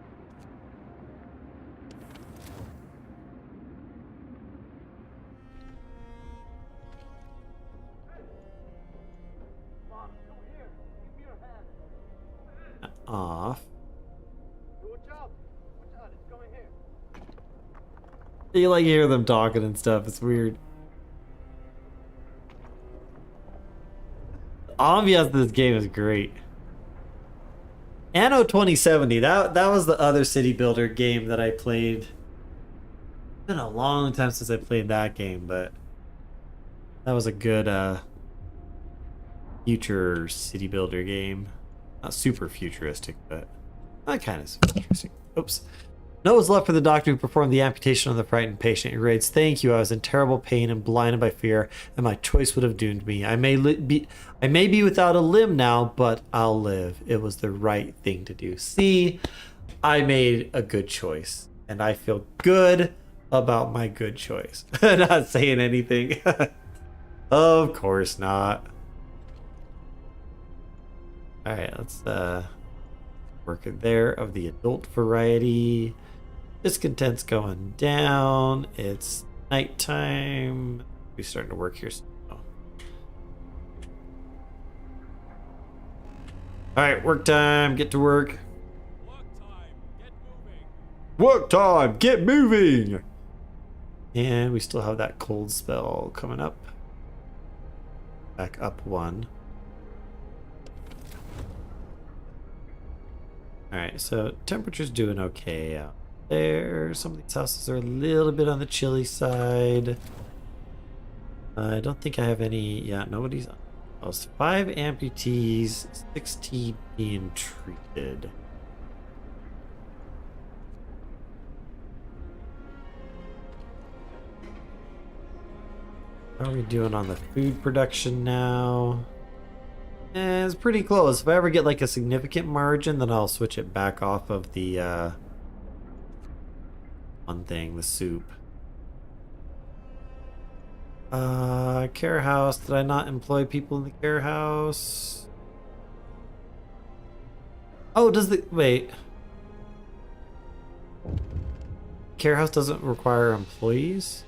Off. You like hear them talking and stuff. It's weird. The ambiance of this game is great. Anno 2070. That was the other city builder game that I played. It's been a long time since I played that game, but that was a good future city builder game. Not super futuristic, but that kind of futuristic. Oops. No one's left for the doctor who performed the amputation on the frightened patient. He writes, "Thank you. I was in terrible pain and blinded by fear, and my choice would have doomed me. I may be without a limb now, but I'll live. It was the right thing to do." See, I made a good choice, and I feel good about my good choice. Not saying anything. Of course not. All right, let's work it there of the adult variety. Discontent's going down. It's nighttime. We're starting to work here. All right, work time. Get to work. Work time. Get moving. And we still have that cold spell coming up. Back up one. Alright, so temperature's doing okay out there. Some of these houses are a little bit on the chilly side. I don't think I have any. Yeah, nobody's. Oh, it's 5 amputees, 16 being treated. How are we doing on the food production now? It's pretty close. If I ever get like a significant margin, then I'll switch it back off of the one thing, the soup. Care house. Did I not employ people in the care house? Oh, does the wait? Care house doesn't require employees?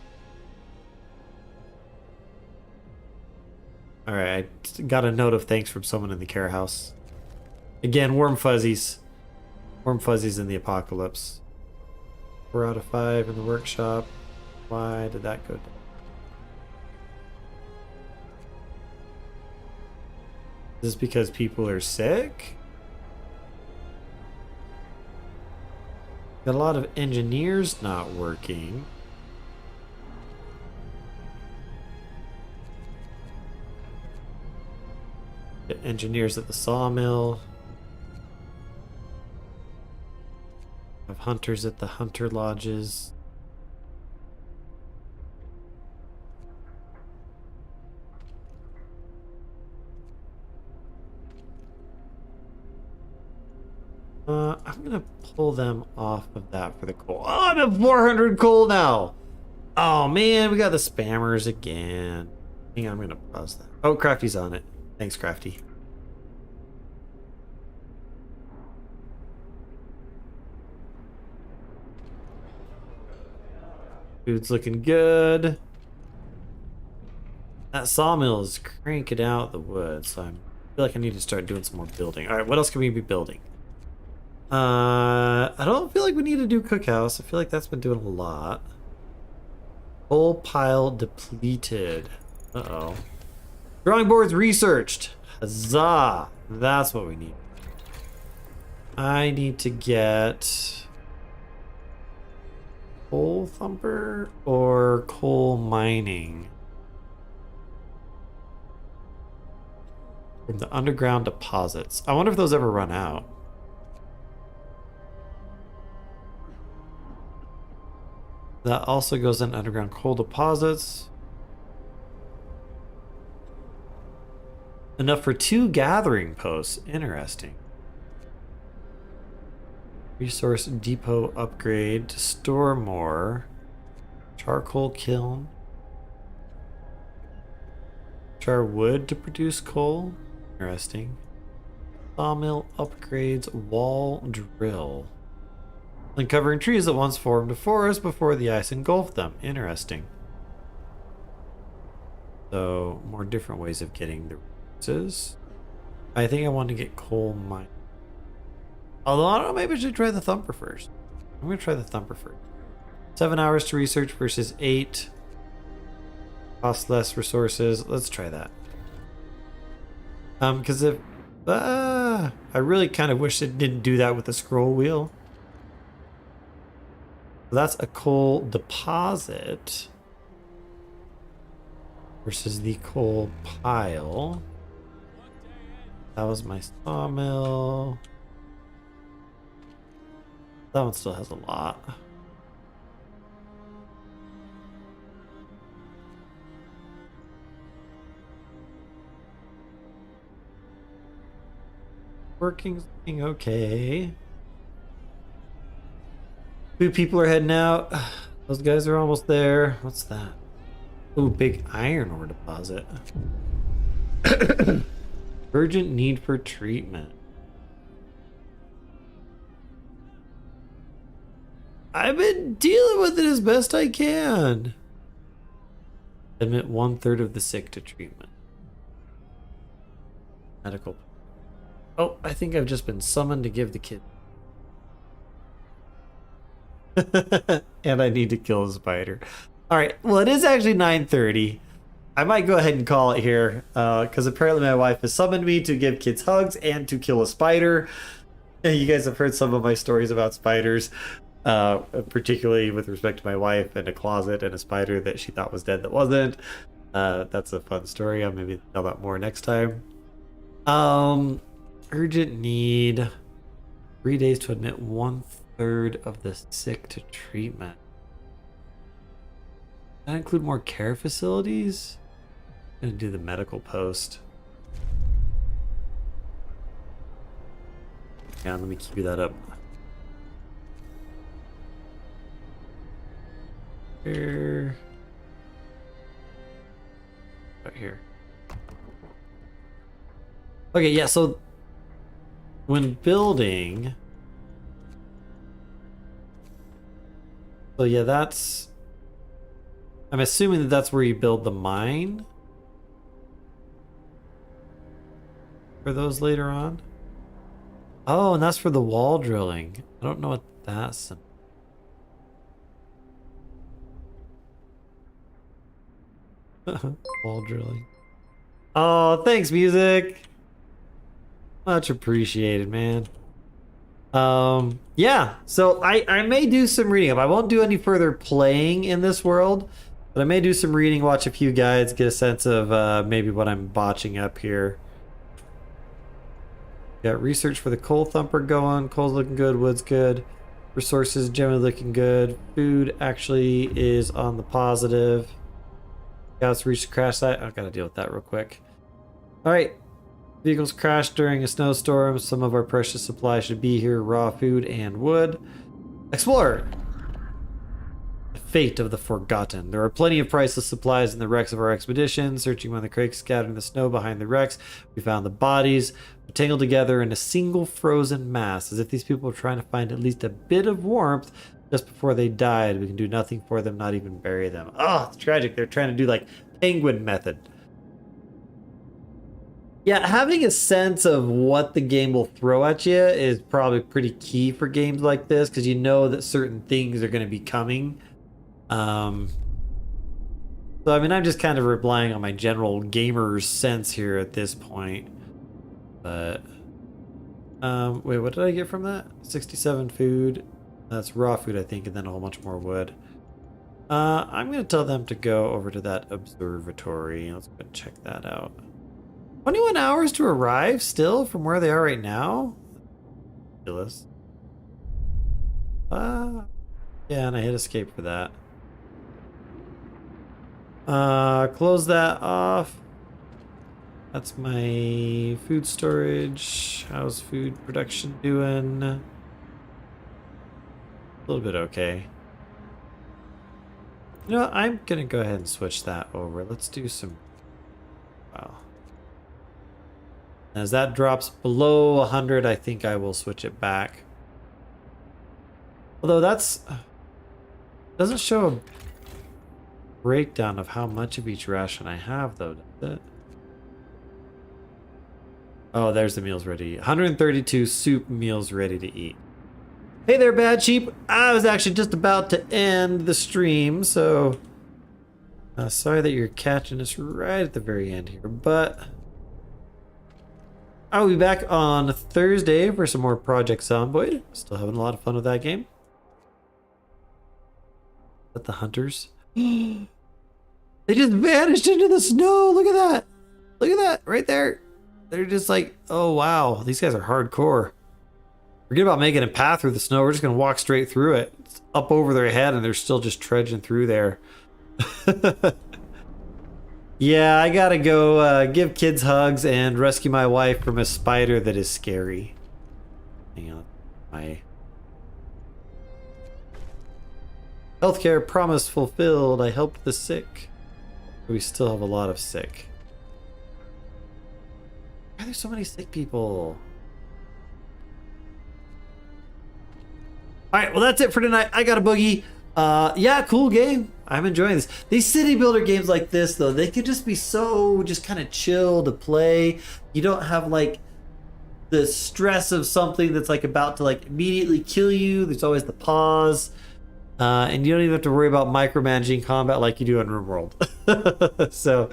Alright, I got a note of thanks from someone in the care house. Again, warm fuzzies. Warm fuzzies in the apocalypse. 4 out of 5 in the workshop. Why did that go down? Is this because people are sick? Got a lot of engineers not working. The engineers at the sawmill. Have hunters at the hunter lodges. I'm gonna pull them off of that for the coal. Oh, I'm at 400 coal now. Oh man, we got the spammers again. Hang on, I'm gonna pause that. Oh, Crafty's on it. Thanks, Crafty. Food's looking good. That sawmill is cranking out the wood, so I feel like I need to start doing some more building. All right, what else can we be building? I don't feel like we need to do cookhouse. I feel like that's been doing a lot. Coal pile depleted. Uh-oh. Drawing boards researched. Huzzah! That's what we need. I need to get coal thumper or coal mining from the underground deposits. I wonder if those ever run out. That also goes in underground coal deposits. Enough for 2 gathering posts. Interesting. Resource depot upgrade to store more. Charcoal kiln. Char wood to produce coal. Interesting. Sawmill upgrades. Wall drill. Uncovering trees that once formed a forest before the ice engulfed them. Interesting. So, more different ways of getting the resources. I think I want to get coal mine. Although, I don't know, maybe I should try the thumper first. I'm going to try the thumper first. 7 hours to research versus 8. Cost less resources. Let's try that. Because if... I really kind of wish it didn't do that with the scroll wheel. That's a coal deposit versus the coal pile. That was my sawmill. That one still has a lot. Working's looking okay. 2 people are heading out. Those guys are almost there. What's that? Ooh, big iron ore deposit. Urgent need for treatment. I've been dealing with it as best I can. Admit 1/3 of the sick to treatment. Medical. Oh, I think I've just been summoned to give the kid. And I need to kill a spider. All right. Well, it is actually 9:30. I might go ahead and call it here because apparently my wife has summoned me to give kids hugs and to kill a spider. And you guys have heard some of my stories about spiders, particularly with respect to my wife and a closet and a spider that she thought was dead that wasn't. That's a fun story. I'll maybe tell that more next time. Urgent need. 3 days to admit 1/3 of the sick to treatment. That include more care facilities? I'm gonna do the medical post. Yeah, let me cue that up. Here. Right here. Okay, yeah, so when building, so yeah, that's, I'm assuming that that's where you build the mine for those later on. Oh, and that's for the wall drilling. I don't know what that's. Wall drilling. Oh, thanks, music. Much appreciated, man. Yeah, so I may do some reading up. I won't do any further playing in this world, but I may do some reading, watch a few guides, get a sense of maybe what I'm botching up here. Got research for the coal thumper going. Coal's looking good, wood's good. Resources generally looking good. Food actually is on the positive. Scouts reached the crash site. I've got to deal with that real quick. Alright. Vehicles crashed during a snowstorm. Some of our precious supplies should be here. Raw food and wood. Explorer! The fate of the forgotten. There are plenty of priceless supplies in the wrecks of our expedition. Searching among the crates scattered in the snow behind the wrecks, we found the bodies tangled together in a single frozen mass, as if these people were trying to find at least a bit of warmth just before they died. We can do nothing for them, not even bury them. Oh, it's tragic. They're trying to do like penguin method. Yeah, having a sense of what the game will throw at you is probably pretty key for games like this, because you know that certain things are going to be coming. So I mean, I'm just kind of relying on my general gamer's sense here at this point. But wait, what did I get from that? 67 food. That's raw food, I think, and then a whole bunch more wood. I'm gonna tell them to go over to that observatory. Let's go check that out. 21 hours to arrive still from where they are right now? Ridiculous. Yeah, and I hit escape for that. Close that off. That's my food storage. How's food production doing? A little bit okay. You know what? I'm gonna go ahead and switch that over. Let's do some... Wow. As that drops below 100, I think I will switch it back. Although that's... doesn't show a breakdown of how much of each ration I have, though, does it? Oh, there's the meals ready to eat. 132 soup meals ready to eat. Hey there, Bad Sheep. I was actually just about to end the stream, so sorry that you're catching us right at the very end here, but I'll be back on Thursday for some more Project Zomboid. Still having a lot of fun with that game. Is that the hunters? They just vanished into the snow. Look at that. Look at that right there. They're just like, oh wow, these guys are hardcore. Forget about making a path through the snow. We're just gonna walk straight through it. It's up over their head and they're still just trudging through there. Yeah, I gotta go give kids hugs and rescue my wife from a spider that is scary. Hang on. My healthcare promise fulfilled. I helped the sick. We still have a lot of sick. Why are there so many sick people? Alright, well that's it for tonight. I got a boogie. Yeah, cool game. I'm enjoying this. These city builder games like this, though, they can just be so just kind of chill to play. You don't have like the stress of something that's like about to like immediately kill you. There's always the pause. And you don't even have to worry about micromanaging combat like you do in RimWorld. So,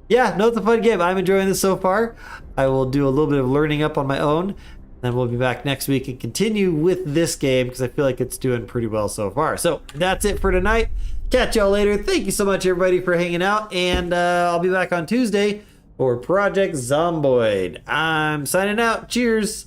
yeah, no, it's a fun game. I'm enjoying this so far. I will do a little bit of learning up on my own. Then we'll be back next week and continue with this game because I feel like it's doing pretty well so far. So, that's it for tonight. Catch y'all later. Thank you so much, everybody, for hanging out. And I'll be back on Tuesday for Project Zomboid. I'm signing out. Cheers.